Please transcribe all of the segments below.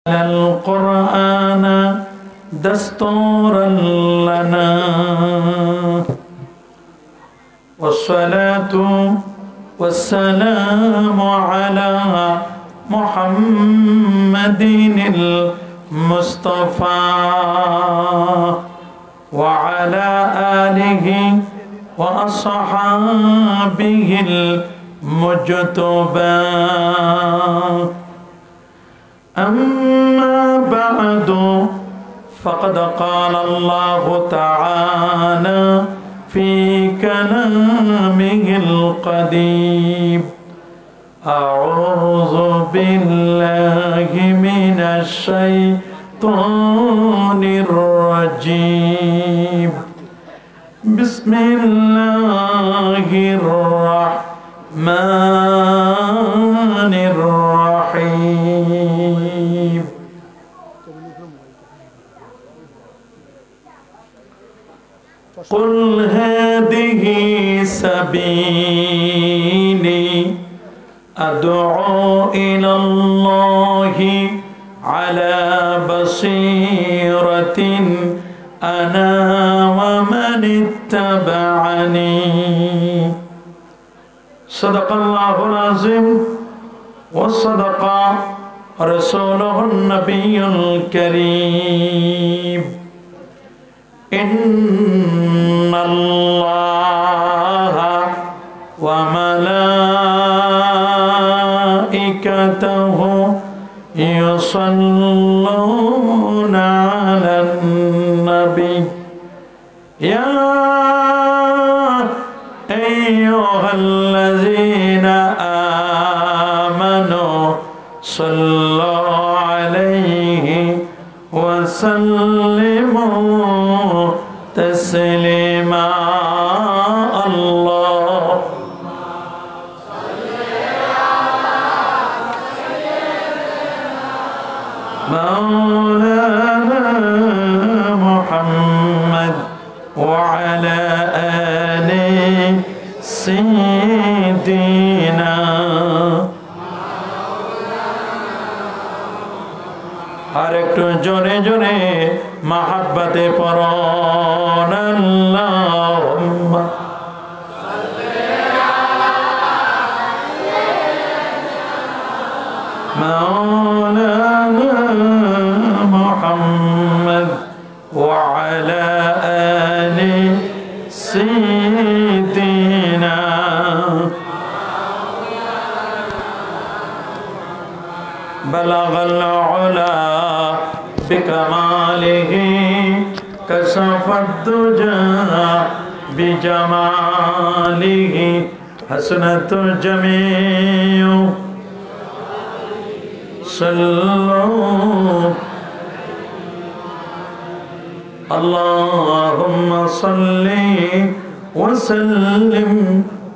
القرآن دستورا لنا والصلاة والسلام على محمد المصطفى وعلى آله وأصحابه المجتبى أما بعد فقد قال الله تعالى في كلامه القديم أعوذ بالله من الشيطان الرجيم بسم الله الرحمن الرحيم قل هذه سبيلي أدعو إلى الله على بصيرة أنا ومن اتبعني صدق الله العظيم وصدق رسوله النبي الكريم إن الله وملائكته يصلون على النبي يا أيها الذين آمنوا صلوا عليه وسلموا تسليما اللهم صل على سيدنا مولانا محمد وعلى آل سيدنا আর একটু জোরে জোরে মাহাব্বতে পড়ুন আল্লাহুম্মা সাল্লি আলা সাইয়্যিদিনা মাওলানা মুহাম্মদ ওয়া আলা আলি সাইয়্যিদিনা বালাগাল উলা بكماله كشف الدجى بجماله حسنت الجميع صلوا اللهم صل وسلم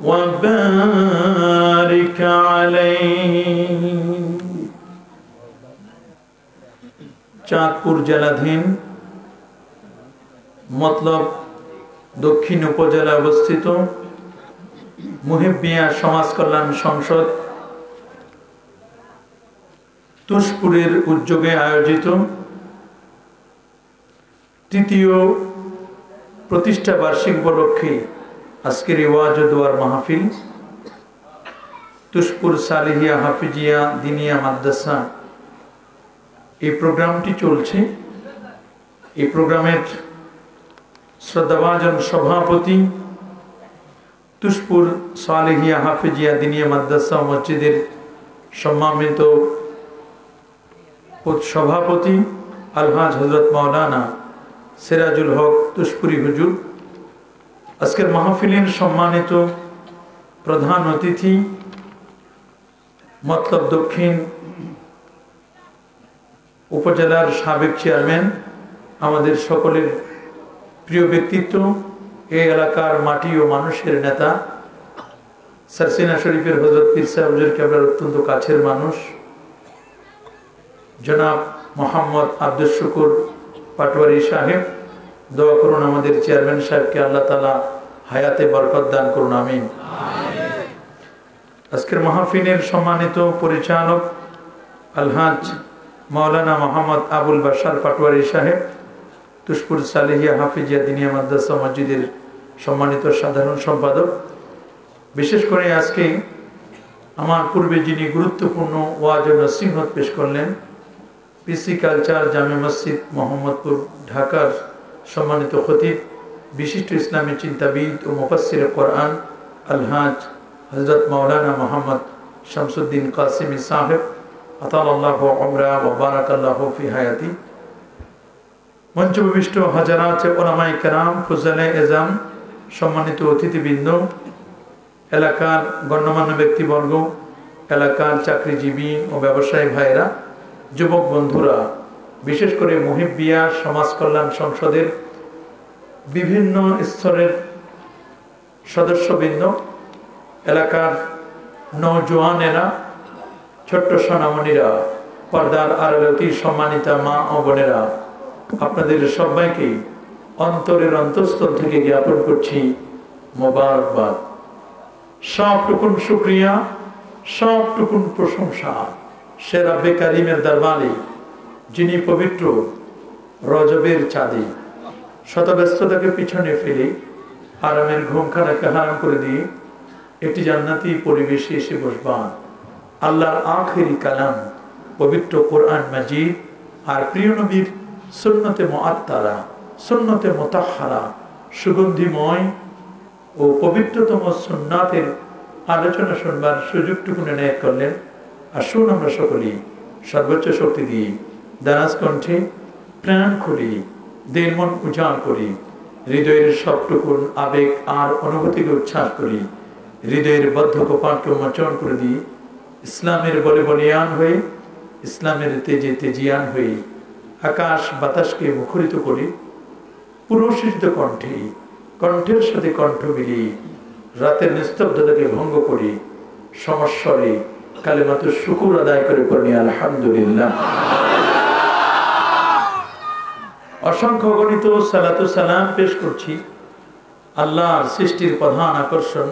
وبارك عليه চাঁদপুর জেলাধীন মতলব দক্ষিণ উপজেলায় অবস্থিত মুহিব-মিয়া সমাজ কল্যাণ সংসদ তুষপুরের উদ্যোগে আয়োজিত তৃতীয় প্রতিষ্ঠা বার্ষিক উপলক্ষে আজকের ওয়াজ ও দোয়ার মাহফিল তুষপুর সালেহিয়া হাফিজিয়া দিনিয়া মাদ্রাসা এই প্রোগ্রামটি চলছে। এই প্রোগ্রামের শ্রদ্ধাভাজন সভাপতি তুষপুর সালেহিয়া হাফিজিয়া দিনিয়া মাদ্রাসা মসজিদের সম্মানিত সভাপতি আলহাজ হযরত মাওলানা সিরাজুল হক তুষপুরি হুজুর, আজকের মাহফিলের সম্মানিত প্রধান অতিথি মতলব দক্ষিণ উপজেলার সাবেক চেয়ারম্যান, আমাদের সকলের প্রিয় ব্যক্তিত্ব, এই এলাকার মাটি ও মানুষের নেতা, সারসিনা শরীফের হযরত পীর সাহেব হুজুর কেবলার অত্যন্ত কাছের মানুষ জনাব মোহাম্মদ আব্দুল শুকুর পাটোয়ারি সাহেব, দোয়া করুন আমাদের চেয়ারম্যান সাহেবকে আল্লাহ তাআলা হায়াতে বরকত দান করুন, আমিন। আজকের মাহফিলের সম্মানিত পরিচালক আলহাজ মাওলানা মোহাম্মদ আবুল বাশার পাটোয়ারি সাহেব, তুষপুর সালেহিয়া হাফিজিয়া দিনিয়া মাদ্রাসা মসজিদের সম্মানিত সাধারণ সম্পাদক, বিশেষ করে আজকে আমার পূর্বে যিনি গুরুত্বপূর্ণ ওয়াজ ও নসিহত পেশ করলেন, পিসি কালচার জামে মসজিদ মোহাম্মদপুর ঢাকার সম্মানিত খতিব, বিশিষ্ট ইসলামী চিন্তাবিদ ও মুফাসসিরে কোরআন আলহাজ হযরত মাওলানা মোহাম্মদ শামসুদ্দিন কাসিমি সাহেব, আতালাল্লাহু উমরা ওয়া বারাকাল্লাহু ফি হায়াতি, মঞ্চবিষ্ট হাজারাত উলামায়ে কেরাম, ফুজালে এজাম, সম্মানিত অতিথিবৃন্দ, এলাকার গণ্যমান্য ব্যক্তিবর্গ, এলাকার চাকরিজীবী ও ব্যবসায়ী ভাইরা, যুবক বন্ধুরা, বিশেষ করে মুহিব্বিয়া সমাজ কল্যাণ সংসদের বিভিন্ন স্তরের সদস্যবৃন্দ, এলাকার নওজোয়ানেরা, ছোট্ট সোনামণিরা, পর্দার আড়ালে সম্মানিতা মা ও বোনেরা, আপনাদের সবাইকে অন্তরের অন্তঃস্থল থেকে জ্ঞাপন করছি মোবারকবাদ। সবটুকুন শুকরিয়া, সবটুকুন প্রশংসা সে রব্বে কারিমের দরবারে, যিনি পবিত্র রজবের চাঁদে শত ব্যস্ততাকে পিছনে ফেলে আরামের ঘুমখানাকে হারাম করে দিয়ে একটি জান্নাতি পরিবেশে এসে বসবান। আল্লাহর আখেরি কালাম পবিত্র কোরআন মাজিদ আর প্রিয় নবীর সুন্নতে মুআত্তারা, সুন্নতে মুতাহহারা, সুগন্ধিময় ও পবিত্রতম সুন্নাতের আলোচনা শুনবার সুযোগটুকু এনায়েত করলেন। আসুন আমরা সকলেই সর্বোচ্চ শক্তি দিয়ে দারাজ কণ্ঠে প্রাণ খুলি, দিল মন উজাড় করি, হৃদয়ের সবটুকুন আবেগ আর অনুভূতিকে উচ্ছ্বাস করি, হৃদয়ের বদ্ধ কপাটকে মোচন করে দিই, ইসলামের বলে বলিয়ান হয়ে, ইসলামের তেজে তেজিয়ান হয়ে আকাশ বাতাসকে মুখরিত করি, পুরুষিত কণ্ঠে, কণ্ঠের সাথে কণ্ঠ মিলিয়ে রাতের নিস্তব্ধতাকে ভঙ্গ করি, সমস্বরে কালেমাতুশ শুকুর আদায় করে পড়ি আলহামদুলিল্লাহ। অসংখ্য গণিত সালাতু সালাম পেশ করছি আল্লাহর সৃষ্টির প্রধান আকর্ষণ,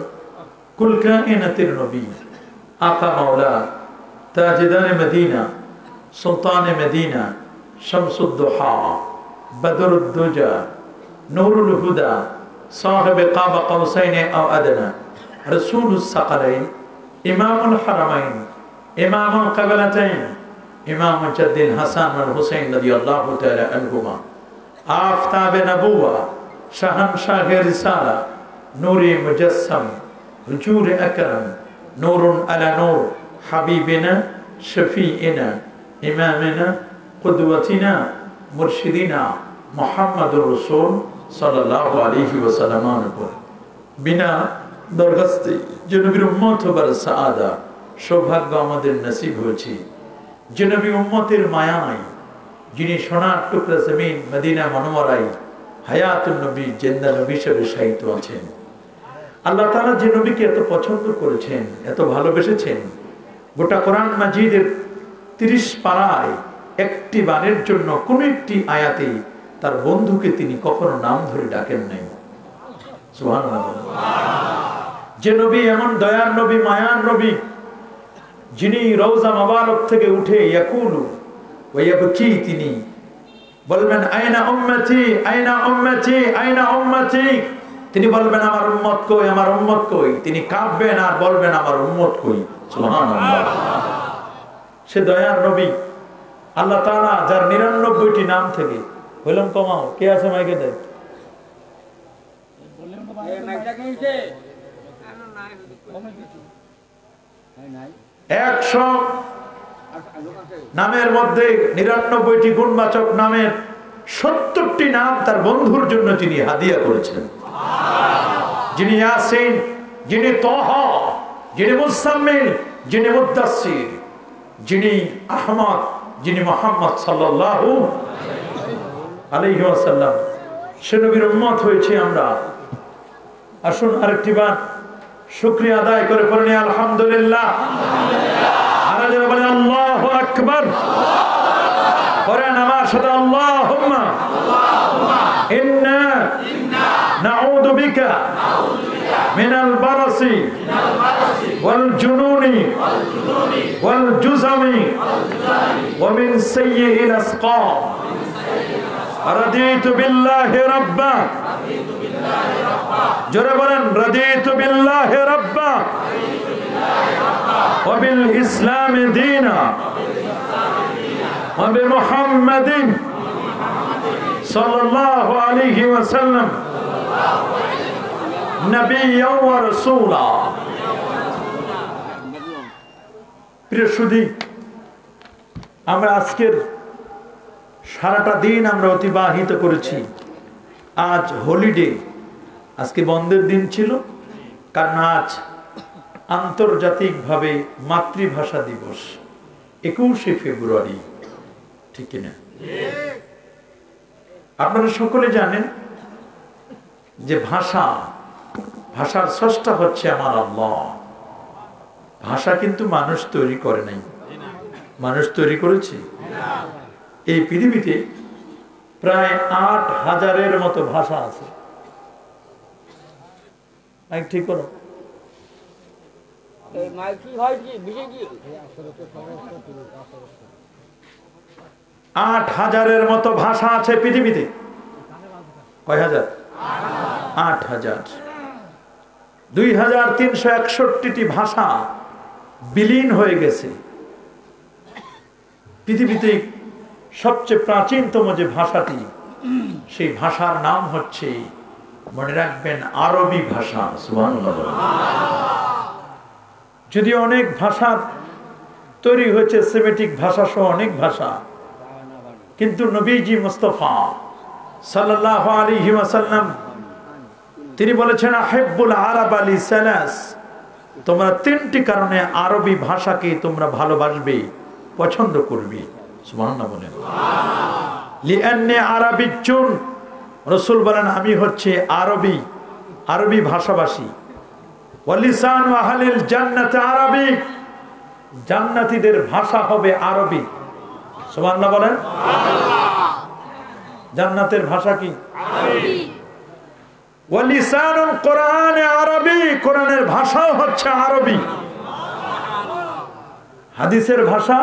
কুল কায়নাতের নবী, আকা মাওলা, তাজদারে মদিনা, সুলতানে মদিনা, শামসুদ্দোহা, বদরুদ্দুজা, নূরুল হুদা, সাহিবে কাবা কাউসাইনে আও আদনা, রাসূলুস সাকালাইন, ইমামুল হারামাইন, ইমামুল কিবলাতাইন, ইমাম জাদ্দিন হাসান ওয়াল হুসাইন রাদিয়াল্লাহু তাআলা আনহুমা, আফতাবে নবুওয়া, শাহানশাহে রিসালা, নূরে মুজাসসাম, হুজুরে আকরাম, নূরুন আলা নূর, হাবিবিনা শফিইনা, ইমামিনা কুদওয়াতিনা মুরশিদিনা মুহাম্মাদুর রাসূল সাল্লাল্লাহু আলাইহি ওয়াসাল্লামের উপর বিনা দরখাস্তে যে নবীর উম্মত হবার সাআদা সৌভাগ্য আমাদের নসিব হয়েছে, যে নবী উম্মতের মায়ায়, যিনি সোনার টুকরা জমিন মদিনা মনোয়ারায় হায়াতুন নবী, জিন্দা নবী হিসেবে শায়িত আছেন। আল্লাহ তাআলা যে নবীকে এত পছন্দ করেছেন, এত ভালোবেসেছেন, গোটা কোরআন মাজিদের 30 পারায় একটি বারের জন্য কোন একটি আয়াতে তার বন্ধুকে তিনি কখনো নাম ধরে ডাকেন নাই। সুবহানাল্লাহ। যে নবী এমন দয়ার নবী, মায়ার নবী, যিনি রওজা মুবারক থেকে উঠে ইয়াকুলু ওয়া ইয়াবকি, তিনি বলবেন আইনা উম্মতি, আইনা উম্মতি, আইনা উম্মতি, তিনি বলবেন আমার উম্মত কই, আমার উম্মত কই, তিনি কাঁদবেন আর বলবেন আমার উম্মত কই। সুবহানাল্লাহ। সে দয়ার নবী আল্লাহ তাআলা যার 99টি নাম থেকে, বললাম কমাও, কে আছে মাইকে দেয়, 100 নামের মধ্যে 99টি গুণবাচক নামের 70টি নাম তার বন্ধুর জন্য তিনি হাদিয়া করেছেন। যিনি ইয়াসিন, যিনি তাহা, যিনি মুসাম্মিল, যিনি মুদাসসির, যিনি আহমদ, যিনি মুহাম্মদ সাল্লাল্লাহু আলাইহি ওয়াসাল্লাম, সে নবীর উম্মত হয়েছে আমরা। আসুন আরেকটি বার শুকরিয়া আদায় করে পড়ি আলহামদুলিল্লাহ। আর যারা বলে আল্লাহু আকবার, পড়েন আমার সাথে আল্লাহুম্মা ইন্না নাউযু বিকা মিনাল বারাসি ওয়াল জুনুনি ওয়াল জুজামি ওয়া মিন সাইয়্যিল আসকাম রাদিতু বিল্লাহি রাব্বা জোরে বলেন রাদিতু বিল্লাহি রাব্বা ওয়া বিল ইসলামি দীনা ওয়া বিমুহাম্মাদিন সাল্লাল্লাহু আলাইহি ওয়াসাল্লাম নবিয়্যান ওয়া রাসূলা। প্রিয় সুধী, আমরা আজকের সারাটা দিন আমরা অতিবাহিত করেছি। আজ হলিডে, আজকে বন্ধের দিন ছিল, কারণ আজ আন্তর্জাতিকভাবে মাতৃভাষা দিবস, 21শে ফেব্রুয়ারি, ঠিক কিনা? আপনারা সকলে জানেন যে ভাষার স্রষ্টা হচ্ছে আমার আল্লাহ। ভাষা কিন্তু মানুষ তৈরি করে নাই, মানুষ তৈরি করেছে। এই পৃথিবীতে প্রায় ৮,০০০-এর মতো ভাষা আছে। ঠিক করো, ৮,০০০-এর মতো ভাষা আছে পৃথিবীতে। কয় হাজার? ৮,০০০। ২,৩৬১টি ভাষা বিলীন হয়ে গেছে। পৃথিবীতে সবচেয়ে প্রাচীনতম যে ভাষাটি, সেই ভাষার নাম হচ্ছে, মনে রাখবেন, আরবি ভাষা। সুবহানাল্লাহ। যদি অনেক ভাষা তৈরি হয়েছে, সেমেটিক ভাষা সহ অনেক ভাষা, কিন্তু নবীজি মুস্তাফা সাল্লাল্লাহু আলাইহি ওয়াসাল্লাম তিনি বলেছেন আহিব্বুল আরাব লিসালাস, তোমরা ৩টি কারণে আরবি ভাষাকে তোমরা ভালোবাসবে, পছন্দ করবে। সুবহানাল্লাহ বলেন। লিআন্নি আরাবিয়্যুন, রাসূল বলেন আমি হচ্ছে আরবি ভাষাভাষী। ওয়া লিসানু আহলিল জান্নাতি আরবি, জান্নাতীদের ভাষা হবে আরবি। সুবহানাল্লাহ বলেন। জান্নাতের ভাষা কি? আরবি। ওয়া লিসানুল কোরআনে আরবি, কোরআনের ভাষাও হচ্ছে আরবি। হাদিসের ভাষা,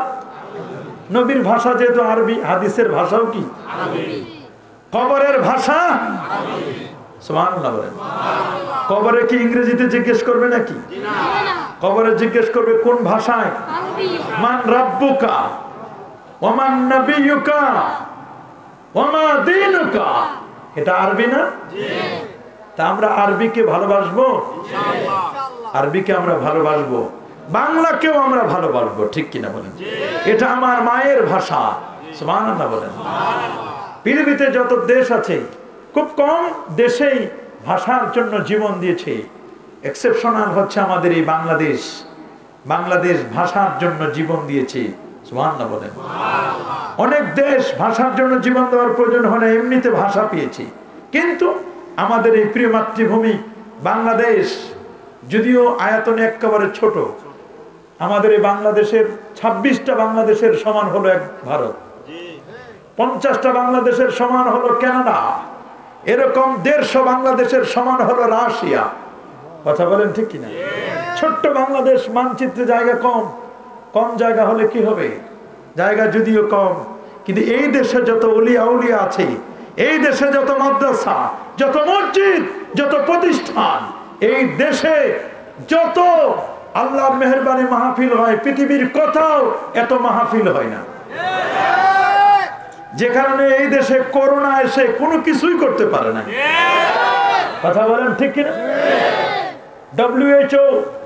নবীর ভাষা যেহেতু আরবি, হাদিসের ভাষাও কি? আরবি। কবরের ভাষা আরবি। সুবহানাল্লাহ বলেন। কবরে কি ইংরেজিতে জিজ্ঞেস করবে নাকি? না। কবরে জিজ্ঞেস করবে কোন ভাষায়? আরবি। মান রাব্বুকা ওয়া মান নাবিয়ুকা ওয়া মা দীনুকা, এটা আরবি না? জি। তা আমরা আরবিকে ভালোবাসবো, ইনশাআল্লাহ। আরবিকে আমরা ভালোবাসবো, বাংলাকেও আমরা ভালোবাসবো, ঠিক কিনা বলেন? এটা আমার মায়ের ভাষা। সুবহানাল্লাহ বলেন। পৃথিবীতে যত দেশ আছে, খুব কম দেশেই ভাষার জন্য জীবন দিয়েছে। এক্সেপশনাল হচ্ছে আমাদের এই বাংলাদেশ। বাংলাদেশ ভাষার জন্য জীবন দিয়েছে। সুবহানাল্লাহ বলেন। অনেক দেশ ভাষার জন্য জীবন দেওয়ার প্রয়োজন হয় না, এমনিতে ভাষা পেয়েছে। কিন্তু আমাদের এই প্রিয় মাতৃভূমি বাংলাদেশ, যদিও আয়তনে একেবারে ছোট, আমাদের এই বাংলাদেশের 26টা বাংলাদেশের সমান হলো এক ভারত, 50টা বাংলাদেশের সমান হলো কানাডা, এরকম 150 বাংলাদেশের সমান হলো রাশিয়া। কথা বলেন ঠিক কিনা? ছোট্ট বাংলাদেশ, মানচিত্রে জায়গা কম জায়গা হলে কি হবে? জায়গা যদিও কম, কিন্তু এই দেশে যত উলিয়া আছে, এই দেশে যত মাদ্রাসা, যত মসজিদ, যত প্রতিষ্ঠান, এই দেশে যত আল্লাহর মেহেরবানি মাহফিল হয়, পৃথিবীর কোথাও এত মাহফিল হয় না। যে কারণে এই দেশে করোনা এসে কোনো কিছুই করতে পারে না। কথা বলেন ঠিক কিনা? WHO,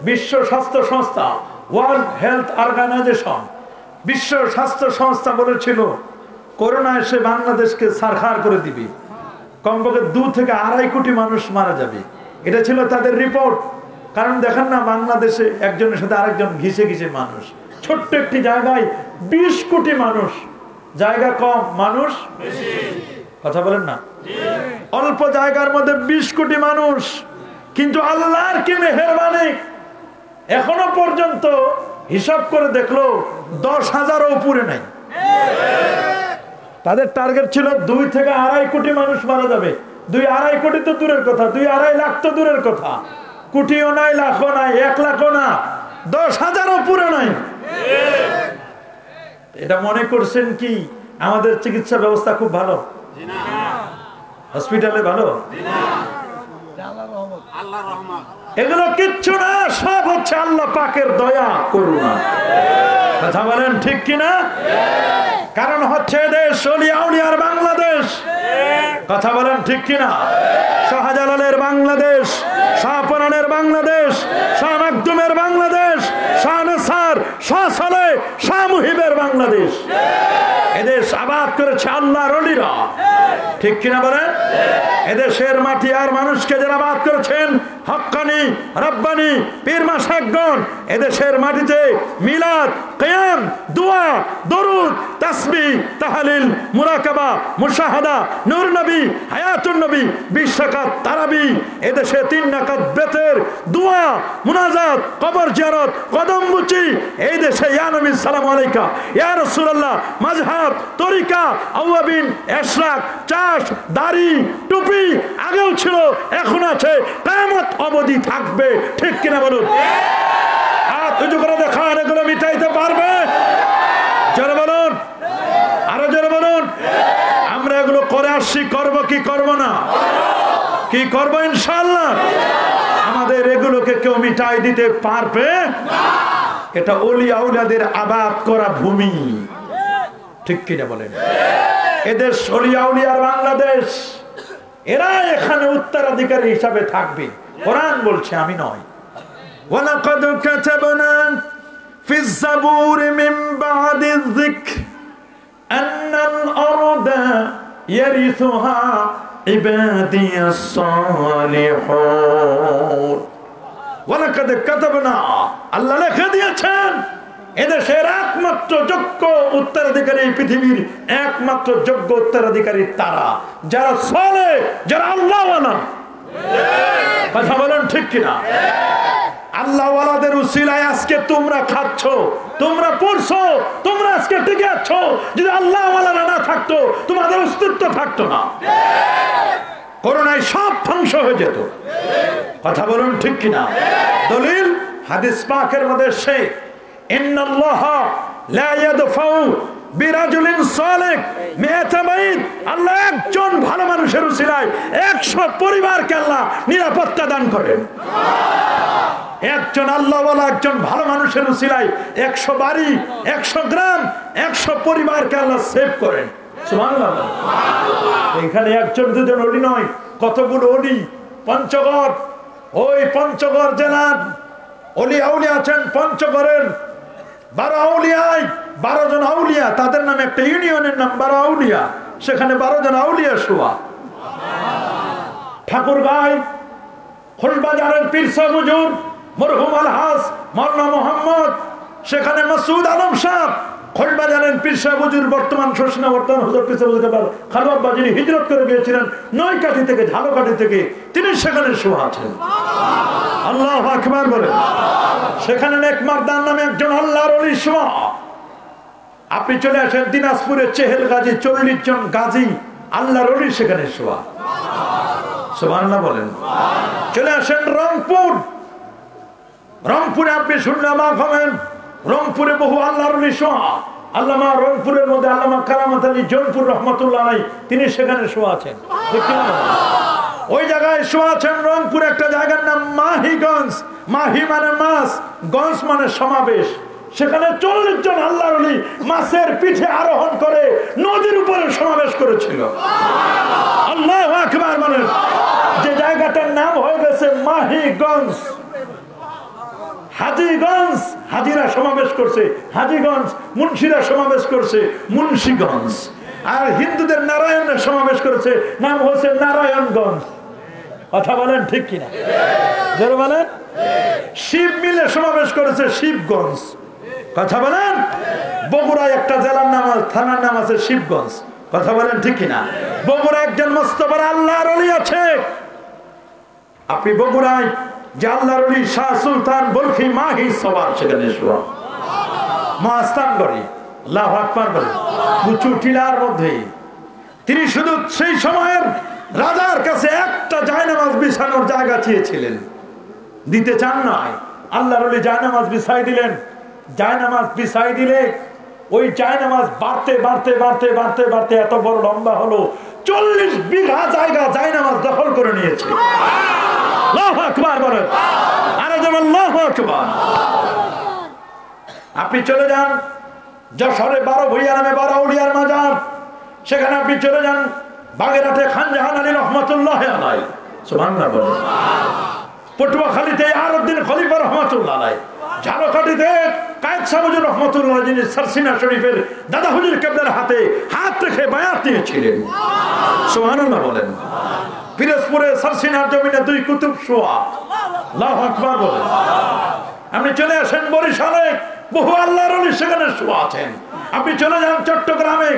বিশ্ব স্বাস্থ্য সংস্থা, ওয়ার্ল্ড হেলথ অর্গানাইজেশন, বিশ্ব স্বাস্থ্য সংস্থা বলেছিল করোনা এসে বাংলাদেশকে সারখার করে দিবে, কমপক্ষে 2 থেকে 2.5 কোটি মানুষ মারা যাবে। এটা ছিল তাদের রিপোর্ট। কারণ দেখেন না, বাংলাদেশে একজনের সাথে আরেকজন ঘিসে মানুষ, ছোট্ট একটি জায়গায় 20 কোটি মানুষ, জায়গা কম, মানুষ বেশি। কথা বলেন না? অল্প জায়গার মধ্যে 20 কোটি মানুষ, কিন্তু আল্লাহর কি মেহেরবানি, এখনো পর্যন্ত হিসাব করে দেখলো 10,000 উপরে নাই। তাদের টার্গেট ছিল 2 থেকে 2.5 কোটি মানুষ মারা যাবে, 2-2.5 কোটি তো দূরের কথা, 2-2.5 লাখ তো দূরের কথা, কোটিও নাই, লাখও নাই, 1 লাখও না, 10,000ও পুরো নাই। এটা মনে করছেন কি আমাদের চিকিৎসা ব্যবস্থা খুব ভালো? হসপিটালে ভালো? এগুলো কিচ্ছু না, সব হচ্ছে আল্লাহ পাকের দয়া করুণা। কথা বলেন ঠিক কিনা? কারণ হচ্ছে দেশ ওলিয়া উলিয়ার বাংলাদেশ। কথা বলেন ঠিক কিনা? শাহজালালের বাংলাদেশ, শাহপরানের বাংলাদেশ, শাহ মাকদুমের বাংলাদেশ, শাহ নাসার, শাহ সালেহ, শাহ মুহিবের বাংলাদেশ। এদেশ আবাদ করেছে আল্লাহর ওলিরা। ঠিক কিনা বলেন? এদেশের মাটি আর মানুষকে যারা আবাদ করেছেন হক্কানি, রব্বানি, পীর মাশায়েখগণ, এদেশের মাটিতে মিলাদ, কিয়াম, দোয়া, দরুদ, তাসবিহ, তাহলিল, মুরাকাবা, মুশাহাদা, নূর নবী, হায়াতুন নবী, 20 রাকাত তারাবি, এদেশে 3 রাকাত বেতের দোয়া, মুনাজাত, কবর জিয়ারত, কদম মুচি, এই দেশে ইয়া নবী সালাম আলাইকা, ইয়া রাসূলুল্লাহ, মাযহাব, তরিকা, আওয়াবিন, ইশরাক, চাষ, দাড়ি, টুপি আগেও ছিল, এখন আছে, কিয়ামত অবধি থাকবে। ঠিক কিনা বলুন? হাত উঁচু করে দেখান, এগুলো মিটাইতে পারবে? জোরে বলুন, আরো জোরে বলুন। আমরা এগুলো করে আসছি, করব কি করব না? কি করব ইনশাআল্লাহ? আমাদের এগুলোকে কেউ মিটাই দিতে পারবে না। এটা ওলিয়া আউলিয়াদের আবাদ করা ভূমি। ঠিক কিনা বলেন? এদের ওলিয়া আউলিয়ার বাংলাদেশ, এরা এখানে উত্তরাধিকারী হিসাবে থাকবে। কোরআন বলছে, আমি নয়। ওয়ালাকাদ কাতাবনা ফিজ জাবুর মিন বাদিয যিকর আন্নাল আরদা ইয়ারিসুহা ইবাদিয়াস সালিহুন। ওয়ালাকাদ কাতাবনা, আল্লাহ লিখে দিয়েছেন এদেশের একমাত্র যোগ্য উত্তরাধিকারী, পৃথিবীর একমাত্র যোগ্য উত্তরাধিকারী তারা, যারা সালেহ, যারা আল্লাহওয়ালা। কথা বলেন ঠিক কিনা? আল্লাহওয়ালাদের উসিলায় আজকে তোমরা খাচ্ছ, তোমরা পড়ছো, তোমরা আজকে টিকে আছো। যদি আল্লাহওয়ালারা না থাকতো, তোমাদের অস্তিত্ব থাকতো না। করোনায় সব ধ্বংস হয়ে যেত। কথা বলুন ঠিক কিনা? দলিল হাদিস পাকের মধ্যে সে ইন্নাল্লাহ লা ইয়াদফাউ বিরাজুলিন সালিহ মিআতা বাইত, আল্লাহ একজন ভালো মানুষের উসিলায় 100 পরিবারকে আল্লাহ নিরাপত্তা দান করেন। একজন আল্লাহওয়ালা, একজন ভালো মানুষের উসিলায় 100 বাড়ি, 100 গ্রাম, 100 পরিবারকে আল্লাহ সেভ করেন। সুবহানাল্লাহ। এখানে একজন দুজন ওলি নয়, কতগুলো ওলি। পঞ্চগড়, ওই পঞ্চগড় জেলার ওলি আউলিয়া আছেন। পঞ্চগড়ের 12 আউলিয়ায় 12 জন আউলিয়া, তাদের নামে একটা ইউনিয়নের নাম 12 আউলিয়া। সেখানে 12 জন আউলিয়া শোয়া। ঠাকুরগাঁয় খোলবাজারের পীর সাহেব হুজুর মরহুম আলহাজ মাওলানা মোহাম্মদ, সেখানে মাসুদ আলম সাহেব। খোলবাজারের পীর সাহেব হুজুর বর্তমান শোষণা, বর্তমান হুজুর পীর সাহেব হুজুর খালু আব্বা যিনি হিজরত করে গিয়েছিলেন নয়কাঠি থেকে, ঝালকাঠি থেকে, তিনি সেখানে শোয়া আছেন। আল্লাহু আকবার বলেন। সেখানে নেকমারদার নামে একজন আল্লাহর ওলি শোয়া। আপনি চলে আসেন দিনাজপুরে চেহেল গাজী, 40 জন গাজী আল্লাহর ওলি সেখানে শোয়া। সুবহানাল্লাহ বলেন। চলে আসেন রংপুর, রংপুরে আপনি শুনলে মা খাবেন, রংপুরে বহু আল্লাহর ওলি শোয়া। আল্লামা রংপুরের মধ্যে আল্লামা কারামাত আলী জৌনপুর রহমাতুল্লাহ আলাইহি, তিনি সেখানে শোয়া আছেন। ওই জায়গায় শোয়া আছেন। রংপুরে একটা জায়গার নাম মাহিগঞ্জ, মাহি মানে মাছ, গঞ্জ মানে সমাবেশ। সেখানে 40 জন আল্লাহর ওলি মাছের পিঠে আরোহণ করে নদীর উপরে সমাবেশ করেছিল। আল্লাহু আকবার বলেন। যে জায়গাটার নাম হয়ে গেছে মাহিগঞ্জ, হাজীগঞ্জ, হাজিরা সমাবেশ করছে হাজীগঞ্জ, মুন্সিরা সমাবেশ করছে মুন্সিগঞ্জ, আর হিন্দুদের নারায়ণের সমাবেশ করেছে, নাম হচ্ছে নারায়ণগঞ্জ। কথা বলেন ঠিক কিনা? জোরে বলেন। শিব মিলে সমাবেশ করেছে শিবগঞ্জ। কথা বলেন। বগুড়ায় একটা জেলার নাম, থানার নাম আছে শিবগঞ্জ। কথা বলেন ঠিক কিনা? বগুড়া একজন মস্ত বড় আল্লাহর ওলি আছে। আপনি বগুড়ায় যে আল্লাহর ওলি শাহ সুলতান বলখি মাহি সবার, সেখানে শোয়া। মহাস্থানগড়ে আল্লাহু আকবার বলেন। উঁচু টিলার মধ্যে তিনি শুধু সেই সময়ের রাজার কাছে একটা জায়নামাজ বিছানোর জায়গা চেয়েছিলেন, দিতে চান নাই। আল্লাহর ওলি জায়নামাজ বিছাই দিলেন। জায়নামাজ বিছাই দিলে ওই জায়নামাজ বাড়তে বাড়তে বাড়তে বাড়তে বাড়তে এত বড় লম্বা হলো, 40 বিঘা জায়গা জায়নামাজ দখল করে নিয়েছে। আল্লাহু আকবার বলেন, আরে যেমন আল্লাহু আকবার। আপনি চলে যান যশোরে 12 ভূঁইয়া নামে 12 আউলিয়ার মাজার, সেখানে আপনি চলে যান বাগেরহাটে খান জাহান আলী রহমাতুল্লাহ আলাইহি, সুবহানাল্লাহ বলেন, পটুয়াখালীতে আরউদ্দিন খলিফা রহমাতুল্লাহ আলাইহি, ঝালকাঠিতে কায়েদ সাহেব রহমাতুল্লাহ যিনি সারসিনা শরীফের দাদা হুজুর কেবলার হাতে হাত রেখে বায়াত নিয়েছিলেন, সুবহানাল্লাহ বলেন। পিরোজপুরে সারসিনার জমিনে 2 কুতুব শোয়া, আল্লাহু আকবার বলেন। আপনি চলে আসেন বরিশালে, বহু আল্লাহর ওলি সেখানে শোয়া আছেন। আপনি চলে যান চট্টগ্রামে,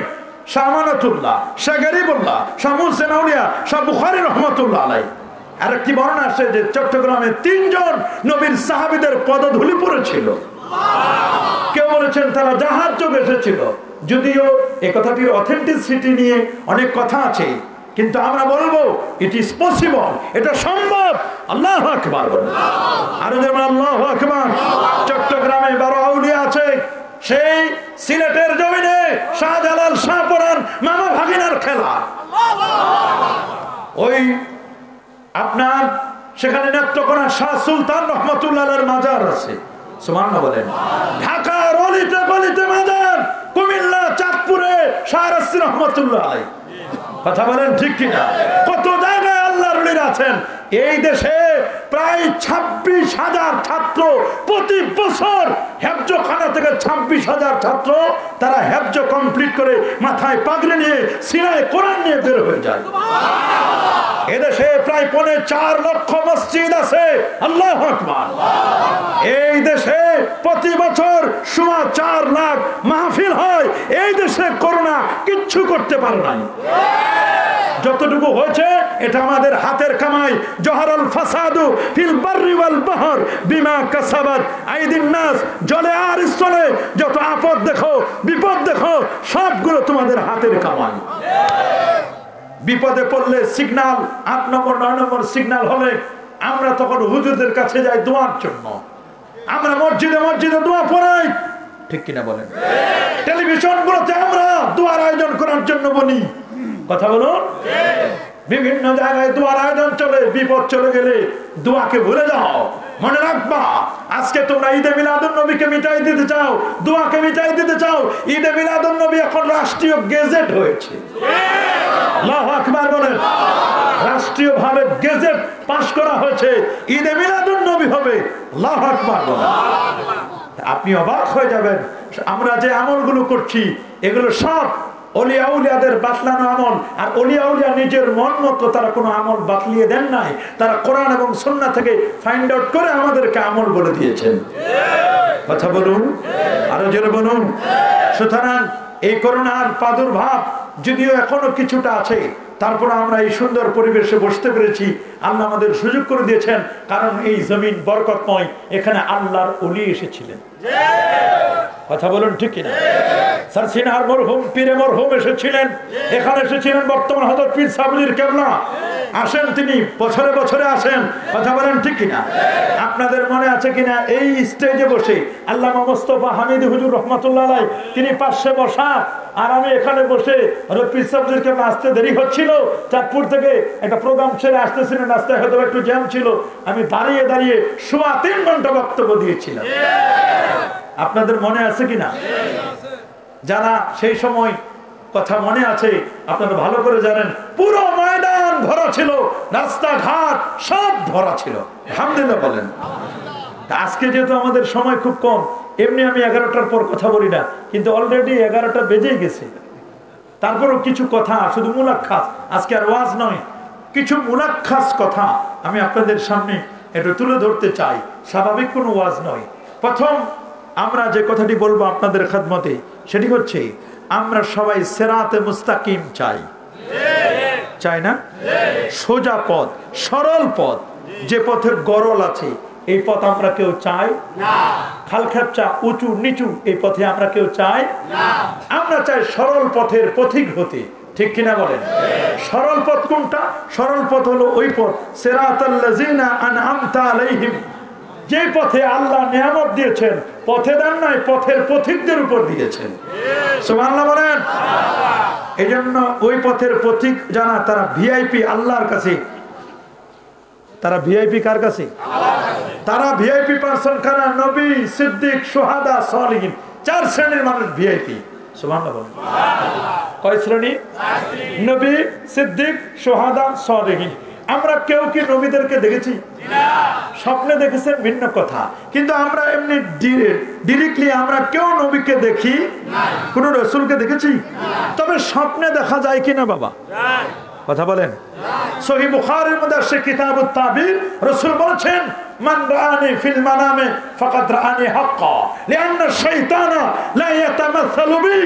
শাহ আমানতুল্লাহ, শাহ গরিবুল্লাহ, শাহ মুহসিন আউলিয়া, শাহ বুখারী রহমাতুল্লাহ আলাইহি। আর একটি বর্ণনা আছে যে চট্টগ্রামে 3 জন নবীর সাহাবীদের পদধূলি পড়েছিল। কেউ বলেছেন তারা জাহাজ যোগে এসেছিল, যদিও এই কথাটির অথেন্টিসিটি নিয়ে অনেক কথা আছে, কিন্তু আমরা বলবো ইট ইজ পসিবল, এটা সম্ভব। আল্লাহু আকবার বলেন, আর যেমন আল্লাহু আকবার। চট্টগ্রামে 12 আউলিয়া আছে, সেই সিলেটের জমিনে শাহজালাল শাহপরান মামা ভাগিনার খেলা। ওই আপনার সেখানে নেত্রকোনা শাহ সুলতান রহমাতুল্লাহর মাজার আছে, সুবহানাল্লাহ বলেন। ঢাকার অলিতে গলিতে মাজার, কুমিল্লা চাঁদপুরে শাহ রাসি রহমাতুল্লাহ আলাইহি। কথা বলেন ঠিক কিনা? কত জায়গায় আল্লাহর ওলিরা আছেন। এই দেশে প্রায় 26,000 ছাত্র প্রতি বছর হেফজখানা থেকে 26,000 ছাত্র তারা হেফজ কমপ্লিট করে মাথায় পাগড়ি নিয়ে সিনায় কোরআন নিয়ে বের হয়ে যায়। এদেশে প্রায় 4.25 লক্ষ মসজিদ আছে, আল্লাহু আকবার। এই দেশে প্রতি বছর 4 লাখ মাহফিল হয়। এই দেশে করোনা কিচ্ছু করতে পারে নাই। যতটুকু হয়েছে এটা আমাদের হাতের কামাই। জহরাল ফাসাদু ফিল বাররি ওয়াল বাহর বিমা কাসাবাত আইদিন নাস। জলে আর স্থলে যত আপদ দেখো, বিপদ দেখো, সবগুলো তোমাদের হাতের কামাই। বিপদে পড়লে সিগন্যাল 8 নম্বর 9 নম্বর সিগন্যাল হলে আমরা তখন হুজুরদের কাছে যাই দোয়ার জন্য। আমরা মসজিদে মসজিদে দোয়া পড়াই, ঠিক কিনা বলেন? টেলিভিশন গুলোতে আমরা দোয়ার আয়োজন করার জন্য বলি, কথা বলুন। বিভিন্ন জায়গায় দোয়ার আয়োজন চলে। বিপদ চলে গেলে দোয়াকে ভুলে যাও। মনে রাখবা, আজকে তোমরা ঈদে মিলাদুন নবীকে মিটাই দিতে চাও, দোয়াকে মিটাই দিতে চাও। ঈদে মিলাদুন নবী এখন রাষ্ট্রীয় গেজেট হয়েছে, আল্লাহু আকবার বলেন। রাষ্ট্রীয় ভাবে গেজেট পাস করা হয়েছে, ঈদে মিলাদুন নবী হবে, আল্লাহু আকবার বলেন। আপনি অবাক হয়ে যাবেন, আমরা যে আমলগুলো করছি এগুলো সব ওলিয়া উলিয়াদের বাতলানো আমল। আর ওলিয়া উলিয়া নিজের মন মতো তারা কোনো আমল বাতলিয়ে দেন নাই, তারা কোরআন এবং সুন্নাহ থেকে ফাইন্ড আউট করে আমাদেরকে আমল বলে দিয়েছেন। কথা বলুন, আরো জোরে বলুন। সুতরাং এই করোনার প্রাদুর্ভাব যদিও এখনো কিছুটা আছে, তারপর আমরা এই সুন্দর পরিবেশে বসতে পেরেছি। আল্লাহ আমাদের সুযোগ করে দিয়েছেন, কারণ এই জমিন বরকতময়, এখানে আল্লাহর ওলি এসেছিলেন। কথা বলুন ঠিক কিনা? সারসিনার মরহুম পীরে মরহুম এসেছিলেন, এখানে এসেছিলেন বর্তমান হযরত পীর সাহেবের কেবলা। আসেন, তিনি বছরে বছরে আসেন। কথা বলেন ঠিক কিনা? আপনাদের মনে আছে কিনা এই স্টেজে বসে আল্লামা মোস্তফা হামিদ হুজুর রহমাতুল্লাহ আলাইহি তিনি পাশে বসা, আর আমি এখানে বসে হযরত পীর সাহেবের কেবলা আসতে দেরি হচ্ছিল, চাঁদপুর থেকে একটা প্রোগ্রাম ছেড়ে আসতেছিলেন, রাস্তায় হয়তো একটু জ্যাম ছিল, আমি দাঁড়িয়ে দাঁড়িয়ে 3.25 ঘন্টা বক্তব্য দিয়েছিলাম। আপনাদের মনে আছে কিনা? যারা সেই সময় কথা মনে আছে আপনারা ভালো করে জানেন, পুরো ময়দান ভরা ছিল, রাস্তাঘাট সব ভরা ছিল, আলহামদুলিল্লাহ বলেন। আজকে যেহেতু আমাদের সময় খুব কম, এমনি আমি 11টার পর কথা বলি না, কিন্তু অলরেডি 11টা বেজে গেছে। তারপরও কিছু কথা, শুধু মুলাক্কাস, আজকে আর ওয়াজ নয়, কিছু মুলাক্কাস কথা আমি আপনাদের সামনে একটু তুলে ধরতে চাই। স্বাভাবিক কোনো ওয়াজ নয়। প্রথম আমরা যে কথাটি বলবো আপনাদের খেদমতে, সেটি হচ্ছে আমরা সবাই সিরাতে মুস্তাকিম চাই, চাই না? সোজা পথ, সরল পথ, যে পথের গরল আছে এই পথ আমরা কেউ চাই না। খালখাপচা, উঁচু নিচু এই পথে আমরা কেউ চাই না। আমরা চাই সরল পথের পথিক হতে, ঠিক কিনা বলেন? সরল পথ কোনটা? সরল পথ হলো ওই পথ সিরাতাল্লাযিনা আনআমতা আলাইহিম, যে পথে আল্লাহ নিয়ামত দিয়েছেন, পথে দেন নাই, পথের পথিকদের উপর দিয়েছেন। সুবহানাল্লাহ বলেন। এই জন্য ওই পথের পথিক জানা তারা ভিআইপি আল্লাহর কাছে। তারা ভিআইপি কার কাছে? তারা ভিআইপি পারসন কারা? নবী, সিদ্দিক, শুহাদা, সালিহিন, 4 শ্রেণীর মানুষ ভিআইপি। সুবহানাল্লাহ বলেন। কয় শ্রেণী? নবী, সিদ্দিক, শুহাদা, সালিহিন। আমরা কেউ কি নবীদেরকে দেখেছি? স্বপ্নে দেখেছেন ভিন্ন কথা, কিন্তু আমরা এমনি ডিরেক্টলি আমরা কেউ নবীকে দেখি, কোন রাসূলকে দেখেছি? তবে স্বপ্নে দেখা যায় কিনা বাবা? কথা বলেন। সহিহ বুখারীর মধ্যে আছে কিতাবুত তাবির, রাসূল বলেছেন মান রাআনি ফিল মানামে ফাকাদ রাআনি হাক্কা লিআন্না শাইতানা লা ইয়াতামাসসালু বি,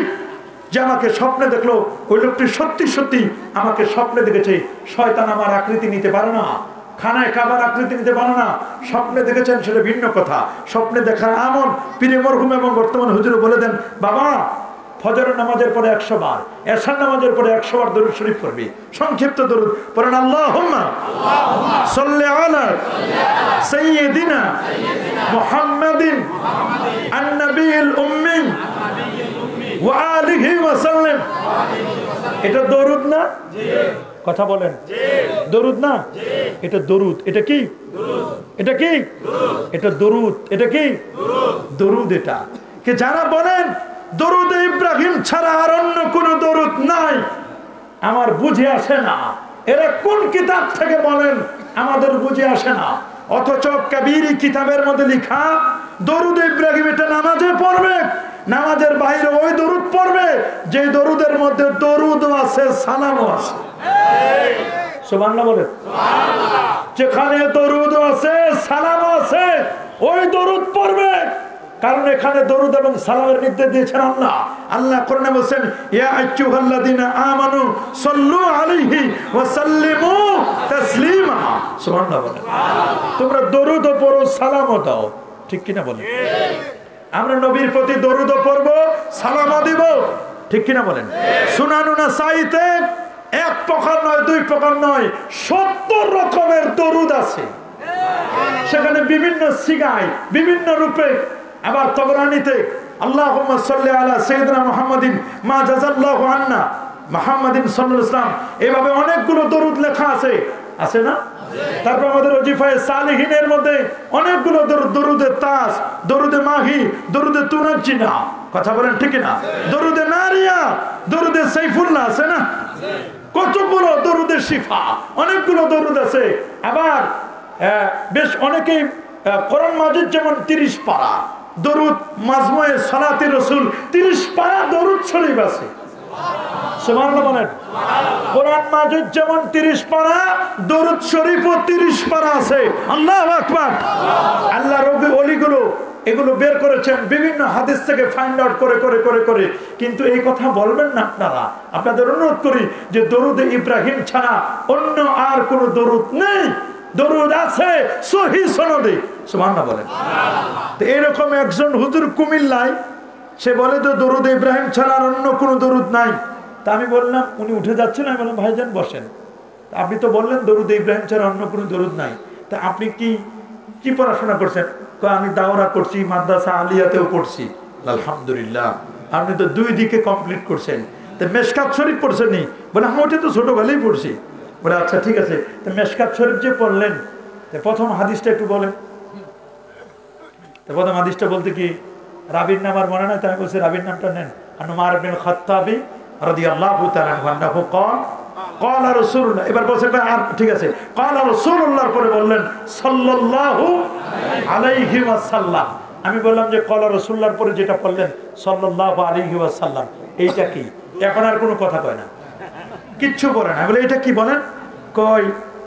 যে আমাকে স্বপ্নে দেখলো ওই লোকটি সত্যি সত্যি আমাকে স্বপ্নে দেখেছে। শয়তান আমার আকৃতি নিতে পারে না, খানায় কাবার আকৃতি নিতে পারে না। স্বপ্নে দেখেছেন সেটা ভিন্ন কথা। স্বপ্নে দেখার আমল পীরে মরহুম এবং বর্তমান হুজুর বলে দেন, বাবা ফজরের নামাজের পরে 100 বার, এশার নামাজের পরে 100 বার দরুদ শরীফ পড়বি, সংক্ষিপ্ত দরুদ পড়েন। আল্লাহুম্মা সাল্লি আলা সাইয়্যিদিনা মুহাম্মাদিন আন-নাবিয়্যিল উম্মি ওয়া আলিহি ওয়া সাল্লাম। এটা দরুদ না? কথা বলেন। দরুদ না? এটা দরুদ। এটা কি? এটা কি? এটা দরুদ। এটা কি? দরুদ। এটা কে যারা বলেন দরুদ ইব্রাহিম ছাড়া আর অন্য কোন দরুদ নাই, আমার বুঝে আসে না এরা কোন কিতাব থেকে বলেন, আমাদের বুঝে আসে না। অথচ কবিরি কিতাবের মধ্যে লেখা দরুদ ইব্রাহিম এটা নামাজে পড়বে, নামাজের বাইরে ওই দরুদ পড়বে যে দরুদের মধ্যে দরুদও আছে, সালামও আছে। সুবহানাল্লাহ বলেন। যেখানে দরুদও আছে, সালামও আছে, ওই দরুদ পড়বে। কারণ এখানে দরুদ এবং সালামের নির্দেশ দিয়েছেন আল্লাহ। আল্লাহ কোরআনে বলেন ইয়া আইয়ুহাল্লাযীনা আমানু সাল্লু আলাইহি ওয়া সাল্লিমু তাসলিমা। সুবহানাল্লাহ বলেন। তোমরা দরুদও পড়ো, সালামও দাও। ঠিক কিনা বলেন? আমরা নবীর প্রতি দরুদও পড়বো, সালামও দিব। ঠিক কিনা বলেন? সুনান নাসাইতে 1 প্রকার নয়, 2 প্রকার নয়, 70 রকমের দরুদ আছে। সেখানে বিভিন্ন সিগায়, বিভিন্ন রূপে। আবার তবরানীতে আল্লাহুম্মা সাল্লি আলা সাইয়্যিদিনা মুহাম্মাদিন মা জাযাল্লাহু আন্না মুহাম্মাদিন সাল্লাল্লাহু আলাইহি ওয়াসাল্লাম, এভাবে অনেকগুলো দরুদ লেখা আছে। আছে না? তারপর আমাদের ওজিফায়ে সালিহিনের মধ্যে অনেকগুলো দরুদ, দরুদে তাস, দরুদে মাহি, দরুদে তুনাজ্জিনা। কথা বলেন ঠিক না? দরুদে নারিয়া, দরুদে সাইফুল্লাহ আছে না? কতগুলো দরুদে শিফা, অনেকগুলো দরুদ আছে। আবার বেশ অনেকেই কোরআন মাজিদ যেমন 30 পারা দরুদ, মাজমুয়ে সালাতে রাসূল 30 পারা দরুদ শরীফ আছে। সুবহানাল্লাহ বলেন। কোরআন মাজিদ যেমন 30 পারা, দরুদ শরীফও 30 পারা আছে। আল্লাহু আকবার। আল্লাহ রব্বি ওলিগুলো এগুলো বের করেছেন বিভিন্ন হাদিস থেকে ফাইন্ড আউট করে করে করে করে। কিন্তু এই কথা বলবেন না আপনারা। আপনাদের অনুরোধ করি যে দরুদ ইব্রাহিম ছাড়া অন্য আর কোন দরুদ নেই। দরুদ আছে সহিহ সনদে। সুবহানাল্লাহ বলেন। তো এরকম একজন হুজুর কুমিল্লায়, সে বলে তো দরুদ ইব্রাহিম ছাড়া আর অন্য কোনো দরুদ নাই। তা আমি বললাম, উনি উঠে যাচ্ছেন, আমি বললাম ভাইজান বসেন। আপনি তো বললেন দরুদ ইব্রাহিম ছাড়া অন্য কোনো দরুদ নাই, তা আপনি কি পড়াশোনা করছেন? আমি দাওরা করছি, মাদ্রাসা আলিয়াতেও পড়ছি। আলহামদুলিল্লাহ, আপনি তো 2 দিকে কমপ্লিট করছেন। তো মেশকাত শরীফ পড়ছেন নি? বলে আমি ওটা তো ছোটবেলায় পড়ছি। বলে আচ্ছা ঠিক আছে, তো মেশকাত শরীফ যে পড়লেন, প্রথম হাদিসটা একটু বলেন। তো প্রথম হাদিসটা বলতে কি রাবির নাম আর মনে নাই, তাই বলছি রাবির নামটা নেন। উমর ইবনে খাত্তাবী রাদিয়াল্লাহু তাআলা আনহু ক্বালা রাসূলুল্লাহ। এবার বলছেন আর ঠিক আছে, ক্বালা রাসূলুল্লাহর পরে বললেন সাল্লাল্লাহু আলাইহি ওয়াসাল্লাম। আমি বললাম যে ক্বালা রাসূলুল্লাহর পরে যেটা বললেন সাল্লাল্লাহু আলাইহি ওয়াসাল্লাম, এইটা কি? এখন আর কোনো কথা কয় না, কিচ্ছু বলে না। বলে এটা কি বলেন? কয়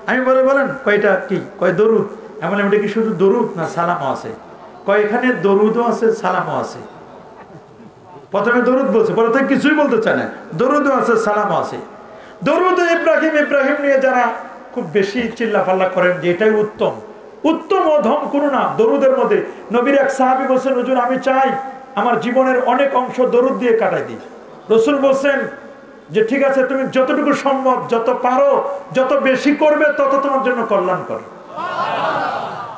আমি বলেন কয়টা কি? কয় দরুদ। আমি বললাম এটা কি শুধু দরুদ না সালামও আছে? কয় এখানে দরুদও আছে, সালামও আছে। প্রথমে দরুদ বলছে, পরে থেকে কিছুই বলতে চায় না। দরুদও আছে, সালামও আছে। দরুদ ইব্রাহিম নিয়ে যারা খুব বেশি চিল্লাফাল্লা করেন যে এটাই উত্তম, উত্তম অধম কোনো না। দরুদের মধ্যে নবীর এক সাহাবী বলছেন, হুজুর আমি চাই আমার জীবনের অনেক অংশ দরুদ দিয়ে কাটাই দিই। রাসূল বলছেন যে ঠিক আছে তুমি যতটুকু সম্ভব, যত পারো, যত বেশি করবে তত তোমার জন্য কল্যাণ করো।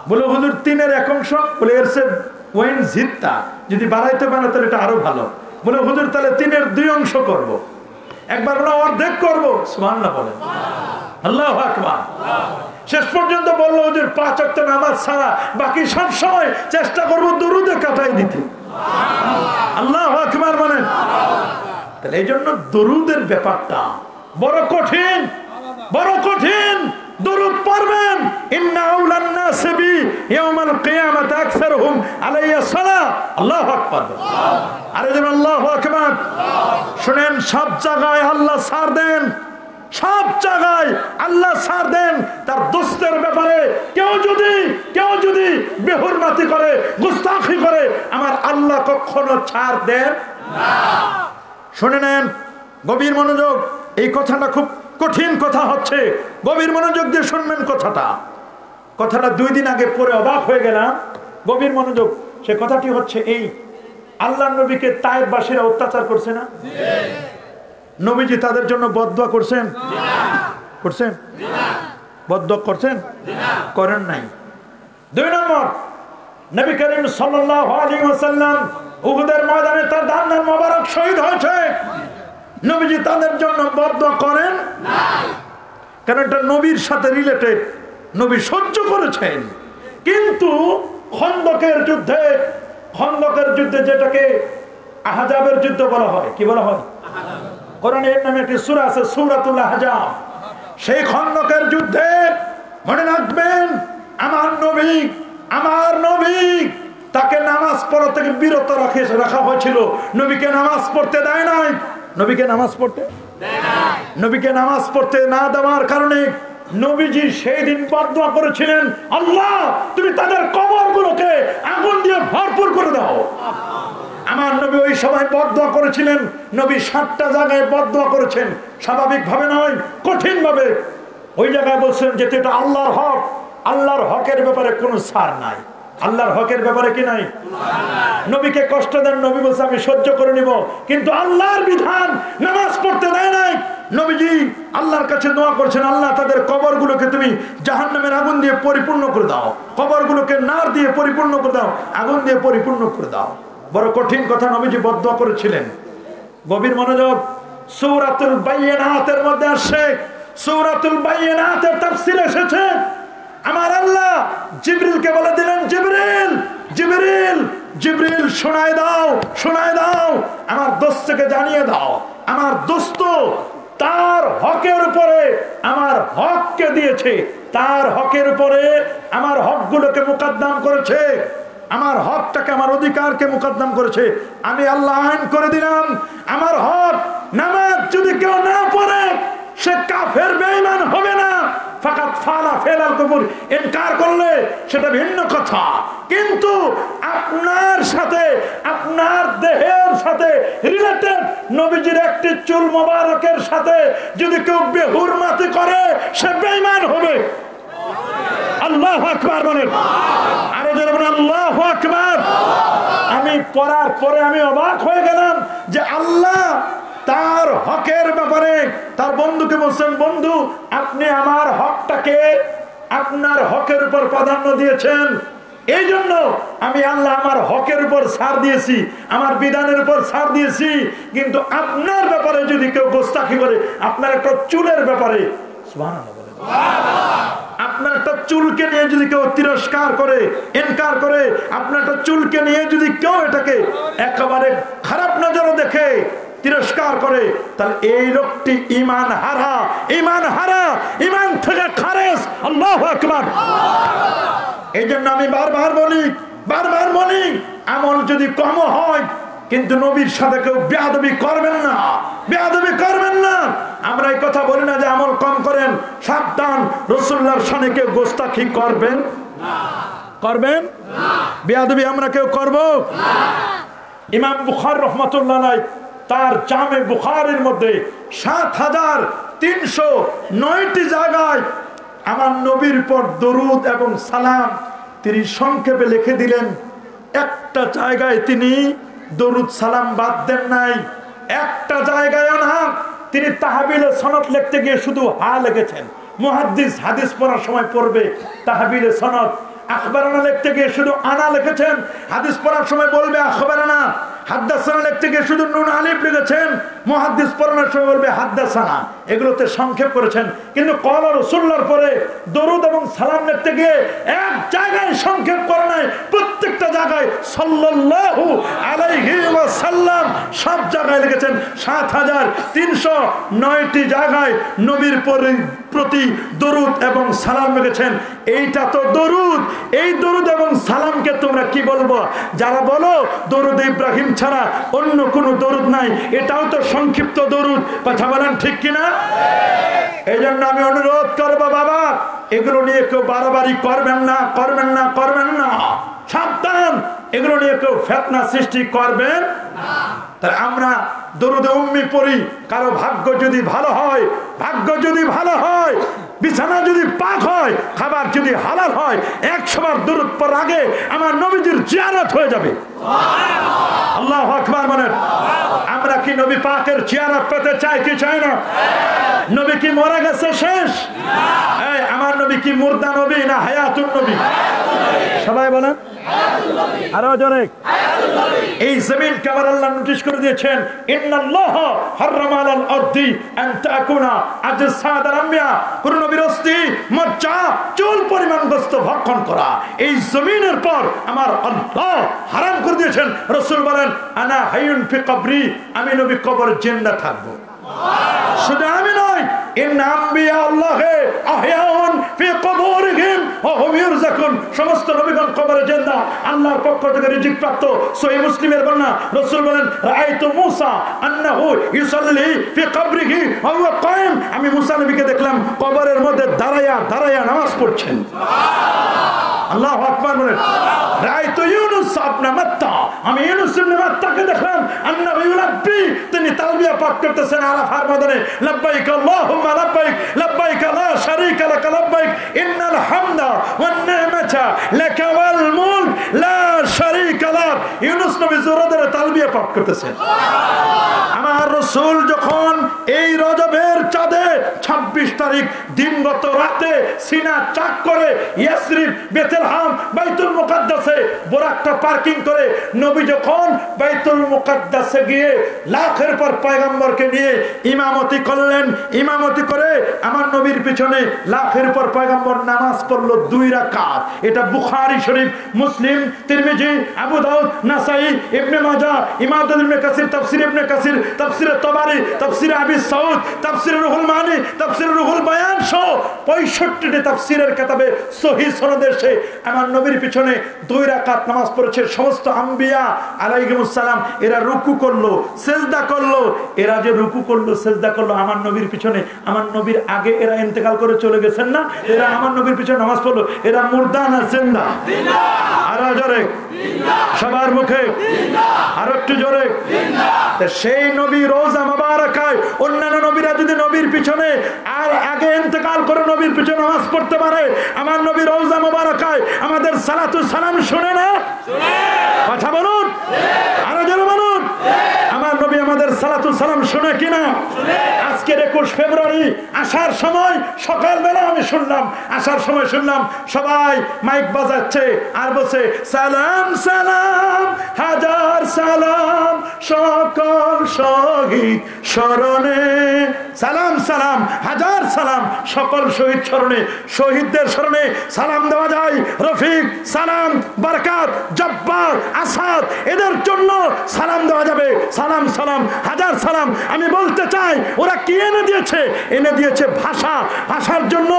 বলে হুজুর 3-এর 1/, বলে এর সে ওয়েন জিততা যদি বাড়াইতে পারে তাহলে এটা আরো ভালো। বলে হুজুর তাহলে 3-এর 2 করব, একবার না অর্ধেক করবো। সুবহানাল্লাহ বলেন, আল্লাহু আকবার। শেষ পর্যন্ত বললো হুজুর 5 ওয়াক্ত নামাজ ছাড়া বাকি সব সময় চেষ্টা করবো দরুদে কাটাই দিতে। আল্লাহু আকবার বলেন। তাহলে এই জন্য দরুদের ব্যাপারটা বড় কঠিন, বড় কঠিন। দরুদ পড়বেন, ইন্না আউলান নাস বি ইয়াউমাল কিয়ামাতি আকসারুহুম আলাইয়া সালাহ। আল্লাহু আকবার। আরে যেন আল্লাহু আকবার। শুনেন, সব জায়গায় আল্লাহ ছাড় দেন, সব জায়গায় আল্লাহ ছাড় দেন। তার দোস্তের ব্যাপারে কেউ যদি বেহুরমাতি করে, গুস্তাখি করে, আমার আল্লাহ কখনো ছাড় দেন না। শুনে নেন, গভীর মনোযোগ। এই কথাটা খুব কঠিন কথা হচ্ছে, গভীর মনোযোগ দিয়ে শুনবেন কথাটা। 2 দিন আগে পরে অবাক হয়ে গেলাম। গভীর মনোযোগ। সে কথাটি হচ্ছে এই, আল্লাহর নবীকে তায়েফবাসীরা অত্যাচার করছে না? নবীজি তাদের জন্য বদদুয়া করছেন? করছেন? বদদুয়া করছেন? করেন নাই। 2 নম্বর, নবী করিম সাল্লাল্লাহু আলাইহি ওয়াসাল্লাম উহুদের ময়দানে তার দান্নার মোবারক শহীদ হয়েছে। নবীজি তাদের জন্য বদদুয়া করেন না, কারণ এটা নবীর সাথে রিলেটেড। নবী সহ্য করেছেন। কিন্তু খন্দকের যুদ্ধে যেটাকে আহজাবের যুদ্ধ বলা হয়, কি বলা হয়? কোরআনে এর নামে একটি সূরা আছে, সূরাতুল আহজাব। সেই খন্দকের যুদ্ধে মনে রাখবেন, আমার নবী তাকে নামাজ পড়া থেকে বিরত রাখা হয়েছিল। নবীকে নামাজ পড়তে দেয় নাই। নবীকে নামাজ পড়তে না দেওয়ার কারণে নবীজি সেই দিন বদদুয়া করেছিলেন, আল্লাহ তুমি তাদের কবরগুলোকে আগুন দিয়ে ভরপুর করে দাও। আমার নবী ওই সময় বদদুয়া করেছিলেন। নবী 7টা জায়গায় বদদুয়া করেছেন, স্বাভাবিক ভাবে নয়, কঠিন ভাবে। ওই জায়গায় বলছেন যে এটা আল্লাহর হক, আল্লাহর হকের ব্যাপারে কোনো ছাড় নাই। আল্লাহর হকের ব্যাপারে কি নাই? নবীকে কষ্ট দেন, নবী বলছে আমি সহ্য করে নিব, কিন্তু আল্লাহর বিধান নামাজ পড়তে দেয় নাই। নবীজি আল্লাহর কাছে দোয়া করছেন, আল্লাহ তাদের কবরগুলোকে তুমি জাহান্নামের আগুন দিয়ে পরিপূর্ণ করে দাও, কবরগুলোকে নার দিয়ে পরিপূর্ণ করে দাও, আগুন দিয়ে পরিপূর্ণ করে দাও। বড় কঠিন কথা নবীজি বদদুয়া করেছিলেন। গভীর মনোযোগ। সূরাতুল বাইয়িনাতের মধ্যে আসে, সূরাতুল বাইয়িনাতের তাফসীর এসেছে, আমার আল্লাহ জিবরিলকে বলে দিলেন, জিবরিল শোনায় দাও, আমার দোস্তকে জানিয়ে দাও, আমার দোস্ত তার হকের উপরে আমার হককে দিয়েছে, তার হকের উপরে আমার হকগুলোকে মুকদ্দম করেছে, আমার হকটাকে, আমার অধিকারকে মুকদ্দম করেছে। আমি আল্লাহ আইন করে দিলাম, আমার হক নামাজ যদি কেউ না পড়ে সে কাফের বেঈমান হবে না। ফাকাত ফালা ফেলাল কুফর, ইনকার করলে সেটা ভিন্ন কথা, কিন্তু আপনার সাথে, আপনার দেহের সাথে রিলেটেড নবীজির একটি চুল মোবারকের সাথে যদি কেউ বেহুরমাতি করে সে বেঈমান হবে। আল্লাহু আকবার বলেন, আরে যারা বলেন আল্লাহু আকবার। আমি পড়ার পরে আমি অবাক হয়ে গেলাম যে আল্লাহ তার হকের ব্যাপারে তার বন্ধুকে বলছেন, বন্ধু আপনি আমার হকটাকে আপনার হকের উপর প্রাধান্য দিয়েছেন, এই জন্য আমি আল্লাহ আমার হকের উপর ছাড় দিয়েছি, আমার বিধানের উপর ছাড় দিয়েছি, কিন্তু আপনার ব্যাপারে যদি কেউ গোস্তাখি করে, আপনার একটা চুলের ব্যাপারে, সুবহানাল্লাহ বলেন, আপনার একটা চুলকে নিয়ে যদি কেউ তিরস্কার করে, ইনকার করে, আপনার একটা চুলকে নিয়ে যদি কেউ এটাকে একেবারে খারাপ নজরে দেখে, তিরস্কার করে, তাহলে এই লোকটি ঈমান হারা, ঈমান থেকে খারেজ। আল্লাহু আকবার। এই জন্য আমি বারবার বলি, আমল যদি কম হয় কিন্তু নবীর সাথে কেউ বেয়াদবি করবেন না। আমরা এই কথা বলি না যে আমল কম করেন, সাবধান, রাসূলুল্লাহর শানে কেউ গোস্তাখি করবেন না, বেয়াদবি আমরা কেউ করব না। ইমাম বুখারী রাহমাতুল্লাহ আলাইহি তার জামে বুখারীর মধ্যে ৭৩০৯টি জায়গায় আমার নবীর পর দরুদ এবং সালাম তিনি সংক্ষেপে লিখে দিলেন। একটা জায়গায় তিনি দরুদ সালাম বাদ দেন নাই, একটা জায়গায় না, তিনি তাহবিলে সনদ লিখতে গিয়ে শুধু হা লিখেছেন। মুহাদ্দিস হাদিস পড়ার সময় পড়বে তাহবিলে সনদ। আখবারানা লিখতে গিয়ে শুধু আনা লিখেছেন, হাদিস পড়ার সময় বলবে আখবারানা। হাদ্দাসানা লিখতে গিয়ে শুধু নুন আলিফ লিখেছেন, মুহাদ্দিস পড়ানোর সময় বলবে হাদ্দাসানা। এগুলোতে সংক্ষেপ করেছেন। কিন্তু ক্বালা রাসূলুল্লাহর পরে দরুদ এবং সালাম লিখতে গিয়ে এক জায়গায় সংক্ষেপ করে নাই, প্রত্যেকটা জায়গায় সাল্লাল্লাহু আলাইহি ওয়াসাল্লাম সব জায়গায় লিখেছেন। ৭৩০৯টি জায়গায় নবীর প্রতি দরুদ এবং সালাম লিখেছেন। এইটা তো দরুদ। এই দরুদ এবং সালামকে তোমরা কি বলবো? যারা বলো দরুদ ইব্রাহিম ছাড়া অন্য কোনো দরুদ নাই, এটাও তো সংক্ষিপ্ত দরুদ। কথা বলেন ঠিক কিনা? এই জন্য আমি অনুরোধ করবো, বাবা এগুলো নিয়ে কেউ বাড়াবাড়ি করবেন না, করবেন না, করবেন না, সাবধান। এগুলো নিয়ে কেউ ফিতনা সৃষ্টি করবেন না। তাই আমরা দরুদে উম্মি পড়ি। কারো ভাগ্য যদি ভালো হয়, ভাগ্য যদি ভালো হয়, বিছানা যদি পাক হয়, খাবার যদি হালাল হয়, 100 বার দরুদ পড়ার আগে আমার নবীজির জিয়ারত হয়ে যাবে। আল্লাহু আকবার বলেন। আমরা কি নবী পাকের জিয়ারত পেতে চাই কি চাই না? নবী কি মরে গেছে শেষ? এই আমার নবী কি মুর্দা নবী না হায়াতুন নবী? সবাই বলেন আরো জোরে। এই জমিনকে আমার আল্লাহ নোটিশ করে দিয়েছেন, ইন্নাল্লাহ হারামা আলাল আরদি আন তাকুনা আজসাদাল আমবিয়া। কোন নবীর অস্থি, মজ্জা, চুল পরিমাণ গোশত ভক্ষণ করা এই জমিনের পর আমার আল্লাহ হারাম করে দিয়েছেন। রাসূল বলেন, আনা হাইয়ুন ফি কবরি, আমি নবী কবরে জিন্দা থাকবো। শুধু আমি নয়, ইন্না আম্বিয়া আল্লাহে আহয়াউন ফি কুবুরিহিম ওয়া হুম ইরযাকুন। সমস্ত নবীগণ কবরে জিন্দা, আল্লাহর পক্ষ থেকে রিজিক প্রাপ্ত। সহিহ মুসলিমের বর্ণনা, রাসূল বলেন, রাআইতু মূসা আন্নাহু ইউসাল্লি ফি কবরিহি ওয়া হুয়া কায়েম। আমি মূসা নবীকে দেখলাম কবরের মধ্যে দাঁড়ায়া দাঁড়ায়া নামাজ পড়ছেন। আল্লাহু আকবার বলেন। রাআইতু ইউনুস ইবনে মাত্তা, আমি ইউনুস ইবনে মাত্তাকে দেখলাম আন্নাহু ইউলাব্বি, তিনি তালবিয়া পাঠ করতেছেন আরাফার ময়দানে, লাব্বাইক আল্লাহুম্মা লাব্বাইক, লাব্বাইক লা শারীকা লাক লাব্বাইক, ইন্নাল হামদা ওয়ান নি'মাতা লাকা ওয়াল মুলক লা শারীকা লাক। ইউনুস নবী জোরে তালবিয়া পাঠ করতেছেন। আমার রাসূল যখন এই রজবের চাঁদে 26 তারিখ দিনগত রাতে সিনা চাক করে ইয়াসরিব, বেতেলহাম, বাইতুল মুকাদ্দাসে বোরাকটা পার্কিং করে নবী যখন বাইতুল মুকাদ্দাসে গিয়ে লাখের পর পয়গম্বরকে নিয়ে ইমামতি করলেন, ইমামতি করে আমার নবীর পিছনে লাখের পর পয়গম্বর নামাজ পড়লো 2 রাকাত। এটা বুখারী শরীফ, মুসলিম, তিরমিজি, আবু দাউদ, নাসাই, ইবনে মাজাহ, ইমাম ইবনে কাসির, তাফসীর ইবনে কাসির, তাফসীর তাবারি, তাফসীর আবি সাউদ, তাফসীর রুহুল মানি, তাফসীর রুহুল বায়ান সহ 65টি তাফসীরের কিতাবে সহিহ সনদে এসে আমার নবীর পিছনে 2 রাকাত নামাজ পড়েছে। সমস্ত আম্বিয়া আলাইহিমুস সালাম এরা রুকু করলো, সিজদা করলো। এরা যে রুকু করলো, সিজদা করলো আমার নবীর পিছনে, আমার নবীর আগে এরা ইন্তেকাল করে চলে গেছেন না? এরা আমার নবীর পিছনে নামাজ পড়লো। এরা মুর্দা না জিন্দা? আরো জোরে সবার মুখে আরো একটু জোরে। সেই নবী রোজা মুবারাকায় অন্যান্য নবীরা যদি নবীর পিছনে আর আগে ইন্তেকাল করে নবীর পিছনে নামাজ পড়তে পারে, আমার নবী রোজা মুবারাকায় আমাদের সালাতু সালাম শুনে না? কথা বলুন আরো জোরে বলুন। আমার নবী আমাদের সালাতু সালাম শুনে কিনা? আজকের 21 ফেব্রুয়ারি আসার সময় সকালবেলা আমি শুনলাম, আসার সময় শুনলাম সবাই মাইক বাজাচ্ছে আর বসে সালাম সালাম হাজার সালাম সকল শহীদ স্মরণে, সালাম সালাম হাজার সালাম সকল শহীদ স্মরণে। শহীদদের স্মরণে সালাম দেওয়া যায়। রফিক, সালাম, বরকত, জব্বার, আসাদ, এদের জন্য সালাম দেওয়া যাবে। সালাম সালাম হাজার সালাম। আমি বলতে চাই ওরা কি এনে দিয়েছে? এনে দিয়েছে ভাষা। ভাষার জন্য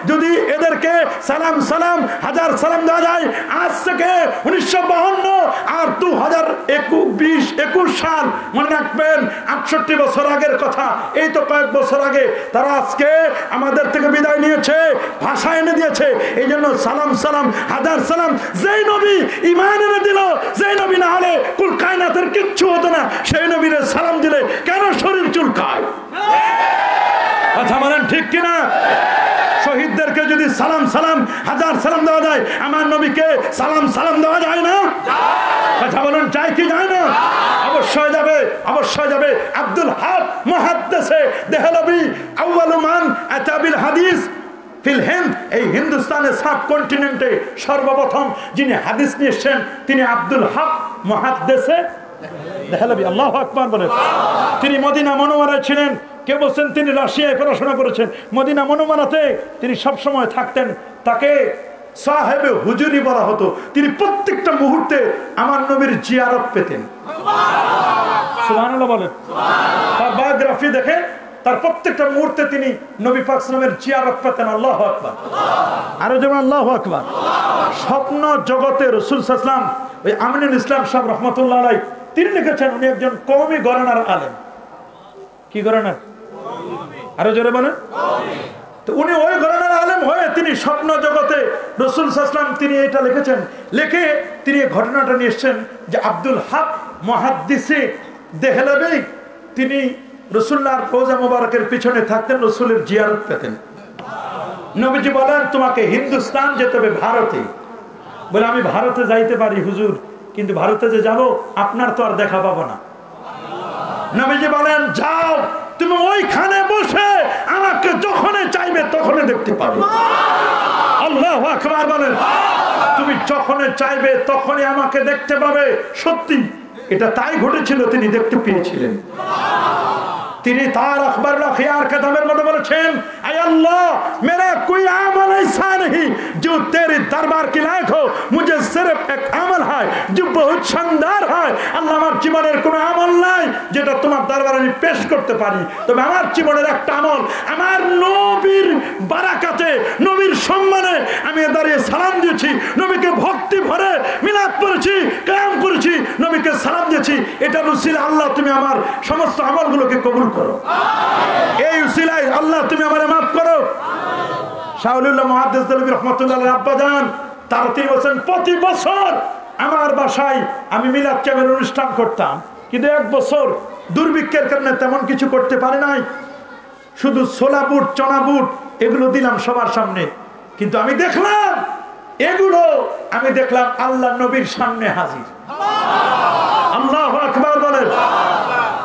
যদি এদেরকে সালাম সালাম হাজার সালাম দেওয়া যায়, আজ থেকে 1952 আর 2021 সাল মনে রাখবেন, 68 বছর আগের কথা। এই তো কয়েক বছর আগে তারা আজকে আমাদের থেকে বিদায় নিয়েছে, ভাষা এনে দিয়েছে। এই জন্য সালাম সালাম হাজার সালাম। যেই নবী ঈমান এনে দিল, যেই নবী না হলে কুল কায়নাতের কিচ্ছু হতো না, সেই নবীর সালাম দিলে কেন শরীর চুলকায়? কথা বলেন ঠিক কিনা? শহীদদেরকে যদি সালাম সালাম হাজার সালাম দেওয়া যায়, আমার নবীকে সালাম সালাম দেওয়া যায় না? কথা বলুন যায় কি যায় না? অবশ্যই যাবে, অবশ্যই যাবে। আব্দুল হক মুহাদ্দিসে দেহলভি আউয়ালু মান আতা বিল হাদিস ফিল হিন্দ, এই হিন্দুস্তানের সাবকন্টিনেন্টে সর্বপ্রথম যিনি হাদিস নিয়ে এসেছেন তিনি আব্দুল হক মুহাদ্দিসে দেহলভি। আল্লাহু আকবার বলেন। তিনি মদিনা মুনাওয়ারায় ছিলেন। কেউ বলছেন তিনি রাশিয়ায় পড়াশোনা করেছেন। মদিনা মুনাওয়ারাতে তিনি সবসময় থাকতেন। তাকে সাহেবে হুজুরি বলা হতো। তিনি প্রত্যেকটা মুহূর্তে আমার নবীর জিয়ারত পেতেন। সুবহানাল্লাহ বলেন। তার বায়োগ্রাফি দেখে তার প্রত্যেকটা মুহূর্তে তিনি নবী পাক সাল্লামের জিয়ারত পেতেন। আল্লাহু আকবার, আরো যেমন আল্লাহু আকবার। স্বপ্ন জগতে রাসূল সাল্লাল্লাহু আলাইহি ওয়াসাল্লাম, ওই আমিনুল ইসলাম সাহেব রহমাতুল্লাহ আলাইহি তিনি লিখেছেন উনি একজন কওমি ঘরানার আলেম। কি ঘরানা? আরো জোরে বলেন। তো উনি ওই ঘরানার আলেম হয়ে তিনি স্বপ্ন জগতে রাসূল সাল্লাল্লাহু আলাইহি ওয়াসাল্লাম তিনি এটা লিখেছেন। লিখে তিনি এই ঘটনাটা নিয়ে এসেছেন যে আব্দুল হক মুহাদ্দিসে দেহলভি তিনি রাসূলুল্লাহর রওজা মুবারকের পিছনে থাকতেন, রাসূলের জিয়ারত পেতেন। নবীজি বলেন তোমাকে হিন্দুস্তান যেতে হবে, ভারতে। বলে আমি ভারতে যাইতে পারি হুজুর, কিন্তু ভারতে যে যাব আপনার তো আর দেখা পাবো না। নবীজি বলেন যাও, তুমি ওইখানে বসে আমাকে যখনই চাইবে তখনই দেখতে পাবে। আল্লাহু আকবার বলেন। তুমি যখনই চাইবে তখনই আমাকে দেখতে পাবে। সত্যি এটা তাই ঘটেছিল, তিনি দেখতে পেয়েছিলেন। তিনি তার अखबार খিয়ার কিতাবের মধ্যে বলেছেন আয় আল্লাহ मेरा कोई अमल ऐसा नहीं जो तेरे दरबार के लायक हो, मुझे सिर्फ एक अमल है जो बहुत शानदार है। আল্লাহ আমার জীবনের কোনো আমল নাই যেটা তোমার দরবারে আমি পেশ করতে পারি, তবে আমার জীবনের একটা আমল আমার নবীর বারাকাতে নবীর সম্মানে আমি দাঁড়িয়ে সালাম দিয়েছি, নবীকে ভক্তি ভরে মিলাদ পড়েছি, কিয়াম করেছি, নবীকে সালাম দিয়েছি। এটা উসিলা আল্লাহ তুমি আমার সমস্ত আমলগুলোকে কবুল করো। এই উসিলায় আল্লাহ তুমি আমারে maaf করো। শাহুলুল্লাহ মুহাদ্দিস দেহলভি রাহমাতুল্লাহ আলাইহি আব্বা জান তার তিনি বলেন প্রতি বছর আমার বাসায় আমি মিলাদ কিয়ামের অনুষ্ঠান করতাম, কিন্তু এক বছর দুর্ভিক্ষের কারণে তেমন কিছু করতে পারি নাই। শুধু ছোলা বুট চনা বুট এগুলো দিলাম সবার সামনে, কিন্তু আমি দেখলাম এগুলো আমি দেখলাম আল্লাহ নবীর সামনে হাজির। আল্লাহু আকবার বলেন।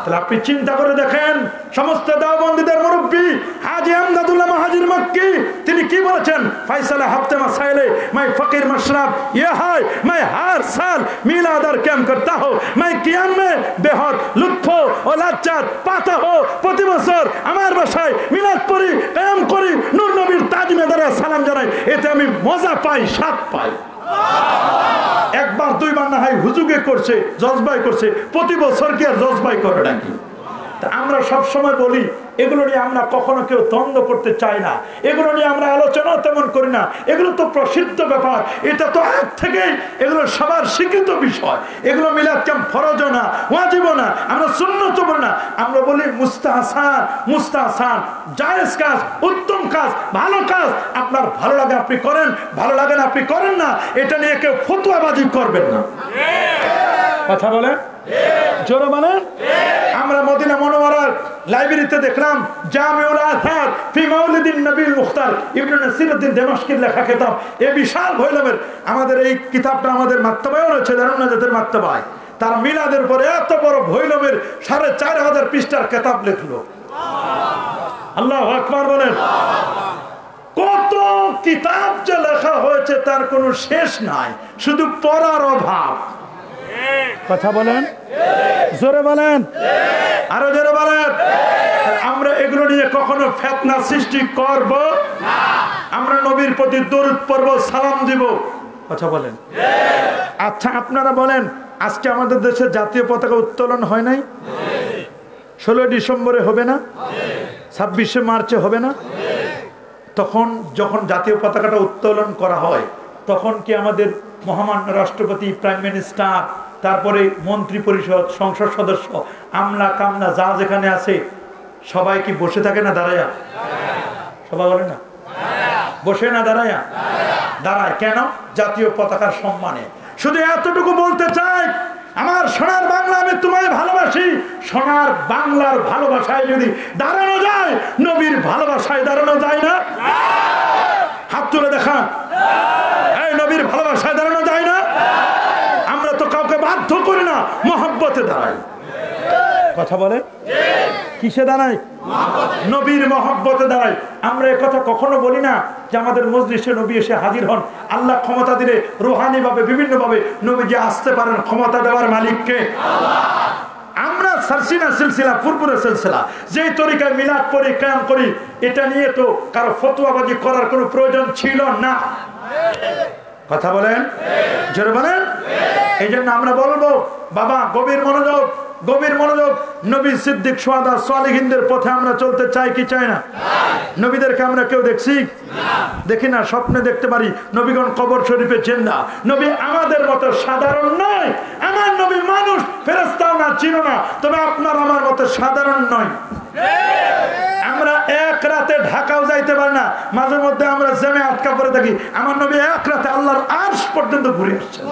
তাহলে আপনি চিন্তা করে দেখেন সমস্ত দাওবন্দীদের মুরব্বী হাজী আমদাদুল্লাহ মাহাজির মক্কি তিনি কি বলেছেন? ফয়সালা হফতে মাসাইলে मैं फकीर मशरब ये है मैं हर साल मिलाद और कैम करता हूँ, मैं कियाम में बेहद लुत्फ ও লাজ্জাত পাতা হো। প্রতি বছর আমার বাসায় মিলাদ পড়ি, কিয়াম করি, নূর নবীর তাজমে দাঁড়া সালাম জানাই, এতে আমি মজা পাই, স্বাদ পাই। একবার দুইবার না হয় হুজুগে করছে, জজবাই করছে, প্রতি বছর কি আর জজবাই করে নাকি? আমরা সব সময় বলি এগুলো নিয়ে আমরা কখনো কেউ দ্বন্দ্ব করতে চাই না, এগুলো নিয়ে আমরা আলোচনা তেমন করি না। এগুলো তো প্রসিদ্ধ ব্যাপার, এটা তো আগ থেকেই এগুলো সবার স্বীকৃত বিষয়। এগুলো মিলাদ কিয়াম ফরজও না, ওয়াজিবও না, আমরা সুন্নতও বলি না, আমরা বলি মুস্তাহসান। মুস্তাহসান জায়েজ কাজ, উত্তম কাজ, ভালো কাজ। আপনার ভালো লাগে আপনি করেন, ভালো লাগে না আপনি করেন না, এটা নিয়ে কেউ ফতোয়াবাজি করবেন না। কথা বলেন জোরে বলেন। আমরা মদিনা মুনাওয়ারার লাইব্রেরিতে দেখলাম জামিউল আযহার ফি মাউলিদিন নবীল মুখতার ইবনে নাসিরউদ্দিন দামেশকির লেখা কিতাব। এই বিশাল ভৈরবের আমাদের এই কিতাবটা আমাদের মাকতাবায় রয়েছে, দারুন নাজাতের মাকতাবায়। তার মিলাদের পরে এত বড় ভৈরবের 4500 পৃষ্ঠার কিতাব লিখলো। আল্লাহু আকবার বলেন। কত কিতাব যে লেখা হয়েছে তার কোনো শেষ নাই, শুধু পড়ার অভাব। কথা বলেন জোরে বলেন, আরো জোরে বলেন। আমরা এগুলো নিয়ে কখনো ফিতনা সৃষ্টি করব না। আমরা নবীর প্রতি দরুদ পড়ব, সালাম দিব। কথা বলেন। আচ্ছা আপনারা বলেন আজকে আমাদের দেশে জাতীয় পতাকা উত্তোলন হয় নাই? 16 ডিসেম্বরে হবে না? 26শে মার্চে হবে না? তখন যখন জাতীয় পতাকাটা উত্তোলন করা হয় তখন কি আমাদের মহামান্য রাষ্ট্রপতি, প্রাইম মিনিস্টার, তারপরে মন্ত্রী পরিষদ, সংসদ সদস্য, আমলা কামলা যা যেখানে আছে সবাই কি বসে থাকে না দাঁড়ায়া? সবাই বলে না বসে না দাঁড়ায়া? দাঁড়ায়। কেন? জাতীয় পতাকার সম্মানে। শুধু এতটুকু বলতে চাই, আমার সোনার বাংলা আমি তোমায় ভালোবাসি। সোনার বাংলার ভালোবাসায় যদি দাঁড়ানো যায়, নবীর ভালোবাসায় দাঁড়ানো যায় না? হাত তুলে দেখান। এই নবীর ভালোবাসায় দাঁড়ানো যায় না? আমরা তো কাউকে বাধ্য মহব্বতে দাঁড়ায়। কথা বলে কিসে দাঁড়ায়? নবীর মহব্বতে দাঁড়ায়। আমরা এই কথা কখনো বলি না যে আমাদের মজলিসে নবী এসে হাজির হন। আল্লাহ ক্ষমতা দিলে রুহানি ভাবে বিভিন্ন ভাবে নবী যে আসতে পারেন, ক্ষমতা দেওয়ার মালিককে আল্লাহ। আমরা সারসিনা সিলসিলা ফুরফুরে সিলসিলা যেই তরিকায় মিলাদ পড়ি কিয়াম করি, এটা নিয়ে তো কারো ফতোয়াবাজি করার কোনো প্রয়োজন ছিল না। কথা বলেন, জোরে বলেন। এই জন্য আমরা বলবো বাবা গভীর মনোযোগ, গভীর মনোযোগ। নবী সিদ্দিক শুহাদা সালিহিনদের পথে আমরা চলতে চাই কি চাই না? নবীদেরকে আমরা কেউ দেখছি? দেখি না, স্বপ্নে দেখতে পারি। নবীগণ কবর শরীফে জিন্দা। নবী আমাদের মতো সাধারণ নয়। আমার নবী মানুষ, ফেরেশতাও না, চিনো না, তবে আপনার আমার মতো সাধারণ নয়। আমরা এক রাতে ঢাকাও যাইতে পারি না, মাঝে মধ্যে আমরা জেমে আটকা পড়ে থাকি। আমার নবী এক রাতে আল্লাহর আরশ পর্যন্ত ঘুরে আসছেন।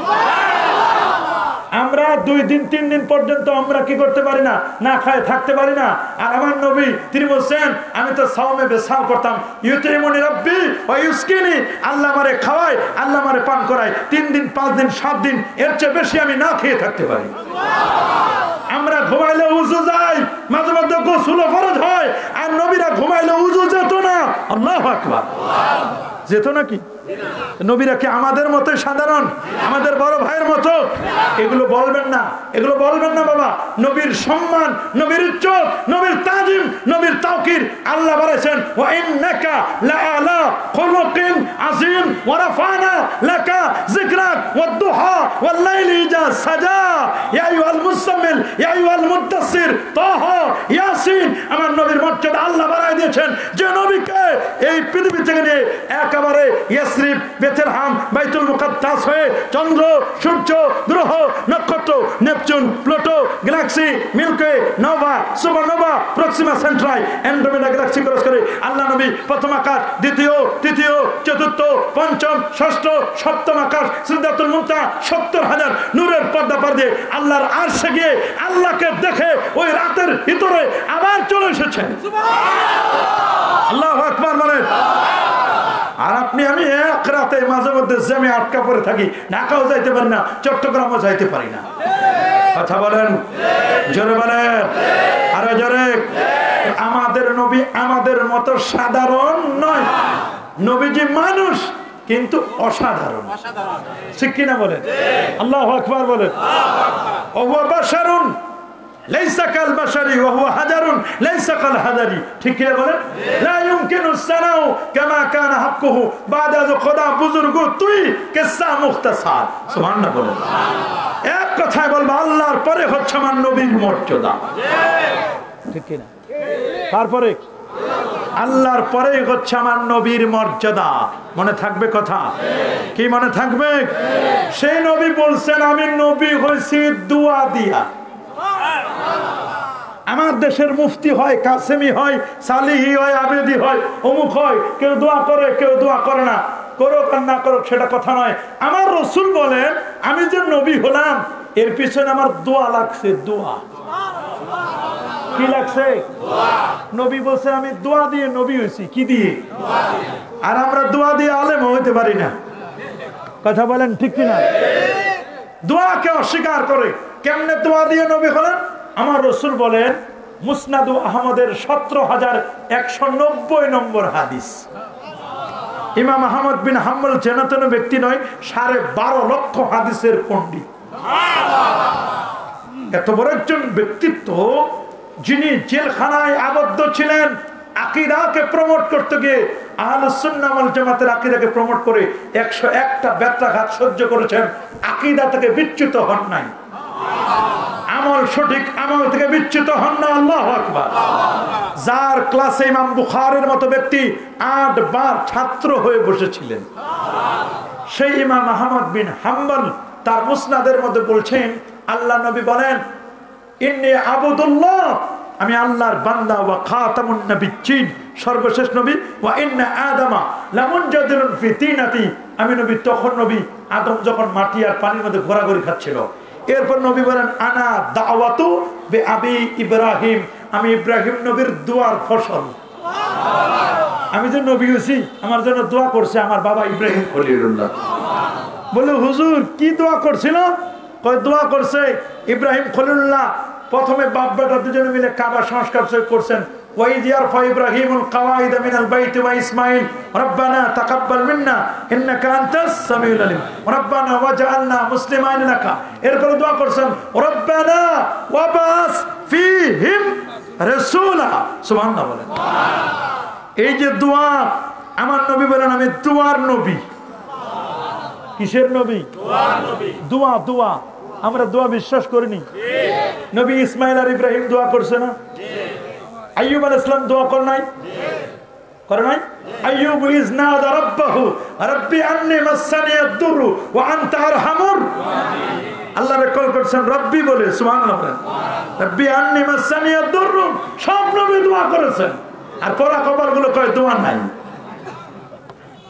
আমরা 2 দিন 3 দিন পর্যন্ত আমরা কি করতে পারি না, না খায় থাকতে পারি না। আর আমার নবী তিনি বলছেন আমি তো সাওমে বেসাও করতাম, ইউতিমুনি রাব্বি ওয়া ইউসকিনি, আল্লাহ আমারে খাওয়ায়, আল্লাহ আমারে পান করায়। 3 দিন 5 দিন 7 দিন এর চেয়ে বেশি আমি না খেয়ে থাকতে পারি। আমরা ঘুমাইলে উজু যাই, মাঝে মধ্যে গোসল ফরজ হয়, আর নবীরা ঘুমাইলে উজু যেত না। আল্লাহু আকবার। যেত নাকি? নবীরা কি আমাদের মতো সাধারণ, আমাদের বড় ভাইয়ের মতো? এগুলো বলবেন না, এগুলো বলবেন না বাবা। নবীর সম্মান, নবীর ইজ্জত, নবীর তাজিম, নবীর তাওকির আল্লাহ বলেছেন ওয়া ইন্নাকা লাআলা খুলুকিন আযীম ওয়া রাফানা লাকা যিকরাক ওয়াদ দুহা ওয়াল লাইলি ইযা সাজা ইয়া আইয়ুহাল মুসাম্মিল ইয়া আইয়ুহাল মুদ্দাসসির তাহা ইয়াসিন। আমার নবীর মর্যাদা আল্লাহ বাড়ায় দিয়েছেন, যে নবীকে এই পৃথিবী থেকে নিয়ে একেবারে ইয়াসরিব, বেথলেহেম, বাইতুল মুকাদ্দাস হয়ে চন্দ্র, সূর্য, গ্রহ, নক্ষত্র, Neptune, Pluto, galaxy, Milky, nova, supernova, Proxima Centauri, Andromeda galaxy cross করে আল্লাহ নবী প্রথম আকাশ, দ্বিতীয়, তৃতীয়, চতুর্থ, পঞ্চম, ষষ্ঠ, সপ্তম আকাশ, সিদরাতুল মুনতাহা 70,000 নূরের পর্দা পার দিয়ে আল্লাহর আরশে গিয়ে আল্লাহকে দেখে ওই রাতের ভিতরে আবার চলে এসেছেন। আল্লাহু আকবার বলেন। আর আপনি আমি এক রাতে মাঝে মধ্যে জেমে আটকা পড়ে থাকি, ঢাকাও যাইতে পারি না, চট্টগ্রামও যাইতে পারি না। কথা বলেন, জোরে বলেন, আরে জোরে। আমাদের নবী আমাদের মতো সাধারণ নয়। নবীজি মানুষ কিন্তু অসাধারণ, ঠিক কিনা বলেন? আল্লাহু আকবার বলেন। ওয়া বাশারুন লাইসা কাল বাশারি ওয়া হুয়া হাজারুন লাইসা কাল হাজারি, ঠিক কি বলেন? লা ইউমকিনু সানাউ কামা কানা হাক্কুহু বাদা যো খোদা বুজুর্গ তুই কিসসা মুখতাসার। সুবহানাল্লাহ বলেন। এক কথায় বলবো আল্লাহর পরে হচ্ছে আমার নবীর মর্যাদা, ঠিক কি না? তারপরে আল্লাহর পরে হচ্ছে আমার নবীর মর্যাদা। মনে থাকবে কথা? কি মনে থাকবে? সেই নবী বলছেন আমি নবী হইছি দোয়া দিয়া। আমার দেশের মুফতি হয়, কাসেমি হয়, সালিহি হয়, আবেদি হয়, অমুক হয়, কেউ দোয়া করে কেউ দোয়া করে না। করুক আর না করুক সেটা কথা নয়। আমার রসুল বলেন আমি যে নবী হলাম এর পিছনে আমার দোয়া লাগছে। দোয়া কি লাগছে? নবী বলছে আমি দোয়া দিয়ে নবী হয়েছি। কি দিয়ে? আর আমরা দোয়া দিয়ে আলেম হইতে পারি না। কথা বলেন ঠিক কিনা? দোয়াকে অস্বীকার করে কেমনে দোয়া দিয়ে নবী হলেন? আমার রসুল বলেন মুসনাদু আহমদের 17,190 নম্বর হাদিস। ইমাম আহমদ বিন হাম্বল যেন ব্যক্তি নয়, 12.5 লক্ষ হাদিসের পণ্ডিত। এত বড় একজন ব্যক্তিত্ব, যিনি জেলখানায় আবদ্ধ ছিলেন আকীদাকে প্রমোট করতে গিয়ে, আহলুস সুন্নাহ ওয়াল জামাতের আকীদাকে প্রমোট করে 101টা ব্যত্যাঘাত সহ্য করেছেন। আকীদা থেকে বিচ্যুত হন নাই, আমল সঠিক আমল থেকে বিচ্যুত হন না। আল্লাহু আকবার। যার ক্লাসে ইমাম বুখারীর মতো ব্যক্তি 8 বার ছাত্র হয়ে বসেছিলেন, সেই ইমাম আহমদ বিন হাম্বল তার মুসনাদের মধ্যে বলছেন আল্লাহ নবী বলেন ইন্নী আবুদুল্লাহ, আমি আল্লাহর বান্দা, ওয়া খাতামুন নবিয়্যিন, সর্বশেষ নবী, ওয়া ইন্না আদামা লামুনজাদিলুন ফি তিনাতি, আমি নবী তখন নবী আদম যখন মাটি আর পানির মধ্যে ঘোরাঘুরি খাচ্ছিল। এরপর নবী বলেন আনা দাওয়াতু বে আবি ইব্রাহিম, আমি ইব্রাহিম নবীর দোয়ার ফসল। আমি যে নবী হইছি আমার জন্য দোয়া করছে আমার বাবা ইব্রাহিম খলিলুল্লাহ। বলে হুজুর কি দোয়া করছিল? কয় দোয়া করছে ইব্রাহিম খলিলুল্লাহ প্রথমে বাপ বেটা দুজনে মিলে কাবা সংস্কার করছেন। وإذ يرفع إبراهيم القواعد من البيت وإسماعيل ربنا تقبل منا إنك أنت السميع العليم ربنا وجعلنا مسلمين لك এরপরে দোয়া করছেন ربنا وبعث فيهم رسولا সুবহানাল্লাহ বলেন। এই যে দোয়া আমার নবী বলেন আমি দোয়ার নবী। কিসের নবী? দোয়ার নবী। দোয়া দোয়া আমরা দোয়া বিশ্বাস করিনি? নবী ইসমাইল আর ইব্রাহিম দোয়া করছে না? আইয়ুব আলাইহিস সালাম দোয়া করে নাই? করে নাই? আইয়ুব ইজ নাদা রাব্বাহু রাব্বি আন্নী মাসসানি আদ-দুরু ওয়া আনতা আরহামুর আল্লাহরে কল করছেন রব্বি বলে। সুবহানাল্লাহ বলেন। রাব্বি আন্নী মাসসানি আদ-দুরু সব নবী দোয়া করেছেন। আর পরা কবরগুলো কয় দোয়া নাই।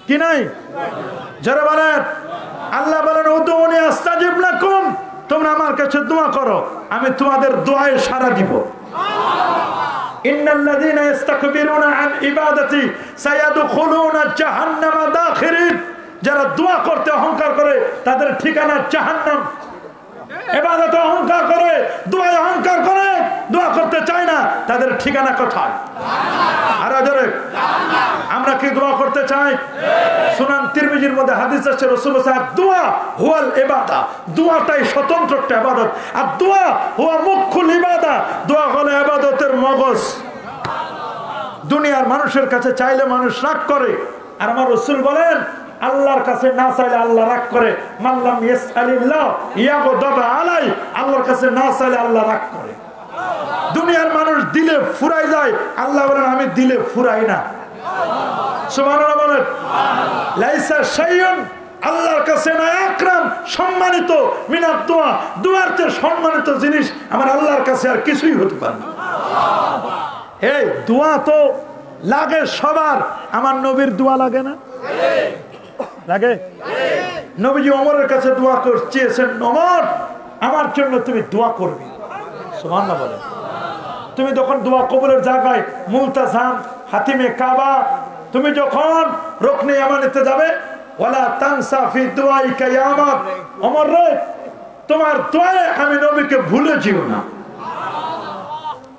কি নাই? যারা বলেন আল্লাহ বলেন উদউনি আস্তাজিব লাকুম, তোমরা আমার কাছে দোয়া করো আমি তোমাদের দোয়ায় সাড়া দিব। ইন্নাল্লাযীনা ইস্তাকবিরুনা আন ইবাদাতি সায়াদখুলুনা জাহান্নামা দাখিরিন, যারা দোয়া করতে অহংকার করে তাদের ঠিকানা জাহান্নাম। ইবাদতে অহংকার করে, দোয়ায় অহংকার করে, দোয়া করতে চায় না, তাদের ঠিকানা কোথায়? আর জোরে আমরা কি দোয়া করতে চাই? সুনান তিরমিজির মধ্যে হাদিস আছে রাসূল সাল্লাল্লাহু আলাইহি ওয়াসাল্লাম দোয়া হুয়াল ইবাদা, দোয়াটাই স্বতন্ত্র একটা ইবাদত। আর দোয়া হুয়া মুখুল ইবাদা, দোয়া হলো ইবাদতের মগজ। দুনিয়ার মানুষের কাছে চাইলে মানুষ রাগ করে, আর আমার রাসূল বলেন আল্লাহর কাছে না চাইলে আল্লাহ রাগ করে। মাল্লাম ইয়াসআলিল্লাহ ইয়াগদাব আলাই, আল্লাহর কাছে না চাইলে আল্লাহ রাগ করে। দুনিয়ার মানুষ দিলে ফুরাই যায়, আল্লাহ বলেন আমি দিলে ফুরাই না। সুবহানাল্লাহ বলেন। লাইসা শাইউন, আল্লাহর কাছে না আকরাম, সম্মানিত মিনাত দোয়া, দোয়ার চেয়ে সম্মানিত জিনিস আমার আল্লাহর কাছে আর কিছুই হতে পারে না। এই দোয়া তো লাগে সবার, আমার নবীর দোয়া লাগে না? লাগে? নবীজি ওমরের কাছে দোয়া চেয়েছেন, ওমর আমার জন্য তুমি দোয়া করবে। সুবহানাল্লাহ বলেন। তুমি যখন দোয়া কবুলের জায়গায় মুলতাজাম, হাতিমে কাবা, তুমি যখন রুকনে ইয়ামানিতে যাবে, ওয়ালা তানসা ফি দুআইকা ইয়া ওমর, ওমর রে তোমার দোয়ায় আমি নবীকে ভুলে যেও না।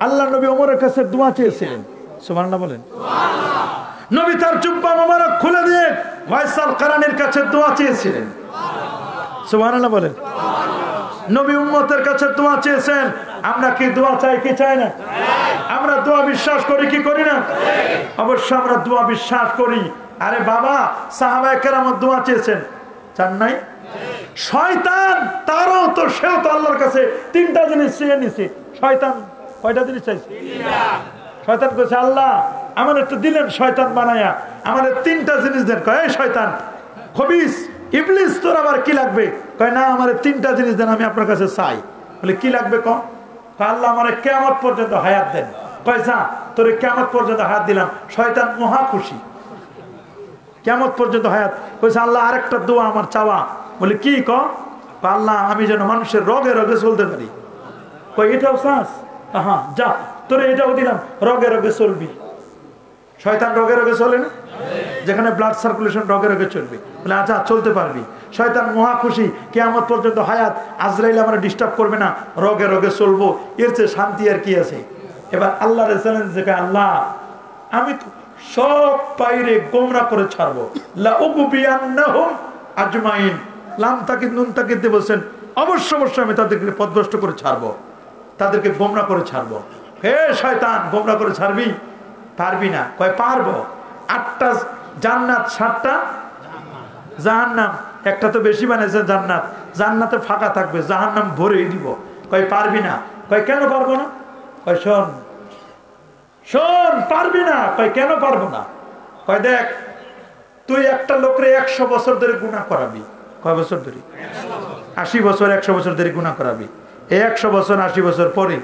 আল্লাহ নবী ওমরের কাছে দোয়া চেয়েছিলেন। সুবহানাল্লাহ বলেন। নবী তার জুব্বা মোবারক খুলে দিয়ে ওয়াইসাল কারানির কাছে দোয়া চেয়েছিলেন। সুবহানাল্লাহ বলেন। নবী উম্মতের কাছে দোয়া চেয়েছেন। আমরা কি দোয়া চাই কি চাই না? আমরা দোয়া বিশ্বাস করি কি করি না? অবশ্যই আমরা দোয়া বিশ্বাস করি। আরে বাবা সাহাবায়ে কেরাম দোয়া চেয়েছেন, চান নাই? শয়তান তারও তো, সেও তো আল্লাহর কাছে তিনটা জিনিস চেয়ে নিছে। শয়তান কয়টা জিনিস চাইছে? শয়তান কইছে আল্লাহ আমার একটু দিলেন শয়তান বানায়া, আমার তিনটা জিনিস দেন। কয় শয়তান খবিস ইবলিস তোর আবার কি লাগবে? কয় না আমার তিনটা জিনিস দেন, আমি আপনার কাছে চাই। বলে কি লাগবে? কয় আল্লাহ আমার কিয়ামত পর্যন্ত হায়াত দেন। কয় যা তোরে কিয়ামত পর্যন্ত হায়াত দিলাম। শয়তান মহা খুশি, কিয়ামত পর্যন্ত হায়াত। কইছে আল্লাহ আরেকটা দোয়া আমার চাওয়া। বলে কি? কয় আল্লাহ আমি যেন মানুষের রোগে রোগে চলতে পারি। কয় এটাও চাস? হ্যাঁ যা তোরে এটাও দিলাম, রোগে রোগে চলবি। শয়তান রোগে রোগে চলে না? যেখানে ব্লাড সার্কুলেশন রোগে রোগে চলবে। বলে আচ্ছা চলতে পারবি। শয়তান মহা খুশি, কিয়ামত পর্যন্ত হায়াত, আজরাইল আমরা ডিস্টার্ব করবে না, রোগে রোগে চলবো, এর চেয়ে শান্তি আর কি আছে? এবার আল্লাহ চ্যালেঞ্জ দেখে আল্লাহ আমি সব পাইরে গোমরা করে ছাড়বো। লা উগবিয়ান্নাহুম আজমাইন, লাম তাকিদ নুন তাকিদ দিয়ে বলছেন অবশ্য অবশ্যই আমি তাদেরকে পথভ্রষ্ট করে ছাড়বো, তাদেরকে গোমরা করে ছাড়বো। হে শয়তান গোমরা করে ছাড়বি? পারবি না। কয় পারবো। 8টা জান্নাত 7টা জাহান্নাম, একটা তো বেশি বানাইছে জান্নাত, জান্নাতে ফাঁকা থাকবে, জাহান্নাম ভরেই দিব। কয় পারবি না। কয় কেন পারবো না? কয় শোন শোন পারবি না। কয় কেন পারবো না? কয় দেখ তুই একটা লোকরে 100 বছর ধরে গুনাহ করাবি। কয় বছর ধরে? 80 বছর 100 বছর ধরে গুনাহ করাবি। এই 100 বছর 80 বছর পরে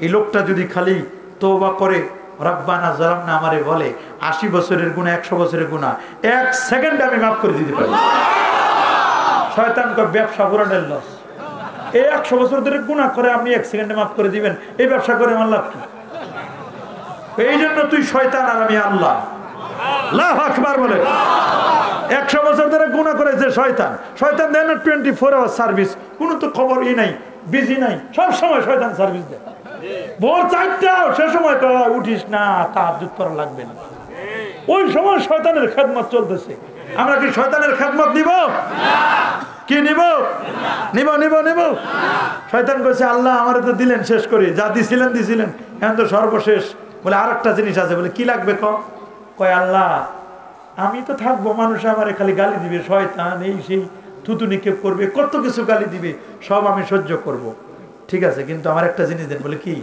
এই লোকটা যদি খালি তওবা করে রব্বানা যালামনা আমারে বলে 80 বছরের গুনাহ 100 বছরের গুনাহ 1 সেকেন্ডে আমি মাফ করে দিতে পারি। শয়তান কয় ব্যবসা পুরানের লস। এই 100 বছর ধরে গুনাহ করে আপনি 1 সেকেন্ডে মাফ করে দিবেন, এই ব্যবসা করে আমার লাভ কি? এই জন্য তুই শয়তান আর আমি আল্লাহ। আল্লাহু আকবার বলে। 100 বছর ধরে গুনাহ করেছে শয়তান। শয়তান দেন 24 আওয়ার সার্ভিস, কোনো তো খবরই নাই। বিজি নাই, সব সময় শয়তান সার্ভিস দেয়। ভোর 4টাও সে সময় উঠিস না, তাহাজ্জুদ করা লাগবে না, ওই সময় শয়তানের খেদমত চলতেছে। আমরা কি শয়তানের খেদমত নিব? কি নিব? নিব নিব নিব। শয়তান কইছে আল্লাহ আমারে তো দিলেন, শেষ করি, যা দিছিলেন দিছিলেন, এখন তো সর্বশেষ। বলে আরেকটা জিনিস আছে। বলে কি লাগবে? কয় আল্লাহ আমি তো থাকবো, মানুষ আমারে খালি গালি দিবে, শয়তান এই সেই থুতু নিক্ষেপ করবে, কত কিছু গালি দিবে, সব আমি সহ্য করব। ঠিক আছে, কিন্তু আমার একটা জিনিস দেন। বলে কি?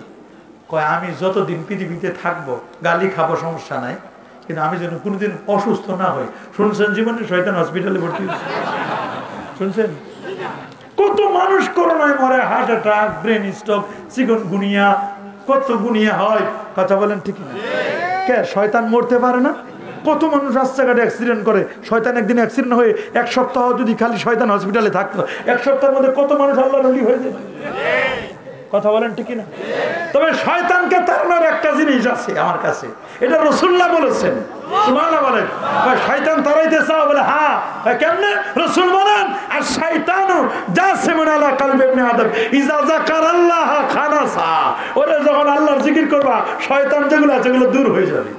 কয় আমি যতদিন পৃথিবীতে থাকবো গালি খাবো, সমস্যা নাই, কিন্তু আমি যেন কোনোদিন অসুস্থ না হই। শুনছেন জীবনে শয়তান হসপিটালে ভর্তি হয়েছে? শুনছেন? কত মানুষ করোনায় মরে, heart attack, brain stroke, chikungunya, কত গুনিয়া হয়। কথা বলেন ঠিক না? কে শয়তান মরতে পারে না? কত মানুষ রাস্তাঘাটে অ্যাক্সিডেন্ট করে। শয়তান একদিন অ্যাক্সিডেন্ট হয়ে 1 সপ্তাহ যদি খালি শয়তান হসপিটালে থাকতো, 1 সপ্তাহের মধ্যে কত মানুষ আল্লাহর ওলি হয়ে যায়। কথা বলেন ঠিক না? তবে শয়তানকে তাড়ানোর একটা জিনিস আছে আমার কাছে, এটা রাসূলুল্লাহ বলেছেন। সুবহানাল্লাহ বলেন। শয়তান তাড়াইতে চাও? বলে হ্যাঁ। কেমনে? রাসূল বলেন আর শয়তানু জাসিমুন আলা কলবি ইবনে আদম ইজা যাকারাল্লাহ খানাসা। ওরে যখন আল্লাহর জিকির করবা, শয়তান যেগুলো আছে সেগুলো দূর হয়ে যাবে।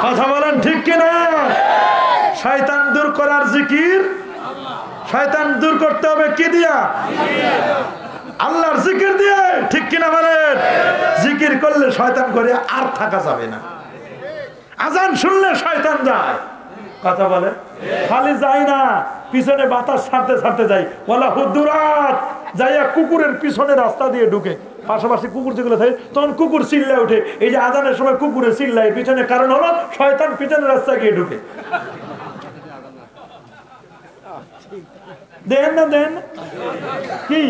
কথা বলেন ঠিক কি না? শয়তান দূর করার জিকির, শয়তান দূর করতে হবে কি দিয়া? আল্লাহর জিকির দিয়ে। ঠিক কিনা বলেন? জিকির করলে শয়তান করে আর থাকা যাবে না। আজান শুনলে শয়তান যায়। কথা বলে খালি যায় না, পিছনে বাতাস ছাড়তে ছাড়তে যায়। ওয়ালা হুদুরাত, যাইয়া কুকুরের পিছনে রাস্তা দিয়ে ঢুকে। পাশাপাশি কুকুর যেগুলো থাকে তখন কুকুর চিল্লায় উঠে। এই যে আজানের সময় কুকুরে চিল্লায়, পিছনে কারণ হলো শয়তান পিছনে রাস্তা গিয়ে ঢুকে। দেন না দেন কি?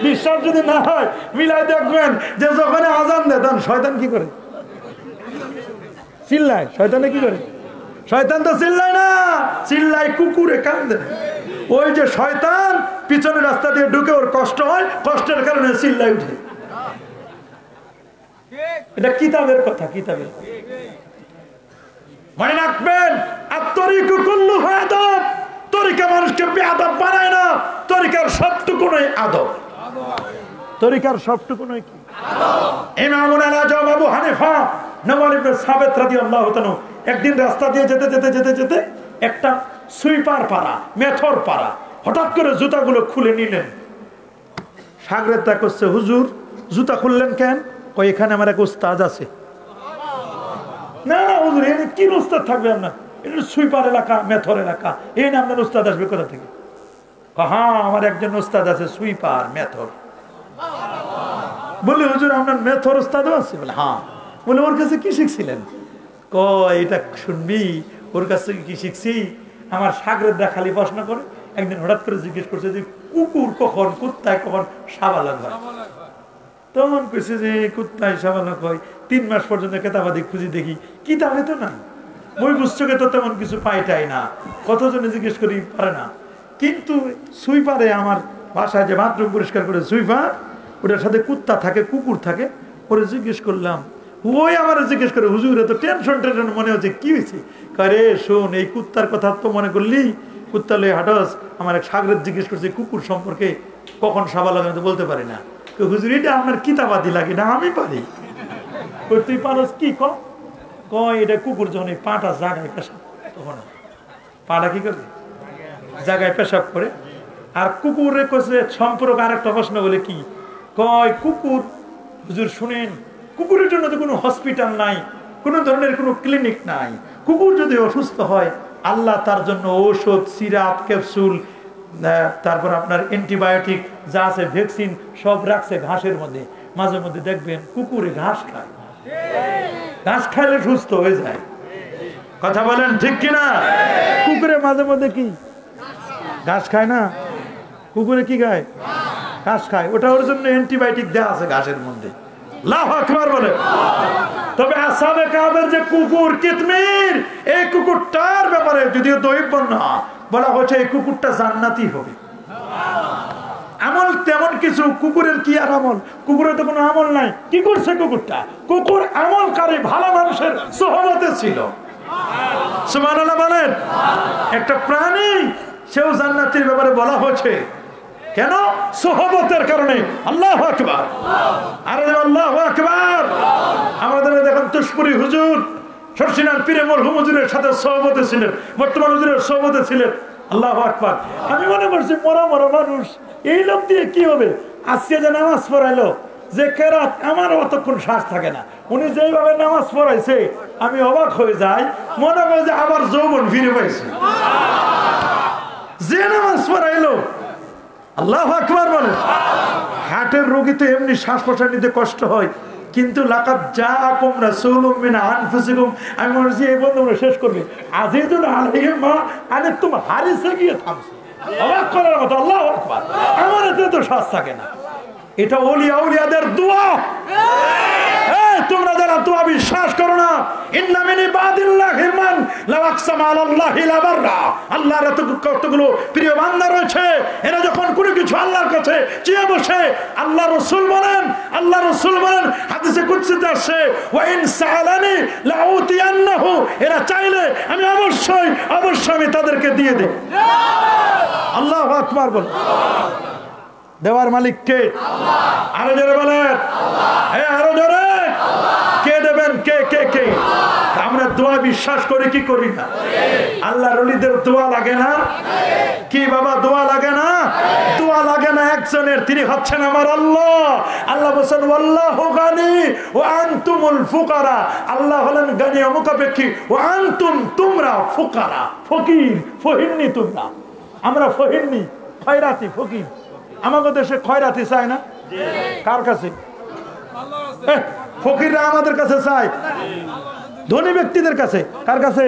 বিশ্বাস যদি না হয় মিলাই দেখবেন যে যখন আজান দেয় তখন শয়তান কি করে? চিল্লায়। শয়তানে কি করে? শয়তান তো চিল্লায় না, চিল্লায় কুকুরে কান্দে। ওই যে শয়তান পিছনে রাস্তা দিয়ে ঢুকে, ওর কষ্ট হয়, কষ্টের কারণে চিল্লায় উঠে। এটা কিতাবের কথা, কিতাবের। মনে রাখবেন আত-তরিকু কুল্লুহু আদব। তরিকা মানুষকে বেয়াদব বানায় না, তরিকার সবটুকুনই আদব। তরিকার সবটুকুনই কি? ইমামুল আজম আবু হানিফা নুমান ইবনে সাবিত রাদিয়াল্লাহু তাআলা একদিন রাস্তা দিয়ে যেতে যেতে যেতে যেতে একটা সুইপার পাড়া, মেথর পাড়া, হঠাৎ করে জুতাগুলো খুলে নিলেন। সাগরেদটা করছে, হুজুর জুতা খুললেন কেন? কই এখানে আমার এক উস্তাদ আছে। না না হুজুর, এখানে কি উস্তাদ থাকবে আপনার? এটা সুইপার এলাকা, মেথর এলাকা, এই না আপনার উস্তাদ আসবে কোথা থেকে? হ্যাঁ আমার একজন উস্তাদ আছে, সুইপার মেথর। বলে হুজুর আপনার মেথর উস্তাদও আছে? বলে হ্যাঁ। বলে ওর কাছে কি শিখছিলেন? কয় এটা শুনবি, ওর কাছ থেকে কি শিখছি? আমার সাগরেদরা খালি প্রশ্ন করে, একদিন হঠাৎ করে জিজ্ঞেস করছে যে কুকুর কখন, কুত্তায় কখন সাবালক হয়? তখন কইছে যে কুত্তায় সাবালক হয় 3 মাস পর্যন্ত কেতাবাদি খুঁজি দেখি, কিতাবে তো না, বই পুস্তকে তো তেমন কিছু পাইটাই না, কতজনে জিজ্ঞেস করি পারে না। কিন্তু সুইপারে আমার বাসায় যে বাথরুম পরিষ্কার করে সুইপার, ওটার সাথে কুত্তা থাকে, কুকুর থাকে। ওরে জিজ্ঞেস করলাম, ওই আমার জিজ্ঞেস করে হুজুরে তো টেনশন টেনশন মনে হচ্ছে, কি হয়েছে? কারে শোন, এই কুত্তার কথা তো মনে করলি, কুত্তা লয়ে হাঁটস। আমার এক সাগরেদ জিজ্ঞেস করছে কুকুর সম্পর্কে, কখন সাবা লাগে তো বলতে পারি না। হুজুর এটা আপনার কিতাবাদি লাগে না, আমি পারি। তুই পারস কি? কয় এটা কুকুর যখন এই পাটা জাগায় পেশাব, তখন পাটা কি করে? জায়গায় পেশাব করে। আর কুকুরে কইছে সম্পর্ক আরেকটা প্রশ্ন। বলে কি? কয় কুকুর, হুজুর শুনেন, কুকুরের জন্য তো কোনো হসপিটাল নাই, কোনো ধরনের কোনো ক্লিনিক নাই। কুকুর যদি অসুস্থ হয়, আল্লাহ তার জন্য ঔষধ, সিরাপ, ক্যাপসুল, তারপর আপনার অ্যান্টিবায়োটিক যা আছে, ভ্যাকসিন সব রাখছে ঘাসের মধ্যে। মাঝে মধ্যে দেখবেন কুকুরে ঘাস খায়, ঘাস খাইলে সুস্থ হয়ে যায়। কথা বলেন ঠিক কিনা? কুকুরে মাঝে মধ্যে কি ঘাস খায় না? কুকুরে কি খায়? ঘাস খায়। ওটা ওর জন্য অ্যান্টিবায়োটিক দেওয়া আছে ঘাসের মধ্যে। আল্লাহু আকবার বলে। তবে আসহাবে কাহফের যে কুকুর কিতমির, এই কুকুরটার ব্যাপারে যদিও দৈব বর্ণনা বলা হয়েছে এই কুকুরটা জান্নাতি হবে। আমল তেমন কিছু, কুকুরের কি আর আমল? কুকুরের তো কোনো আমল নাই। কি করছে কুকুরটা? কুকুর আমলকারী ভালো মানুষের সোহবতে ছিল। সুবহানাল্লাহ বলেন। একটা প্রাণী, সেও জান্নাতের ব্যাপারে বলা হয়েছে। কেন? সোহবতের কারণে। আল্লাহু আকবার, আরে আল্লাহু আকবার। আমাদের দেখেন তুষপুরি হুজুর শর্ষিনার পীরে মরহুম হুজুরের সাথে সোহবতে ছিলেন, বর্তমান হুজুরের সোহবতে ছিলেন। আল্লাহু আকবার। আমি মনে করছি মরা মরা মানুষ, এই লোক দিয়ে কি হবে? আজকে যে নামাজ পড়াইলো, যে কেরাত, আমার অতক্ষণ শ্বাস থাকে না। উনি যেইভাবে নামাজ পড়াইছে আমি অবাক হয়ে যাই, মনে করে যে আবার যৌবন ফিরে পাইছে। যে নামাজ পড়াইলো, আল্লাহু আকবার বলে। হার্টের রোগী তো এমনি শ্বাস প্রশ্বাস নিতে কষ্ট হয়, কিন্তু লাকাদ জাআকুম রাসূলুম মিন আনফুসিকুম, আমি মনে হচ্ছে এই বন্ধু শেষ করবে। আজিজুন আলাইহি মা আনিতুম হারিসে গিয়ে থামছে। অবাক করার মতো। আল্লাহু আকবার। আমার এতে তো শ্বাস থাকে না। এটা ওলিয়া আউলিয়াদের দোয়া। তোমরা যারা দোয়া বিশ্বাস করো না, ইন্না মিন ইবাদিল্লাহি মান লাউ আকসামা আলাল্লাহি লাবাররা, আল্লাহর কতগুলো প্রিয় বান্দা রয়েছে, এরা যখন কোনো কিছু আল্লাহর কাছে চেয়ে বসে, আল্লাহ রাসূল বলেন হাদিসে কুদসিতে আসছে, ওয়া ইন সাআলানি লাউতিয়ান্নাহু, এরা চাইলে আমি অবশ্যই আমি তাদেরকে দিয়ে দেব। আল্লাহু আকবার বল। দেওয়ার মালিক কে? আরো জোরে বলেন, আরো জোরে। কে দেবেন? কে কে কে? আমরা দোয়া বিশ্বাস করি কি করি না? আল্লাহর ওলিদের দোয়া লাগে না? কি বাবা দোয়া লাগে না? দোয়া লাগে না একজনের, তিনি হচ্ছেন আমার আল্লাহ। আল্লাহ বলেন ওয়াল্লাহু গানি ওয়া আনতুমুল ফুকারা, আল্লাহ হলেন গানি অমুখাপেক্ষী, ওয়া আনতুম, তোমরা ফুকারা, ফকির, ফহিরনি। তোমরা, আমরা ফহিরনি, খয়রাতি, ফকির। আমাদের দেশে খয়রাতি চায় না? কার কাছে? ফকিররা আমাদের কাছে চায়, ধনী ব্যক্তিদের কাছে। কার কাছে?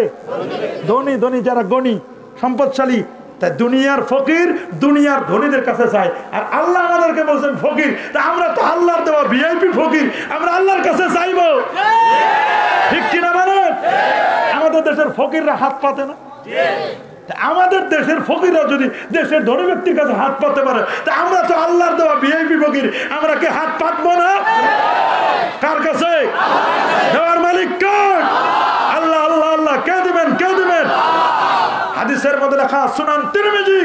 ধনী যারা গণী সম্পদশালী, তাই দুনিয়ার ফকির দুনিয়ার ধনীদের কাছে চায়। আর আল্লাহ আমাদেরকে বলছেন ফকির, তা আমরা তো আল্লাহর দেওয়া ভিআইপি ফকির, আমরা আল্লাহর কাছে চাইব, ঠিক কিনা বলেন? আমাদের দেশের ফকিররা হাত পাতে না। আমাদের দেশের ফকিররা যদি দেশের ধনী ব্যক্তির কাছে হাত পাতে পারে, তা আমরা তো আল্লাহর দেওয়া ভিআইপি ফকির, আমরা কি হাত পাতবো না? কার কাছে? দেওয়ার মালিক কার? আল্লাহ। আল্লাহ আল্লাহ। কে দিবেন? কে দিবেন? হাদিসের মধ্যে লেখা, সুনান তিরমিজি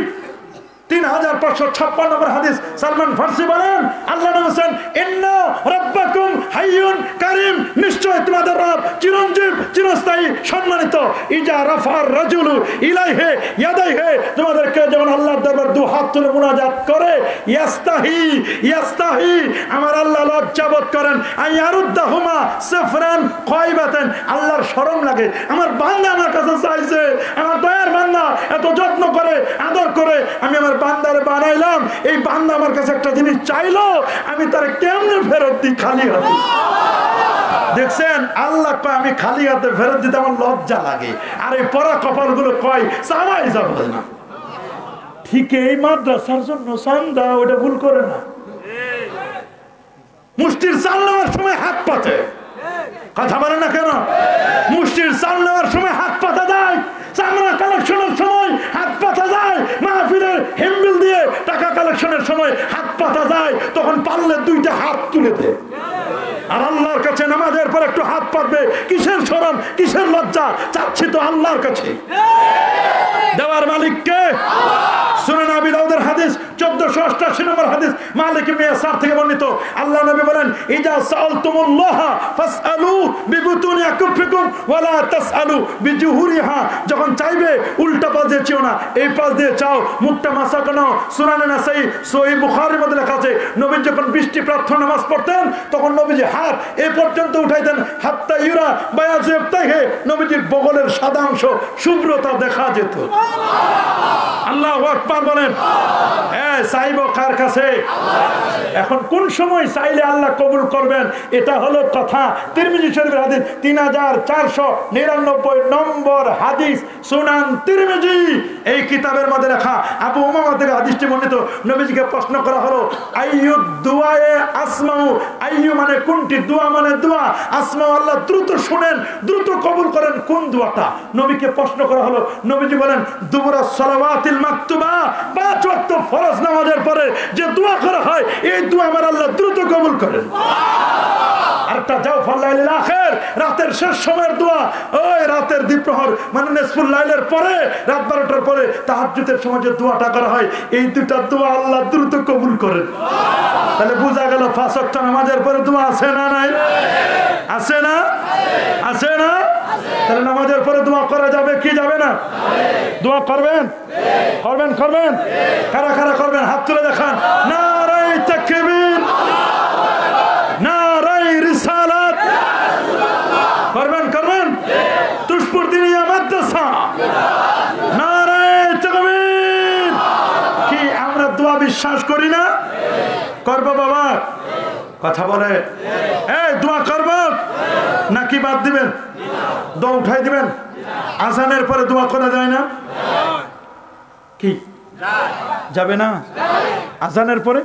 3556 নম্বর হাদিস, সালমান ফারসি বলেন, আল্লাহ বলেন ইন্না রাব্বাকুম হাইয়ুন কারীম, নিশ্চয় তোমাদের রব চিরঞ্জীব, চিরস্থায়ী, সম্মানিত। ইজা রাফার রাজুলু ইলাইহি ইয়াদাইহি, তোমাদেরকে যেমন আল্লাহর দরবার দু হাত তুলে মুনাজাত করে, ইয়াস্তাহি, আমার আল্লাহ লজ্জাবোধ করেন, আইয়ারুদ্দাহুমা সিফরান খায়বাতান, আল্লাহর শরম লাগে, আমার বান্দা আমার কাছে চাইছে, আমার দয়ার বান্দা এত যত্ন করে আদর করে আমি আমার বান্দারে বানাইলাম, এই বান্দা আমার কাছে একটা জিনিস চাইলো, আমি তারে কেমনে ফেরত দিই? খালি হাতে। দেখছেন, আল্লাহ কয় আমি খালি হাতে ফেরত দিতে আমার লজ্জা লাগে, আর এই পরা কপাল গুলো কয় চাওয়াই যাবে না। ঠিক এই মাদ্রাসার জন্য চান্দা, ওটা ভুল করে না। মুষ্টির চাল নেওয়ার সময় হাত পাতে, কথা বলে না কেন? মুষ্টির চাল নেওয়ার সময় হাত পাতা যায়, চামড়া কালেকশনের সময় হাত পাতা যায়, মাহফিলের হেমবিল দিয়ে টাকা কালেকশনের সময় হাত পাতা যায়, তখন পারলে দুইটা হাত তুলে দে। আর আল্লাহর কাছে নামাজের পর একটু হাত পাতবে, কিসের শরম, কিসের লজ্জা? চাচ্ছি তো আল্লাহর কাছে। দেওয়ার মালিক কে? সুনান আবি দাউদের হাদিস 1488 নম্বর হাদিস, মালিক ইবনে ইয়াসার থেকে বর্ণিত, আল্লাহ নবী বলেন, ইজা সাআলতুমুল্লাহ ফাসআলু বিবুতুনি আকুফিকুম ওয়ালা তাসআলু বিজুহুরিহা, যখন চাইবে উল্টা পাশ দিয়ে চেও না, এই পাশ দিয়ে চাও, মুখটা মাসা কেন? সুনানে নাসাই, সহিহ বুখারীর মধ্যে লেখা আছে, নবী যখন বৃষ্টি প্রার্থনা নামাজ পড়তেন, তখন নবীজি হাত এই পর্যন্ত উঠাইতেন, হাত্তা ইউরা বায়াজিবতাহে, নবীজির বগলের সাদা অংশ শুভ্রতা দেখা যেত। আল্লাহু আকবার বলেন। চাইব কার কাছে? এখন কোন সময় চাইলে আল্লাহ কবুল করবেন, এটা হলো কথা। তিরমিজি শরীফের হাদিস 3499 নম্বর হাদিস, সুনান তিরমিজি এই কিতাবের মধ্যে লেখা। আবু উমামা থেকে হাদিসটি বর্ণিত, নবীজিকে প্রশ্ন করা হলো, আইয়ু দুআয়ে আসমাউ, আইয়ু মানে কোনটি, দুআ মানে দোয়া, আসমাউ আল্লাহ দ্রুত শুনেন, দ্রুত কবুল করেন, কোন দোয়াটা? নবীকে প্রশ্ন করা হলো, নবীজি বলেন, দুবুরাস সালাওয়াতিল মাকতুবা, 5 ওয়াক্ত ফরজ নামাজের পরে যে দোয়া করা হয়, এই দোয়া আমার আল্লাহ দ্রুত কবুল করেন। আরেকটা জাওফার লাইলিল আখির, রাতের শেষ সময়ের দোয়া। ওই রাতের দ্বিপ্রহর মানে নিসফুল লাইলের পরে, রাত 12টার পরে তাহাজ্জুদের সময় যে দোয়াটা করা হয়, এই দুটা দোয়া আল্লাহ দ্রুত কবুল করেন। তাহলে বোঝা গেল 5 ওয়াক্ত নামাজের পরে দোয়া আছে না নাই? আছে না? আছে না? তাহলে নামাজের পরে দোয়া করা যাবে কি যাবে না? দোয়া করবেন? করবেন? করবেন? কারা কারা করবেন? হাত তুলে দেখান। নারায়ে তাকবীর, নারায়ে রিসালাত। করবেন? করবেন? তুষপুর দিনিয়া মাদ্রাসা, নারায়ে তাকবীর। কি আমরা দোয়া বিশ্বাস করি না? করব বাবা? কথা বলে এই দোয়া করব নাকি বাদ দিবেন? দোয়া উঠাই দিবেন? আজানের পরে দোয়া করা যায় না? কি যাবে না? আজানের পরে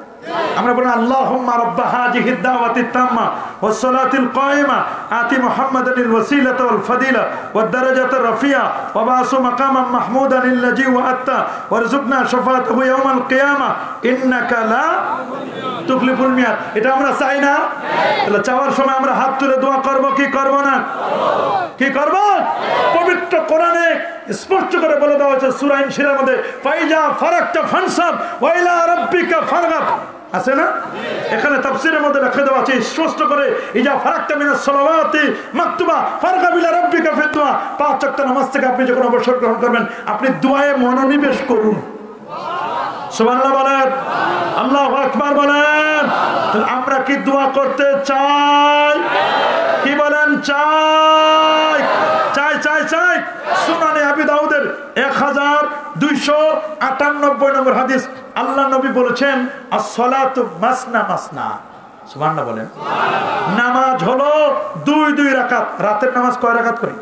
আমরা বলি আল্লাহুম্মা রাব্বা হাযিহিদ দাওয়াতিত তাম্মা ওয়াস সালাতিল কায়িমা আতি মুহাম্মাদানিল ওয়াসিলাতা ওয়াল ফাদিলা ওয়াদ দারাজাতার রাফিয়া ওয়া বাসু মাকামান মাহমুদান আল্লাযী ওয়া'আতা ওয়ারযুকনা শাফাআতাহু ইয়াওমাল কিয়ামা ইন্নাকা লা তুখলিফুল মিয়াদ। এটা আমরা চাই না? তাহলে চাওয়ার সময় আমরা হাত তুলে দোয়া করব কি করব না? কি করব? পবিত্র কোরআনে স্পষ্ট করে বলে দেওয়া হয়েছে সূরা ইনশিরার মধ্যে, ফাইজা ফারাকতা ফানসাব ওয়া ইলা রাব্বিকা ফারগাব। আছে না? এখানে তাফসীরের মধ্যে লেখা দেওয়া আছে স্পষ্ট করে, ইজা ফারাকতা মিনাস সালাওয়াতি মাকতুবা ফারগাব ইলা রাব্বিকা ফিদ দুআ। 5 ওয়াক্ত নামাজ থেকে আপনি যখন অবসর গ্রহণ করবেন, আপনি দোয়ায় মনোনিবেশ করুন। সুবহানাল্লাহ বলেন, আল্লাহু আকবার বলেন। আমরা কি দোয়া করতে চাই? কি বলেন? চাই, চাই, চাই, চাই। সুনানে আবি দাউদের 1298 নম্বর হাদিস, আল্লাহ নবী বলেছেন as-salatu masna masna। সুবহানাল্লাহ বলেন। নামাজ হলো 2 রাকাত। রাতের নামাজ কয় রাকাত করে?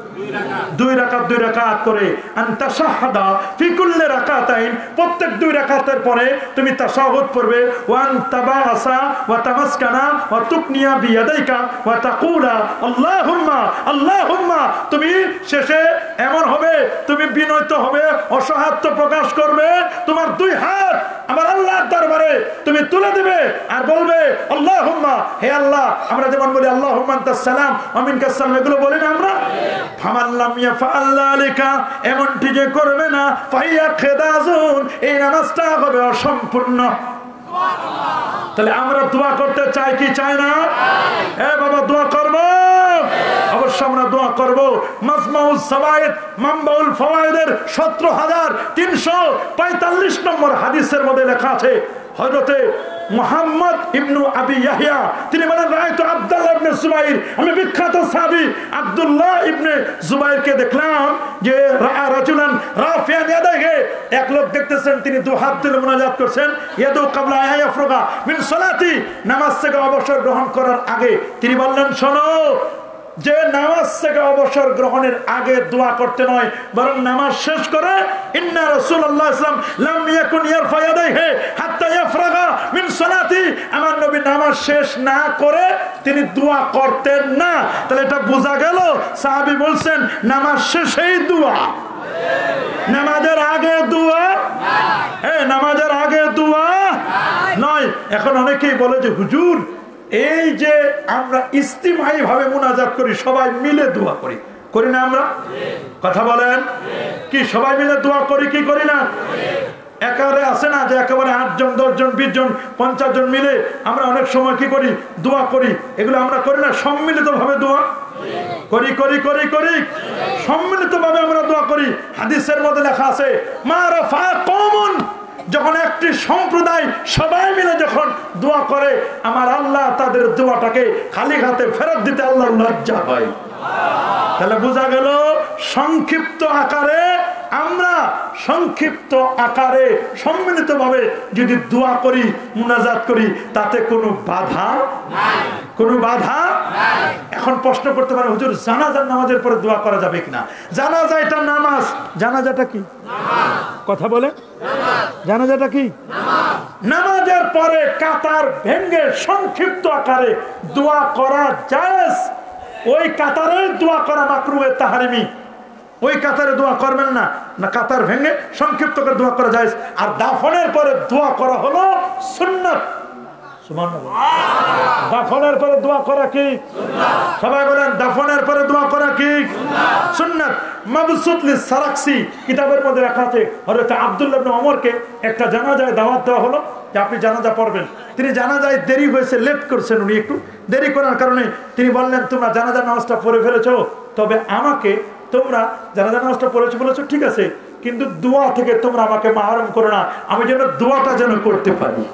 2 রাকাত 2 রাকাত করে। আন তাশাহাদা ফি কুল্লি রাকাতাইন, প্রত্যেক 2 রাকাতের পরে তুমি তাশাহুদ পড়বে। ওয়ান তাবাসা ওয়া তামাসকানা ওয়া তুকনিয়া বিয়াদাইকা ওয়া তাকুলা আল্লাহুম্মা আল্লাহুম্মা। তুমি শেষে এমন হবে, তুমি বিনয়িত হবে, অসহায়ত্ব প্রকাশ করবে, তোমার 2 হাত আমার আল্লাহর দরবারে তুমি তুলে দিবে আর বলবে আল্লাহুম্মা, হে আল্লাহ। আমরা যেমন বলি আল্লাহুম্মা আনতাস সালাম ওয়া মিনকাস সালাম, এগুলো বলি না আমরা? ফামাল্লাম ইয়াফআল যালিকা, এমনটি যে করবে না, ফাইয়া খিদাজুন, এই নামাজটা হবে অসম্পূর্ণ। তাহলে আমরা দোয়া করতে চাই কি চাই না? এ বাবা দোয়া করব, অবশ্য আমরা দোয়া করব। মাজমাউস সাওয়ায়েদ মানবাউল ফাওয়ায়েদের 17345 নম্বর হাদিসের মধ্যে লেখা আছে, হযরতে মুহাম্মদ ইবনে আবি ইয়াহইয়া তিনি বলেন, রাআইতু আব্দুল্লাহ ইবনে জুবাইর, আমি বিখ্যাত সাহাবী আব্দুল্লাহ ইবনে জুবাইরকে দেখলাম যে রাজুলান রাফিয়ান ইয়াদাইহি, এক লোক দেখতেছেন তিনি 2 হাত তুলে মুনাজাত করছেন, ইয়াদু ক্বাবলা ইয়াফরুগা মিন সালাতি, নামাজ থেকে অবসর গ্রহণ করার আগে। তিনি বললেন, শোনো, যে নামাজ থেকে অবসর গ্রহণের আগে দোয়া করতে নয়, বরং নামাজ শেষ করে ইন্না রাসূলুল্লাহ সাল্লাল্লাহু আলাইহি ওয়াসাল্লাম লাম ইয়াকুন ইয়ারফা ইয়াদাইহি হাত্তা ইয়াফরাগা মিন সালাতি, আমার নবী নামাজ শেষ না করে তিনি দোয়া করতেন না। তাহলে এটা বোঝা গেল সাহাবী বলছেন নামাজ শেষেই দোয়া, নামাজের আগে দোয়া না, নামাজের আগে দোয়া নয়। এখন অনেকেই বলে যে হুজুর, এই যে আমরা ইস্তিমাই ভাবে মুনাজাত করি, সবাই মিলে দোয়া করি, করি না আমরা? কথা বলেন, কি সবাই মিলে দোয়া করি কি করি না? একেবারে আছে না যে একেবারে 8 জন 10 জন 20 জন 50 জন মিলে আমরা অনেক সময় কি করি? দোয়া করি। এগুলো আমরা করি না? সম্মিলিত ভাবে দোয়া করি, করি, করি, করি, সম্মিলিত ভাবে আমরা দোয়া করি। হাদিসের মধ্যে লেখা আছে, মা রাফা কওমুন, যখন একটি সম্প্রদায় সবাই মিলে যখন দোয়া করে, আমার আল্লাহ তাদের দোয়াটাকে খালি হাতে ফেরত দিতে আল্লাহর লজ্জা হয়। তাহলে বোঝা গেল সংক্ষিপ্ত আকারে, আমরা সংক্ষিপ্ত আকারে সম্মিলিত ভাবে যদি দোয়া করি, মুনাজাত করি, তাতে কোনো বাধা নাই, কোনো বাধা নাই। এখন প্রশ্ন করতে পারে, হুজুর জানাজার নামাজের পরে দোয়া করা যাবে কিনা? জানাজা এটা নামাজ, জানাজাটা কি? কথা বলে, জানাজাটা কি? নামাজের পরে কাতার ভেঙ্গে সংক্ষিপ্ত আকারে দোয়া করা জায়েজ। ওই কাতারে দোয়া করা মাকরুহে তাহরিমি, ওই কাতারে দোয়া করবেন না, না কাতার ভেঙে সংক্ষিপ্ত করে দোয়া করা যায়। আর দাফনের পরে দোয়া করা হলো সুন্নাত। সুবহানাল্লাহ। দাফনের পরে দোয়া করা কি? সবাই বলেন দাফনের পরে দোয়া করা কি? সুন্নাত। মাবসুত লিস সারাকসি কিতাবের মধ্যে রাখা আছে, হযরত আব্দুল্লাহ ইবনে ওমরকে একটা জানাজায় দাওয়াত দেওয়া হলো যে আপনি জানাজা পড়বেন। তিনি জানাজায় দেরি হয়েছে, লেট করছেন, উনি একটু দেরি করার কারণে তিনি বললেন তোমরা জানাজা নামাজটা পড়ে ফেলেছো, তবে আমাকে তোমরা জানাজা নামাজটা পড়েছো বলেছো ঠিক আছে, কিন্তু দোয়া থেকে তোমরা আমাকে মাহরুম করো না, আমি যেন দোয়াটা যেন করতে পারি।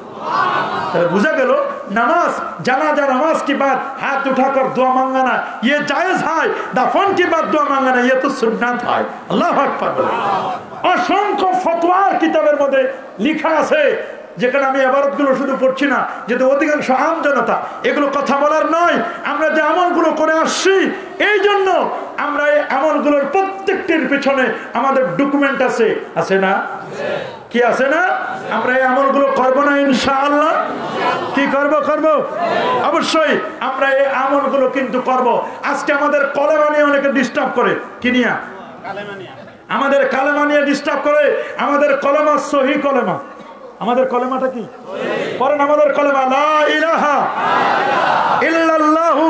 তাহলে बुझा गया नमाज जनाजा नमाज के बाद हाथ उठाकर दुआ मांगना ये जायज है, दफन के बाद दुआ मांगना ये तो सुन्नत है। अल्लाह अकबर। असंख्य फतवार किताबेर मধ্যে লেখা আছে, যেখানে আমি ইবাদতগুলো শুধু পড়ছি না, যেহেতু অধিকাংশ আম জনতা এগুলো কথা বলার নয়, আমরা যে আমলগুলো করে আসছি এই জন্য আমরা এই আমলগুলোর প্রত্যেকটির পেছনে আমাদের ডকুমেন্ট আছে, আছে না? কি আছে না? আমরা এই আমলগুলো করব না ইনশাআল্লাহ? কি করব? করব অবশ্যই। আমরা এই আমলগুলো কিন্তু করব। আজকে আমাদের কলেমা নিয়ে অনেকে ডিস্টার্ব করে, কি নিয়ে? আমাদের কালেমা নিয়ে ডিস্টার্ব করে। আমাদের কলেমা সহি কলেমা। আমাদের কলেমাটা কি? পড়েন আমাদের কলেমা লা ইলাহা ইল্লাল্লাহু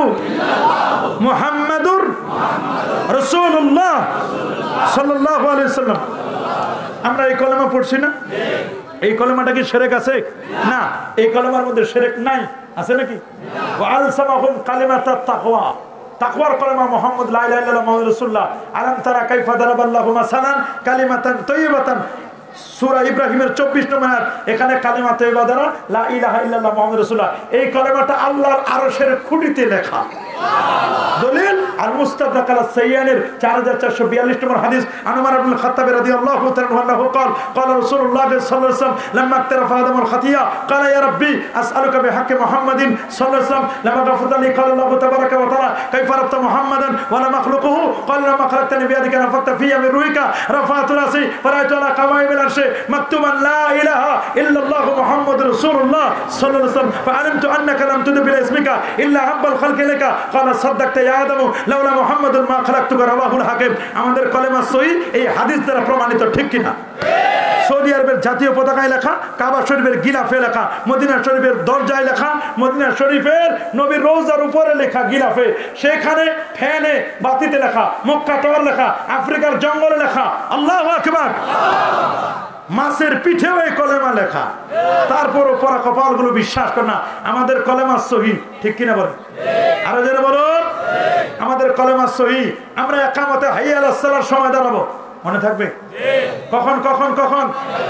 মুহাম্মাদুর রাসূলুল্লাহ সাল্লাল্লাহু আলাইহি ওয়াসাল্লাম। আমরা এই কলেমা পড়ছি না? এই কলেমাটা কি শিরক আছে? না, এই কলেমার মধ্যে শিরক নাই, আছে নাকি? ওয়া আলসামাহুম কালিমাতাত তাকওয়া, তাকওয়ার কলেমা মুহাম্মদ লা ইলাহা ইল্লাল্লাহ মুহাম্মাদুর রাসূলুল্লাহ। আলাম তারা কাইফা দারাবাল্লাহু মাসালান কালিমাতান তাইয়্যিবাতান, সূরা ইব্রাহিমের 24 নম্বর আয়াত। এখানে কালিমা তাইয়্যিবা দ্বারা লা ইলাহা ইল্লাল্লাহ মুহাম্মাদুর রাসূলুল্লাহ, এই কলেমাটা আল্লাহর আরশের খুঁটিতে লেখা। দলিল আল মুস্তাদরাক আল সাইয়ানের 4442 নম্বর হাদিস। উমর ইবনে খাত্তাব রাদিয়াল্লাহু তাআলা আনহু قال قال رسول الله صلى الله عليه وسلم لما اقترف آدم الخطيئة قال يا ربي أسألك بحق محمد صلى الله عليه وسلم لما غفرت لي قال الله تبارك وتعالى كيف عرفت محمدا ولا مخلوقه قال لما خلقتني بيدك نفخت في من روحك رفعت رأسي فرأيت على قوائم العرش مكتوبا لا إله إلا الله محمد رسول الله صلى الله عليه وسلم فعلمت أنك لم تدب إلى اسمك إلا حب الخلق لك قال صدقت يا آدم لولا محمد ما خلقتك رواه الحاكم। আমাদের কলেমা সহিহ এই হাদিস দ্বারা প্রমাণিত, ঠিক কি না? সৌদি আরবের জাতীয় পতাকায় লেখা, কাবা শরীফের গিলাফে লেখা, মদিনা শরীফের দরজায় লেখা, মদিনা শরীফের নবীর রওজার উপরে লেখা গিলাফে, সেখানে ফ্যানে বাতিতে লেখা, মক্কা টাওয়ার লেখা, আফ্রিকার জঙ্গলে লেখা। আল্লাহু আকবার। মাছের পিঠেও এই কলেমা লেখা, তারপরও পরা কপালগুলো বিশ্বাস করে না। আমাদের কলেমা সহিহ, ঠিক কিনা বলেন? আরো যারা বলুন আমাদের কলেমা সহিহ। আমরা একামতে হাইয়া আলাস সালার সময় দাঁড়াবো, মনে থাকবে? কখন কখন কখন?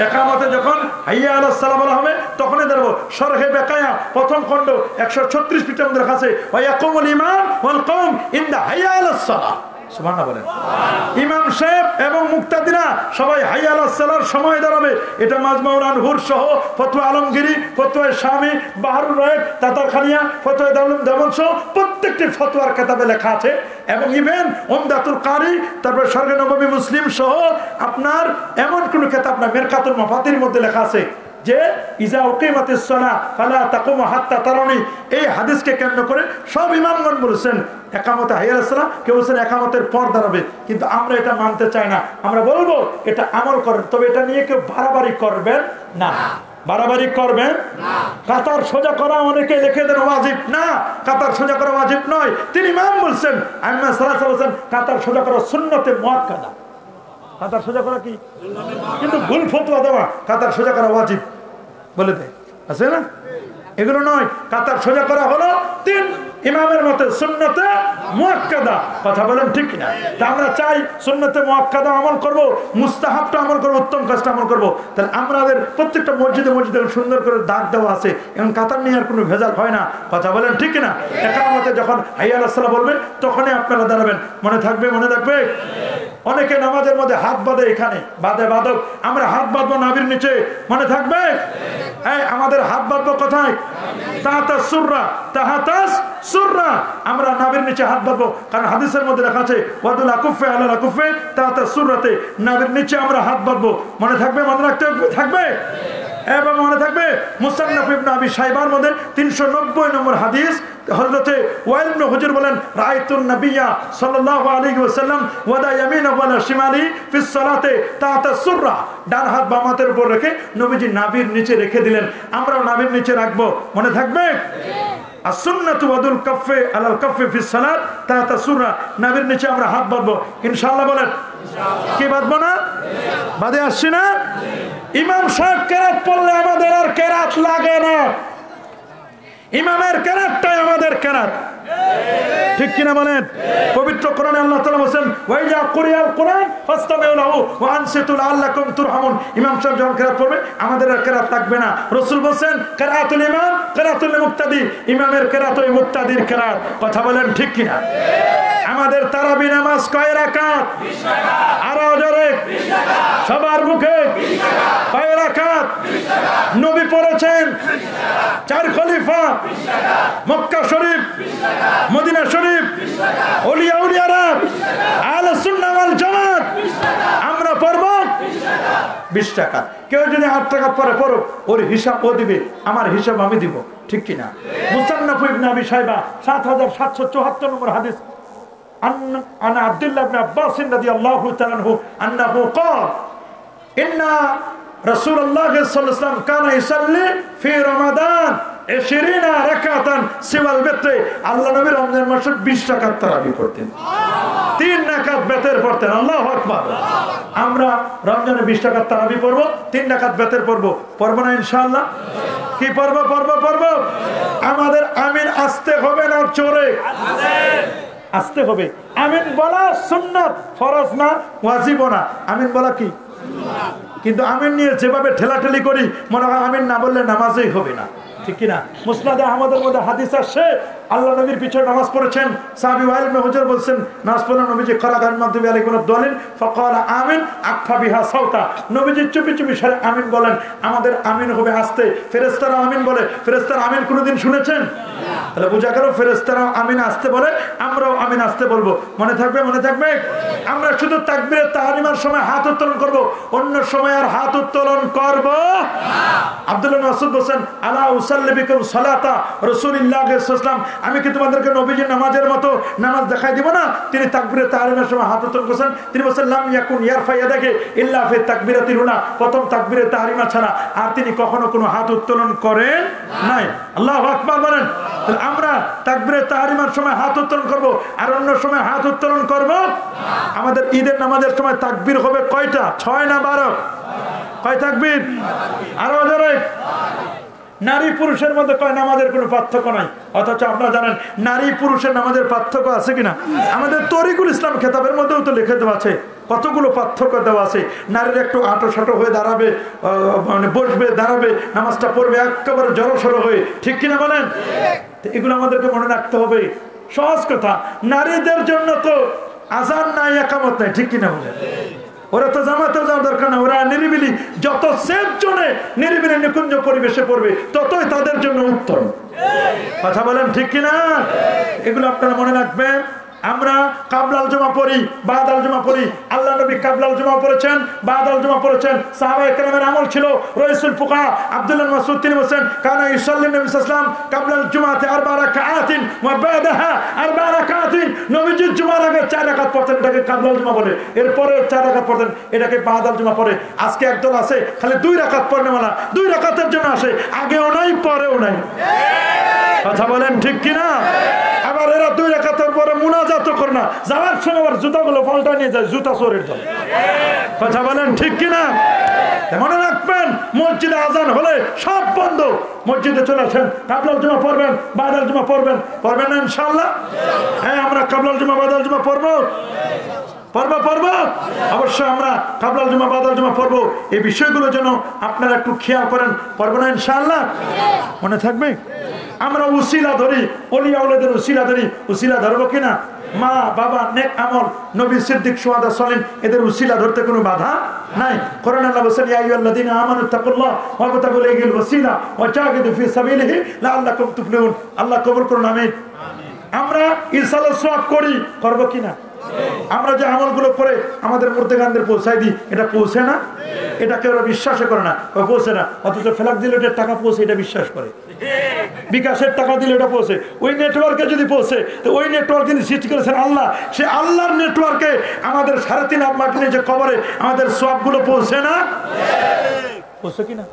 একামতে যখন হাইয়া আলাস সালাহ বলা হবে তখনই দাঁড়াবো। শরহে বেকায়া প্রথম খণ্ড 136 পৃষ্ঠার মধ্যে লেখা আছে ওয়া ইয়াকুমুল ইমাম ওয়াল কওম ইনদা হাইয়া আলাস সালাহ। সুবহানাল্লাহ বলেন। ইমাম সাহেব এবং মুক্তাদিরা সবাই হাইয়া আলাস সালাহর সময় দাঁড়াবে। এটা মাজমাউল আনহুর সহ ফতোয়া আলমগিরি, ফতোয়া শামী, বাহরুল রায়েক, তাতারখানিয়া, ফতোয়া দারুল দেওবন্দ সহ প্রত্যেকটি ফতোয়ার কিতাবে লেখা আছে। এবং ইভেন উমদাতুল কারি, তারপর শরহে নববী মুসলিম সহ আপনার এমন কোন কিতাব না, মিরকাতুল মাফাতির মধ্যে লেখা আছে যে ইজা উকিমাতিস সালাহ ফালা তাকুমু হাত্তা তারানি। এই হাদিসকে কেন্দ্র করে সব ইমামগণ বলেছেন একামতে হাইয়া আলাস সালাহ, কেউ বলেছেন একামতের পর দাঁড়াবে। কিন্তু আমরা এটা মানতে চাই না। আমরা বলবো এটা আমল করেন, তবে এটা নিয়ে কেউ বাড়াবাড়ি করবেন না। বাড়াবাড়ি করবেন না। কাতার সোজা করা অনেকে লিখে দেন ওয়াজিব না, কাতার সোজা করা ওয়াজিব নয়। তিনি ইমাম বলছেন, আইম্মা সালাসাল বলছেন কাতার সোজা করা সুন্নতে মুআক্কাদা। কাতার সোজা করা কি? কিন্তু ভুল ফতোয়া দেওয়া কাতার সোজা করা ওয়াজিব বলে দেয়, আছে না? এগুলো নয়। কাতার সোজা করা হলো 3 ইমামের মতে সুন্নতে মুআক্কাদা। কথা বলেন ঠিক না? তা আমরা চাই সুন্নতে মুআক্কাদা আমল করব, মুস্তাহাবটা আমল করব, উত্তম কাজটা আমল করব। তাহলে আমাদের প্রত্যেকটা মসজিদে মসজিদে সুন্দর করে দাগ দেওয়া আছে, এবং কাতার নিয়ে আর কোনো ভেজাল হয় না। কথা বলেন ঠিক না? একামতে যখন হাইয়া আলাস সালাহ বলবে তখনই আপনারা দাঁড়াবেন। মনে থাকবে? মনে থাকবে? অনেকে নামাজের মধ্যে হাত বাঁধে, এখানে বাঁধে বাঁধক। আমরা হাত বাঁধবো নাভির নিচে, মনে থাকবে? আমাদের হাত বাঁধবো কোথায়? তাহাতাস সুররা, তাহাতাস সুররা। আমরা নাভির নিচে হাত বাঁধবো, কারণ হাদিসের মধ্যে লেখা আছে ওয়াদুল আকুফে আলাল আকুফে তাহাতাস সুররাতে, নাভির নিচে আমরা হাত বাঁধবো। মনে থাকবে? মনে রাখতে থাকবে? এবং মনে থাকবে মুসান্নাফ ইবনে আবি শাইবার মধ্যে 390 নম্বর হাদিস, হযরতে ওয়াইল ইবনে হুজর বলেন, রাআইতুন নাবিয়্যা সাল্লাল্লাহু আলাইহি ওয়াসাল্লাম ওয়াদা ইয়ামিনাহু ওয়া শিমালি ফিস সালাতে তাতা সুররা, ডান হাত বাম হাতের উপর রেখে নবীজি নাভির নিচে রেখে দিলেন। আমরাও নাভির নিচে রাখবো, মনে থাকবে? as-sunnatu wadul kaffi alal kaffi fi salat তাতা সুররা, নাভির নিচে আমরা হাত বাঁধবো ইনশাআল্লাহ। বলেন কি বাঁধবো না? বাদে আসছি না? ইমাম সাহেব কেরাত পড়লে আমাদের আর কেরাত লাগে না, ইমামের কেরাতটাই আমাদের কেরাত, ঠিক কিনা বলেন? পবিত্র কোরআনে আল্লাহ তাআলা বলেন, ওয়াইজা কুরিয়াল কোরআন ফাসতামিউ লাহু ওয়া আনসিতু লাআল্লাকুম তুরহামুন। ইমাম সাহেব যখন কেরাত পড়বে আমাদের আর কেরাত লাগবে না। রাসূল বলেন, কেরাতুল ইমাম কেরাতুল মুক্তাদি, ইমামের কেরাত ওই মুক্তাদির কেরাত। কথা বলেন ঠিক কিনা? আমাদের তারাবি নামাজ কয় রাকাত? 20 রাকাত। আরো জোরে 20 রাকাত। সবার মুখে 20 রাকাত। কয় রাকাত? 20 রাকাত। নবী পড়েছেন 20 রাকাত। 4 খলিফা 20 রাকাত। মক্কা শরীফ 20 রাকাত। মদিনা শরীফ 20 রাকাত। ওলিয়া উলিয়ারা 20 রাকাত। আহলে সুন্নাহ ওয়াল জামাত 20 রাকাত। আমরা পড়ব 20 রাকাত। 20 রাকাত। কেউ যদি 8 রাকাত পরে পড়ো, ওর হিসাব ও দিবে, আমার হিসাব আমি দিব, ঠিক কিনা? মুসান্নাফ ইবনে আবি শাইবা 7774 নম্বর হাদিস, عن عبد الله بن عباس رضي الله تعالى عنه أنه قال إن رسول الله صلى الله عليه وسلم كان يصلي في رمضان 20 ركعة سوى الوتر। আল্লাহ নবী রমজান মাসে 20 রাকাত তারাবি করতেন, 3 রাকাত বেতের পড়তেন। আল্লাহু আকবার। আমরা রমজানে 20 রাকাত তারাবি পড়ব, 3 রাকাত বেতের পড়ব, পড়ব না ইনশাআল্লাহ? কি পড়ব? পড়ব। আমাদের আমিন আসতে হবে না জোরে? আসতে হবে। আমিন বলা সুন্নাত, ফরজ না, ওয়াজিবও না। আমিন বলা কি? সুন্নাত। কিন্তু আমিন নিয়ে যেভাবে ঠেলাঠেলি করি, মনে হয় আমিন না বললে নামাজই হবে না, ঠিক কিনা? মুসনাদে আহমদের মধ্যে হাদিস আসছে, আল্লাহ নবীর পিছনে নামাজ পড়েছেন, সাহাবী ওয়াইল ইবনে হুজর বলছেন, নামাজ পড়লেন, নবীজি খরাগান মাধ্যমে আলাইকুম দলিন ফাকালা আমিন আকফা বিহা সাউতা। নবীজি চুপি চুপি সারে আমিন বলেন। আমাদের আমিন হবে আস্তে, ফেরেশতারা আমিন বলে। ফেরেশতারা আমিন কোনোদিন শুনেছেন? তাহলে বোঝা গেল ফেরেশতারা আমিন আসতে বলে, আমরাও আমিন আসতে বলবো। মনে থাকবে? মনে থাকবে? আমরা শুধু তাকবীরে তাহরিমার সময় হাত উত্তোলন করব, অন্য সময় আর হাত উত্তোলন করব না। আব্দুল্লাহ মাসউদ বলেন, আলা উসাল্লি বিকুম সালাতা রাসূলুল্লাহ সাল্লাল্লাহু আলাইহি ওয়াসাল্লাম, আমি কি তোমাদেরকে নবীজির নামাজের মতো নামাজ দেখাই দিব না? তিনি তাকবীরে তাহরিমের সময় হাত উত্তোলন করেছেন। তিনি বলেন, লাম ইয়াকুন ইয়ারফা ইয়াদাকে ইল্লা ফি তাকবীরাতিল উলা, প্রথম তাকবীরে তাহরিমা ছাড়া আর তিনি কখনো কোনো হাত উত্তোলন করেন নাই। আল্লাহু আকবার বলেন। তাহলে আমরা তাকবীরে তাহরিমার সময় হাত উত্তোলন করব, আর অন্য সময় হাত উত্তোলন করব না। আমাদের ঈদের নামাজের সময় তাকবীর হবে কয়টা? 6 না 12? কয় তাকবীর? আরো জোরে। নারী পুরুষের মধ্যে কয় নামাজের কোনো পার্থক্য নাই, অথচ আপনারা জানেন নারী পুরুষের নামাজের পার্থক্য আছে কিনা? আমাদের তরিকুল ইসলাম খেতাবের মধ্যেও তো লিখে দেওয়া আছে, কতগুলো পার্থক্য দেওয়া আছে। নারীর একটু আঁটো হয়ে দাঁড়াবে, মানে বসবে, দাঁড়াবে, নামাজটা পড়বে একেবারে জড়সড় হয়ে, ঠিক কিনা বলেন? এগুলো আমাদেরকে মনে রাখতে হবে। সহজ কথা, নারীদের জন্য তো আযান নাই, ইকামত নাই, ঠিক কিনা বলেন? ওরা তো জামাতে যাওয়ার দরকার না, ওরা নিরিবিলি, যত সেফ জোনে নিরিবিলি নিকুঞ্জ পরিবেশে পড়বে ততই তাদের জন্য উত্তম। কথা বলেন ঠিক কিনা? এগুলো আপনারা মনে রাখবেন। আমরা কাবলাল জুমা পড়ি, বাদাল জুমা পড়ি। আল্লাহ নবী কাবলাল জুমা পড়েছেন, বাদাল জুমা পড়েছেন। সাহাবায়ে কেরামের আমল ছিল। রাইসুল ফুকাহা আব্দুল্লাহ মাসউদ তিনি বলেন, কানা ইসাল্লি নবী সাল্লাল্লাহু আলাইহি ওয়াসাল্লাম কাবলাল জুমাতে 4 রাকাআতিন ওয়া বাদাহা 4 রাকাআতিন। নবীজি জুমার আগে 4 রাকাত পড়তেন, এটাকে কাবলাল জুমা বলে। এরপরে 4 রাকাত পড়তেন, এটাকে বাদাল জুমা পড়ে। আজকে একদল আছে খালি 2 রাকাত পড়নে वाला, 2 রাকাতের জন্য আসে, আগেও নাই পরেও নাই। কথা বলেন ঠিক কিনা? আবার এরা 2 রাকাতের পরে মুনাজাত করে না, যাওয়ার সময় আবার জুতাগুলো পাল্টা নিয়ে যায়, জুতা চোরের দল। কথা বলেন ঠিক কিনা? মনে রাখবেন, মসজিদে আজান হলে সব বন্ধ, মসজিদে চলে আসেন, কাবলাল জুমা পড়বেন, বাদাল জুমা পড়বেন না ইনশাআল্লাহ? হ্যাঁ, আমরা কাবলাল জুমা বাদাল জুমা পড়বো। অবশ্যই আমরা কাবলাল জুমা বাদাল জুমা পড়বো। এই বিষয়গুলো যেন আপনারা একটু খেয়াল করেন, পড়বো না ইনশাআল্লাহ? মনে থাকবে? আমরা উসিলা ধরি, ওলিয়া ওলাদের উসিলা ধরি। উসিলা ধরবো কিনা? মা বাবা, নেক আমল, নবী, সিদ্দিক, শুহাদা, সালিহ, এদের উসিলা ধরতে কোনো বাধা নাই। কোরআন আল্লাহ বলেন, ইয়া আইয়ুহাল্লাযীনা আমানু তাকুল্লাহ ওয়াবতাগু ইলাইহিল ওয়াসিলা ওয়া জাহিদু ফি সাবিলিহি লাআল্লাকুম তুফলিহুন। আল্লাহ কবুল করুন, আমিন। আমরা ইরসালের সওয়াব করি, করব কিনা? আমরা যে আমলগুলো করে আমাদের মুর্দেগানদের পৌঁছাই দিই, এটা পৌঁছে না? এটা কেউ বিশ্বাসই করে না, পৌঁছে না। অথচ ফেলাক দিলে এটা টাকা পৌঁছে, এটা বিশ্বাস করে। বিকাশের টাকা দিলে এটা পৌঁছে। ওই নেটওয়ার্কে যদি পৌঁছে, তো ওই নেটওয়ার্ক যিনি সৃষ্টি করেছেন আল্লাহ, সে আল্লাহর নেটওয়ার্কে আমাদের 3.5 হাত মাটির যে কবরে আমাদের সবগুলো পৌঁছে না? পৌঁছে কিনা?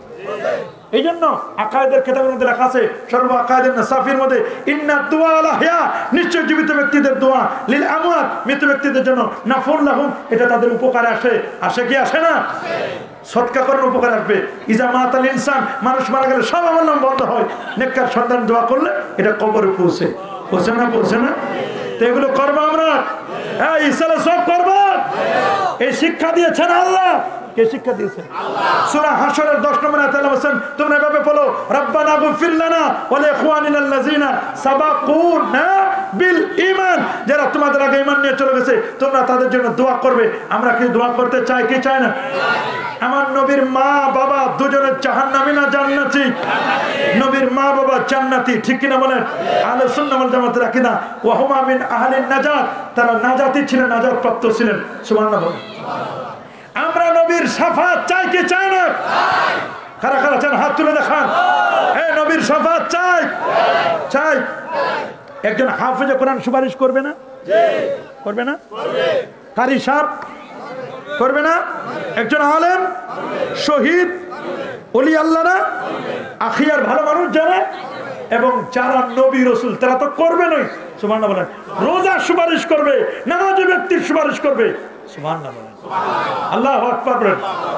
এই জন্য আকায়েদের কিতাবের মধ্যে লেখা আছে, সর্ব আকায়েদের নাসাফির মধ্যে, ইন্না দুআ আল আহইয়া, নিশ্চয় জীবিত ব্যক্তিদের দোয়া, লিল আমওয়াত, মৃত ব্যক্তিদের জন্য, নাফুল লাহুম, এটা তাদের উপকারে আসে। আসে কি আসে না? সদকা করার উপকার আসবে। ইজা মাতাল ইনসান, মানুষ মারা গেলে সব আমল নাম বন্ধ হয়। নেককার সন্তান দোয়া করলে এটা কবরে পৌঁছে। পৌঁছে না? পৌঁছে না? তো এগুলো করবো আমরা, হ্যাঁ ইসলাম সব করবো। এই শিক্ষা দিয়েছেন আল্লাহ। কে শিক্ষা দিয়েছেন? সূরা হাশরের 10 নম্বর আয়াতে আল্লাহ বলেন, তোমরা এভাবে বলো, রব্বানা গফির লানা ওয়া লিইখওয়ানিনাল্লাযিনা সাবাকুনা বিল ঈমান, যারা তোমাদের আগে ঈমান নিয়ে চলে গেছে, তোমরা তাদের জন্য দোয়া করবে। আমরা কি দোয়া করতে চাই কি চাই না? আমার নবীর মা বাবা দুজনের জাহান্নামী না জান্নাতি? নবীর মা বাবা জান্নাতি, ঠিক কিনা বলেন? আহলে সুন্নাহ ওয়াল জামাতের আকীদা, ওয়া হুমা মিন আহলিন নাজাত, তারা নাজাতি ছিলেন, নাজাত প্রাপ্ত ছিলেন। সুবহানাল্লাহ বলেন। আমরা নবীর শাফাত চাই কি চাই না? কারা কারা চান হাত তুলে দেখান। এই নবীর শাফাত চাই? চাই। একজন হাফেজে কোরআন সুপারিশ করবে না? করবে না? কারি সাহেব করবে না? একজন আলেম, শহীদ, ওলি আল্লাহরা, আখিয়ার ভালো মানুষ যারা, এবং যারা নবী রাসূল, তারা তো করবে নয়। সুবহানাল্লাহ বলেন। রোজা সুপারিশ করবে, নামাজি ব্যক্তির সুপারিশ করবে। সুবহানাল্লাহ বলেন। আল্লাহু আকবার বলেন।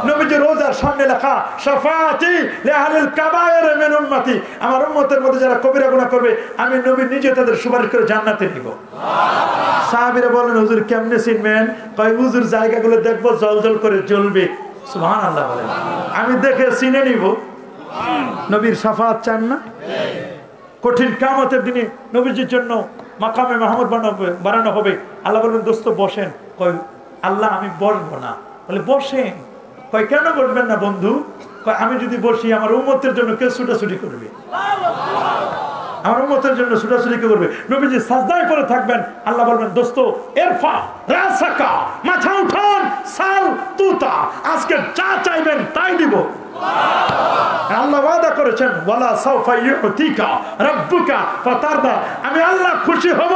নবীজি রোজার সামনে লেখা, শাফাআতি লিআহলিল কাবায়ের মিন উম্মতি, আমার উম্মতের মধ্যে যারা কবিরা গুনাহ করবে, আমি নবী নিজে তাদের সুপারিশ করে জান্নাতে নিব। সাহাবীরা বলেন, হুজুর কেমনে চিনবেন? কয় হুজুর জায়গাগুলো দেখবো জলজল করে জ্বলবে। সুবহানাল্লাহ বলেন। আমি দেখে চিনে নিব। নবীর শাফাআত চান না? কঠিন কিয়ামতের দিনে নবীজির জন্য মাকামে মাহমুদ বানানো হবে। আল্লাহ বলবেন, দোস্ত বসেন। কয় আল্লাহ আমি বসবো না। বলে বসেন। কয় কেন বসবেন না বন্ধু? কয় আমি যদি বসি আমার উম্মতের জন্য কেউ ছুটাছুটি করবে, আমার উম্মতের জন্য ছুটাছুটি কে করবে? নবীজি সাজদায় পড়ে থাকবেন। আল্লাহ বলবেন, দোস্ত ইরফা রাসাকা, মাথা উঠান, সাল তুতা, আজকে যা চাইবেন তাই দিব। আল্লাহ ওয়াদা করেছেন, ওয়ালা সাউফা ইউতিকা রাব্বুকা ফাতারদা, আমি আল্লাহ খুশি হব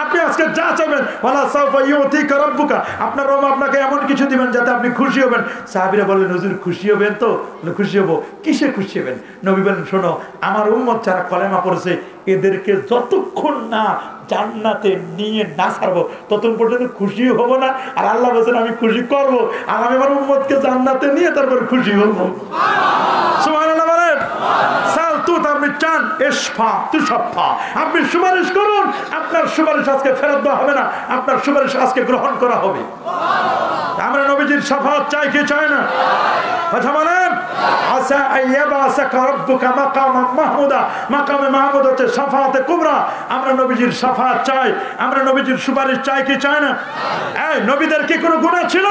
আপনি আজকে যা চাইবেন। ওয়ালা সাউফা ইউতিকা রাব্বুকা, আপনার রব আপনাকে এমন কিছু দিবেন যাতে আপনি খুশি হবেন। সাহাবীরা বললেন, হুজুর খুশি হবেন তো? খুশি হব। কিসে খুশি হবেন? নবী বলেন, শোনো, আমার উম্মত যারা কলেমা পড়েছে, এদেরকে যতক্ষণ না জান্নাতে নিয়ে না ছাড়বো ততক্ষণ পর্যন্ত খুশি হব না। আর আল্লাহ বলেন, আমি খুশি করব, আর আমি আমার উম্মতকে জান্নাতে নিয়ে তারপর খুশি হব। সুবহানাল্লাহ বলেন। সাল তুত, আপনি চান, ইশফা তুশফা, আপনি সুপারিশ করুন। আপনার সুপারিশ আজকে ফেরত দেওয়া হবে না, আপনার সুপারিশ আজকে গ্রহণ করা হবে। আমরা নবীজির শাফাআত চাই কি চাই না? কথা বলেন। আসা আইয়াবাসাকা রাব্বুকা মাকামান মাহমুদা, মাকামে মাহমুদ হচ্ছে শাফাআতে কুবরা। আমরা নবীজির শাফাআত চাই, আমরা নবীজির সুপারিশ চাই কি চাই না? এই নবীদের কি কোনো গুনাহ ছিল?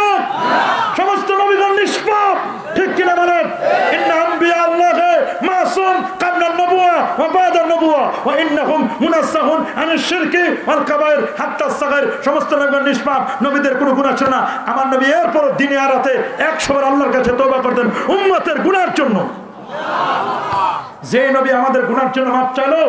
সমস্ত নবীগণ নিষ্পাপ, ঠিক কিনা বলেন? ইন্না আম্বিয়া আল্লাহি মাসুম কাবলা নবুওয়া ওয়া বাদা নবুওয়া ওয়া ইন্নাহুম মুনাসাহুন আনিশ শিরকি ওয়াল কাবায়ের হাত্তা সাগায়ের। সমস্ত নবীগণ নিষ্পাপ, নবীদের কোনো গুনাহ ছিল না। আমার নবী এরপর দিনে আর রাতে 100 বার আল্লাহর কাছে তওবা করতেন উম্মতের গুনাহের জন্য। যে নবী আমাদের গুনাহের জন্য মাপ চাইলো,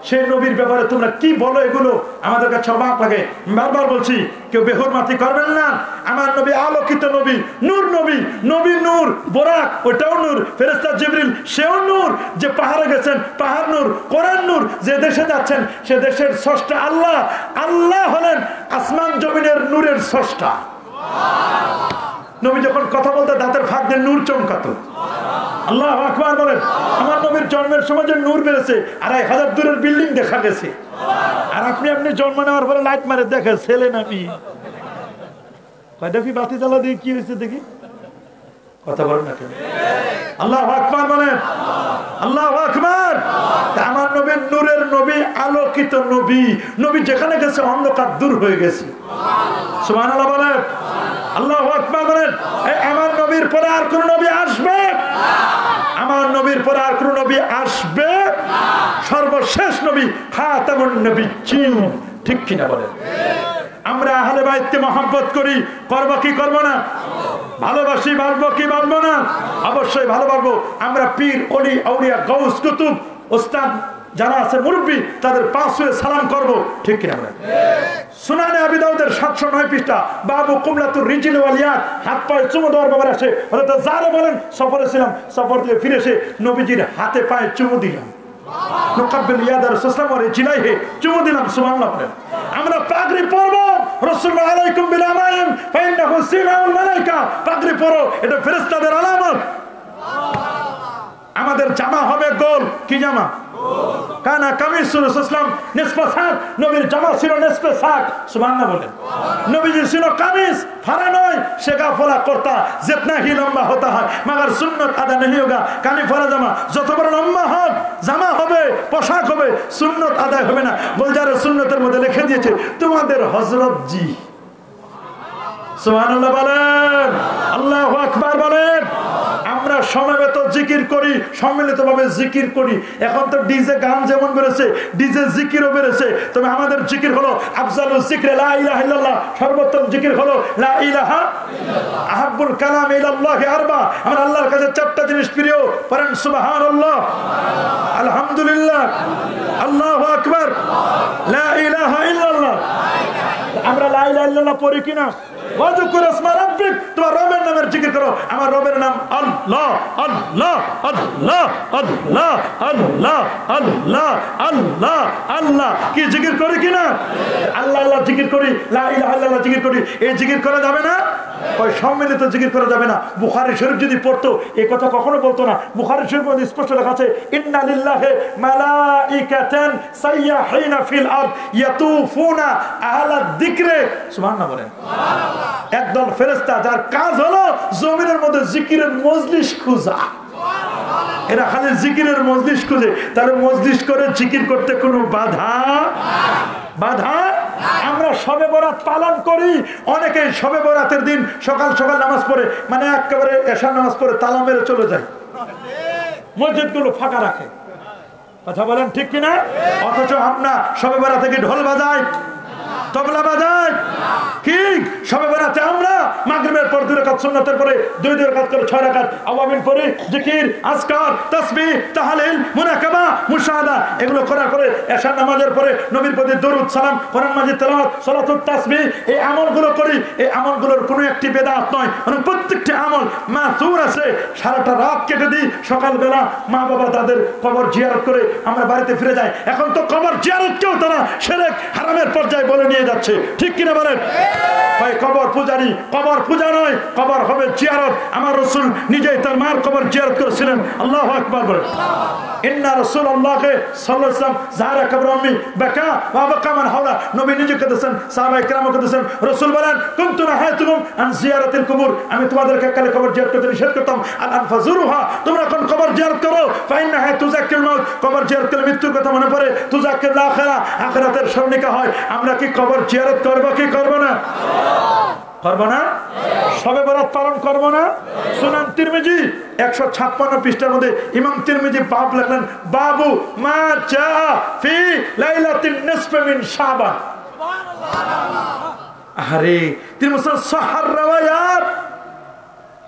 সেই নবীর ব্যাপারে তোমরা কি বলো? এগুলো আমাদের কাছে অবাক লাগে। বারবার বলছি, কেউ বেহুরমাতি করবেন না। আমার নবী আলোকিত নবী, নূর নবী, নবী নূর, বোরাক ওটাও নূর, ফেরেশতা জিবরিল সেও নূর। যে পাহাড়ে গেছেন পাহাড় নূর, কোরআন নূর। যে দেশে যাচ্ছেন সে দেশের স্রষ্টা আল্লাহ। আল্লাহ হলেন আসমান জমিনের নূরের স্রষ্টা। নবী যখন কথা বলতে দাঁতের ফাঁক দিয়ে নূর চমকাতো। আল্লাহু আকবার বলেন। আমার নবীর জন্মের সময় যে নূর বেড়েছে, 2500 দূরের বিল্ডিং দেখা গেছে। আর আপনি জন্ম নেওয়ার পরে লাইট মারে দেখে ছেলে না মেয়ে। দেখি বাতি জ্বালা দিয়ে কি হয়েছে দেখি। কথা বলেন না কেন? আল্লাহু আকবার বলেন। আল্লাহু আকবার। আমার নবী নূরের নবী, আলোকিত নবী। নবী যেখানে গেছে অন্ধকার দূর হয়ে গেছে। সুবহানাল্লাহ বলেন। আল্লাহু আকবার বলেন। আমার নবীর পরে আর কোন নবী আসবে? আমার নবীর পরে আর কোন নবী আসবে? সর্বশেষ নবী খাতামুন নবিয়্যিন, ঠিক কিনা বলেন? আমরা আহলে বাইতকে মহব্বত করি, করবো কি করবো না? ভালোবাসি, বাড়বো কি বাড়বো না? অবশ্যই ভালোবাসবো। আমরা পীর, ওলি, আউলিয়া, গাউস, কুতুব, ওস্তাদ যারা আছে মুরব্বী, তাদের পাশ হয়ে সালাম করবো, ঠিক কিনা বলেন? সুনানে আবি দাউদের 709 পৃষ্ঠা, বাবু কুমলাতুর রিজিল ওয়ালিয়াত, হাত পায়ে চুমু দেওয়ার ব্যাপারে আসে। হযরত যারা বলেন সফরে ছিলাম, সফর থেকে ফিরে এসে নবীজির হাতে পায়ে চুমু দিলাম, নকাব্বিল ইয়াদ রাসূলুল্লাহ ওয়া রিজলাইহি, চুমু দিলাম, সুবহানাল্লাহ বলেন। আমরা পাগড়ি পরবো, রাসূলুল্লাহ আলাইকুম বিল আমাইম ফাইন্নাহু সিমাউল মালাইকা, পাগড়ি পরো, এটা ফেরেশতাদের আলামত। আমাদের জামা হবে গোল, কি জামা? কানা কামিসুল রাসূলুল্লাহ নিসফা সাক, নবীর জামা ছিল নিসফে সাক, সুবহানাল্লাহ বলেন। নবীজি ছিল কামিজ, ফারা নয়, শেখা ফলা করতা, जितना ही लंबा होता है मगर सुन्नत अदा नहीं होगा। কানি ফরা জামা যত বড় লম্বা হোক, জামা হবে, পোশাক হবে, সুন্নত আদায় হবে না। গুলজারের সুন্নতের মধ্যে লিখে দিয়েছে তোমাদের হযরত জি, সুবহানাল্লাহ বলেন, আল্লাহু আকবার বলেন। আমরা সমবেত জিকির করি, সম্মিলিতভাবে জিকির করি। এখন তো ডিজে গান যেমন বেরোছে, ডিজে জিকিরও বেরোছে। তবে আমাদের জিকির হলো আফজালুল যিকরে লা ইলাহা ইল্লাল্লাহ, সর্বোত্তম জিকির হলো লা ইলাহা ইল্লাল্লাহ। আহাব্বুল কালাম ইলাল্লাহি আরবা, আমার আল্লাহর কাছে চারটা জিনিস প্রিয়, পড়েন সুবহানাল্লাহ, আলহামদুলিল্লাহ, আল্লাহু আকবার, লা ইলাহা ইল্লাল্লাহ। আমরা লা ইলাহা ইল্লাল্লাহ পড়ি কিনা? ওয়াজকুর ইসমা রাব্বিক, তোমার রবের নামের জিকির করো। আমার রবের নাম আল্লাহ, আল্লাহ, আল্লাহ, আল্লাহ, আল্লাহ, আল্লাহ, আল্লাহ, আল্লাহ। কি জিকির করি কিনা? আল্লাহ আল্লাহ জিকির করি, লা ইলাহা ইল্লাল্লাহ জিকির করি। এই জিকির করা যাবে না? ওই সম্মিলিত জিকির করা যাবে না। বুখারী শরীফ যদি পড়তো এই কথা কখনো বলতো না। বুখারী শরীফের মধ্যে স্পষ্ট লেখা আছে, ইন্না লিল্লাহি মালাইকাতান সাইয়াহিনা ফিল আরদ ইয়াতুফুনা আহলা যিকরে, সুবহানাল্লাহ বলেন। সুবহানাল্লাহ। একদল ফেরেশতা যার কাজ হলো জমিনের মধ্যে জিকিরের মজলিস খোঁজা। এরা খালি জিকিরের মজলিস খুঁজে। তাহলে মজলিস করে জিকির করতে কোনো বাধা? বাধা? আমরা শবে বরাত পালন করি। অনেকেই শবে বরাতের দিন সকাল সকাল নামাজ পড়ে, মানে একেবারে এশার নামাজ পড়ে তালা মেরে চলে যায়, মসজিদগুলো ফাঁকা রাখে। কথা বলেন ঠিক কিনা? অথচ আমরা শবে বরাত থেকে ঢোল বাজাই, তবলা বাজাই। কি শবে বরাতে আমরা মাগরিবের পর 2 রাকাত, সুন্নাতের পরে 2 রাকাত করে 6 রাকাত আওয়ামিল পড়ি, জিকির, আজকার, তাসবিহ, তাহলিল, মুনাকাবা, মুশাহাদা এগুলো করার পরে এশার নামাজের পরে নবীর প্রতি দরুদ সালাম, কোরআন মাজিদ তেলাওয়াত, সালাতুত তাসবিহ, এই আমলগুলো করি। এই আমলগুলোর কোনো একটি বেদাত নয়, মানে প্রত্যেকটি আমল মাসুর আছে। সারাটা রাত কেটে দিই, সকালবেলা মা বাবা তাদের কবর জিয়ারত করে আমরা বাড়িতে ফিরে যাই। এখন তো কবর জিয়ারতকেও তারা শিরক হারামের পর্যায়ে বলে নিয়ে যাচ্ছে, ঠিক কিনা বলেন? ভাই কবর পূজারি, কবর পূজা নয়, কবর হবে জিয়ারত। আমার রাসূল নিজেই তার মার কবর জিয়ারত করেছিলেন। আল্লাহু আকবার বলেন। ইন্না রাসূলুল্লাহি সাল্লাল্লাহু আলাইহি ওয়াসাল্লাম যারা কবর আম্মি বাকা ওয়া বাকা মান হাওলা, নবী নিজে করেছেন, সাহাবায়ে কেরাম করেছেন। রাসূল বলেন, কুনতু নাহাইতুকুম আন জিয়ারাতিল কুবুর, আমি তোমাদেরকে কালে কবর জিয়ারত করতে নিষেধ করতাম। আন ফাজুরুহা, তোমরা কোন কবর জিয়ারত করো, ফাইন্নাহা তুযাক্কিরুল মাউত, কবর জিয়ারত করলে মৃত্যুর কথা মনে পড়ে, তুযাক্কিরুল আখিরা, আখিরাতের স্মরণিকা হয়। আমরা কি কবর জিয়ারত করব কি করব না? করব না? শবে বরাত পালন করব না? সুনান তিরমিজি 156 পৃষ্ঠার মধ্যে ইমাম তিরমিজি বাব লিখলেন, বাবু মা জা ফি লাইলাতিন নিসফ মিন শাবান। সুবহানাল্লাহ। আরে তিরমিজি সাহার রাওয়ায়াত,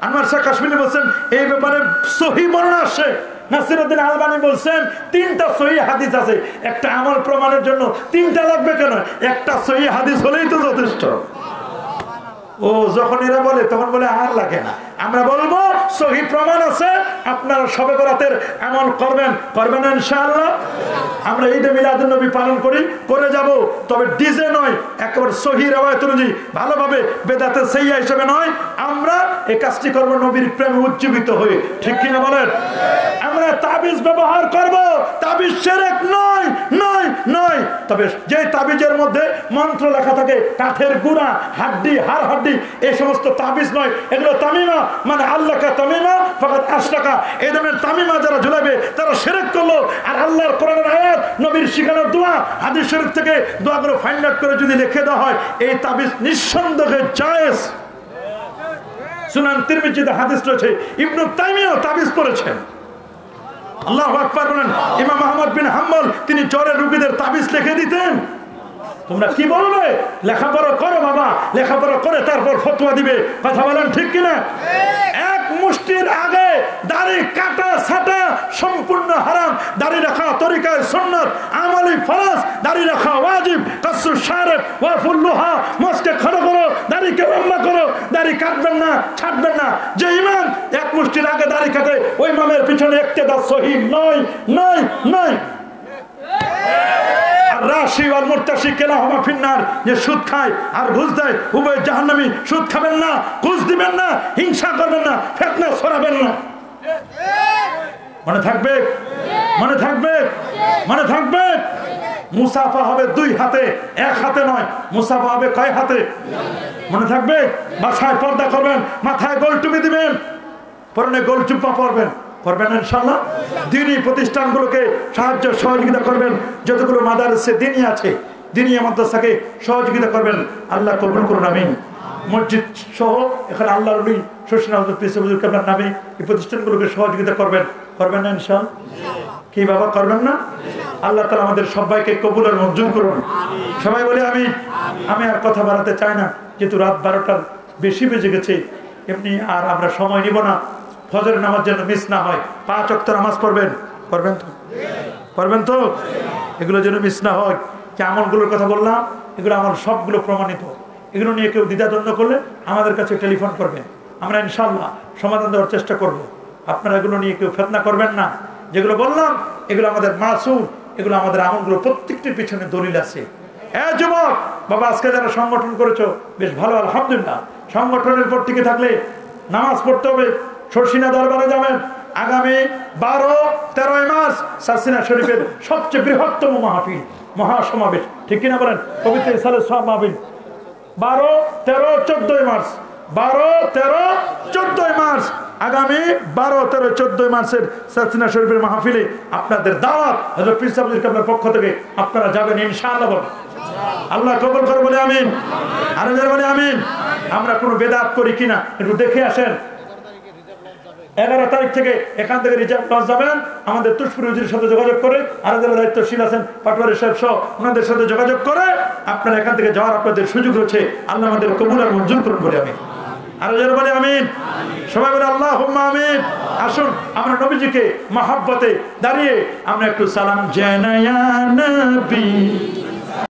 আনোয়ার শাহ কাশ্মীরি বলছেন এই ব্যাপারে সহিহ বর্ণনা আছে। নাসিরউদ্দিন আলবানী বলছেন 3টা সহিহ হাদিস আছে। একটা আমল প্রমাণের জন্য 3টা লাগবে কেন? একটা সহিহ হাদিস হলেই তো যথেষ্ট। ও যখন এরা বলে তখন বলে আর লাগে না। আমরা বলবো সহিহ প্রমাণ আছে, আপনারা শবে বরাতের আমল করবেন, করবেন না ইনশাআল্লাহ? আমরা ঈদে মিলাদুন নবী পালন করি, করে যাব, তবে ডিজে নয়, একেবারে সহিহ রওয়ায়াত অনুযায়ী ভালোভাবে, বেদাতে সাইয়্যা হিসেবে নয়। আমরা এই কাজটি করব নবীর প্রেমে উজ্জীবিত হয়ে, ঠিক কিনা বলেন? আমরা তাবিজ ব্যবহার করব, তাবিজ শিরক নয়, নয়, নয়। তবে যে তাবিজের মধ্যে মন্ত্র লেখা থাকে, কাঠের গুড়া, হাড্ডি, হাড় হাড্ডি, এই সমস্ত তাবিজ নয়, এগুলো তামিমা, মানে আল্লাহকা তামিমা ফাকাদ আশরাকা। এই ধরনের তামিমা যারা ঝুলাবে তারা শিরক করলো। আর আল্লাহর কোরআনের আয়াত, নবীর শিখানোর দোয়া, হাদিস শরীফ থেকে দোয়াগুলো ফাইন্ড আউট করে যদি লিখে দেওয়া হয়, এই তাবিজ নিঃসন্দেহে জায়েজ। সুনান তিরমিজিতে হাদিস রয়েছে, ইবনে তাইমিয়াও তাবিজ করেছেন। আল্লাহু আকবার বলেন। ইমাম আহমদ বিন হাম্বল তিনি জ্বরের রোগীদের তাবিজ লিখে দিতেন। তোমরা কি বলবে? লেখাপড়া করো বাবা, লেখাপড়া করে তারপর ফতোয়া দিবে। কথা বলেন ঠিক কিনা? এক মুষ্টির আগে দাড়ি কাটা ছাটা সম্পূর্ণ হারাম। দাড়ি রাখা তরিকায় সুন্নাত, আমালি ফরজ। দাড়ি রাখা ওয়াজিব। কাসু শারিব ওয়া ফুল্লুহা, মস্কে খড়ো করো, দাড়িকে লম্বা করো, দাড়ি কাটবেন না, ছাড়বেন না। যে ইমাম এক মুষ্টির আগে দাড়ি কাটে ওই ইমামের পিছনে ইক্তেদা সহিহ নয়, নয়, নয়। রাশি আর মুরতাশি কেলাহুমা ফিন্নার, যে সুদ খায় আর ঘুষ দেয় উভয় জাহান্নামী। সুদ খাবেন না, ঘুষ দিবেন না, হিংসা করবেন না, ফিতনা ছড়াবেন না। মনে থাকবে, মনে থাকবে, মনে থাকবে। মুসাফা হবে 2 হাতে, 1 হাতে নয়। মুসাফা হবে কয় হাতে? মনে থাকবে। বাসায় পর্দা করবেন, মাথায় গোল টুপি দিবেন, পরনে গোল জুব্বা পরবেন, করবেন ইনশাআল্লাহ। দ্বীনি প্রতিষ্ঠানগুলোকে সাহায্য সহযোগিতা করবেন। যতগুলো মাদ্রাসা দ্বীনি আছে, দ্বীনি মাদ্রাসাকে সহযোগিতা করবেন। আল্লাহ কবুল করুন, আমিন। মসজিদ সহ এখানে আল্লাহর ওলি শশীনা হযরত পীর সাহেব হুজুর কেবলার নামে এই প্রতিষ্ঠানগুলোকে সহযোগিতা করবেন, করবেন না ইনশাআল্লাহ? কি বাবা, করবেন না? আল্লাহ তাআলা আমাদের সবাইকে কবুল আর মঞ্জুর করুন। সবাই বলে আমিন। আমি আর কথা বাড়াতে চাই না, যেহেতু রাত 12টার বেশি বেজে গেছে। এমনি আর আমরা সময় নিব না। ফজরের নামাজ যেন মিস না হয়। 5 ওয়াক্ত নামাজ পড়বেন, করবেন তো? করবেন তো? এগুলো যেন মিস না হয়। যে আমলগুলোর কথা বললাম, এগুলো আমল সবগুলো প্রমাণিত। এগুলো নিয়ে কেউ দ্বিধাদ্বন্দ্ব করলে আমাদের কাছে টেলিফোন করবেন, আমরা ইনশাআল্লাহ সমাধান দেওয়ার চেষ্টা করব। আপনারা এগুলো নিয়ে কেউ ফিতনা করবেন না। যেগুলো বললাম এগুলো আমাদের মাসুম, এগুলো আমাদের আমলগুলো প্রত্যেকটির পিছনে দলিল আছে। যুবক বাবা, আজকে যারা সংগঠন করেছো বেশ ভালো, আলহামদুলিল্লাহ। সংগঠনের পর টিকে থাকলে নামাজ পড়তে হবে। শর্ষিনা দরবারে যাবেন। আগামী 12-13 মার্চ সারসিনা শরীফের সবচেয়ে বৃহত্তম মাহফিল, মহাসমাবেশ, ঠিক কিনা বলেন? পবিত্র ইসালের সব মাহফিল 12, 13, 14 মার্চ। 12, 13, 14 মার্চ। আগামী 12, 13, 14 মার্চের সারসিনা শরীফের মাহফিলে আপনাদের দাওয়াত হযরত পীর সাহেব হুজুর কেবলার পক্ষ থেকে। আপনারা যাবেন ইনশাআল্লাহ। বলেন আল্লাহ কবুল করে, বলে আমিন। আরো যারা বলে আমিন। আমরা কোনো বেদাত করি কিনা একটু দেখে আসেন। 11 তারিখ থেকে এখান থেকে রিজার্ভ লঞ্চ যাবেন। আমাদের তুষপুর হুজুরের সাথে যোগাযোগ করে, আর যারা দায়িত্বশীল আছেন পাটোয়ারি সাহেব সহ ওনাদের সাথে যোগাযোগ করে আপনারা এখান থেকে যাওয়ার আপনাদের সুযোগ হচ্ছে। আল্লাহ আমাদের কবুল আর মঞ্জুর করুন, বলে আমিন। আরো যারা বলে আমিন। সবাই বলে আল্লাহুম্মা আমিন। আসুন আমরা নবীজিকে মহব্বতে দাঁড়িয়ে আমরা একটু সালাম জানায়া নবী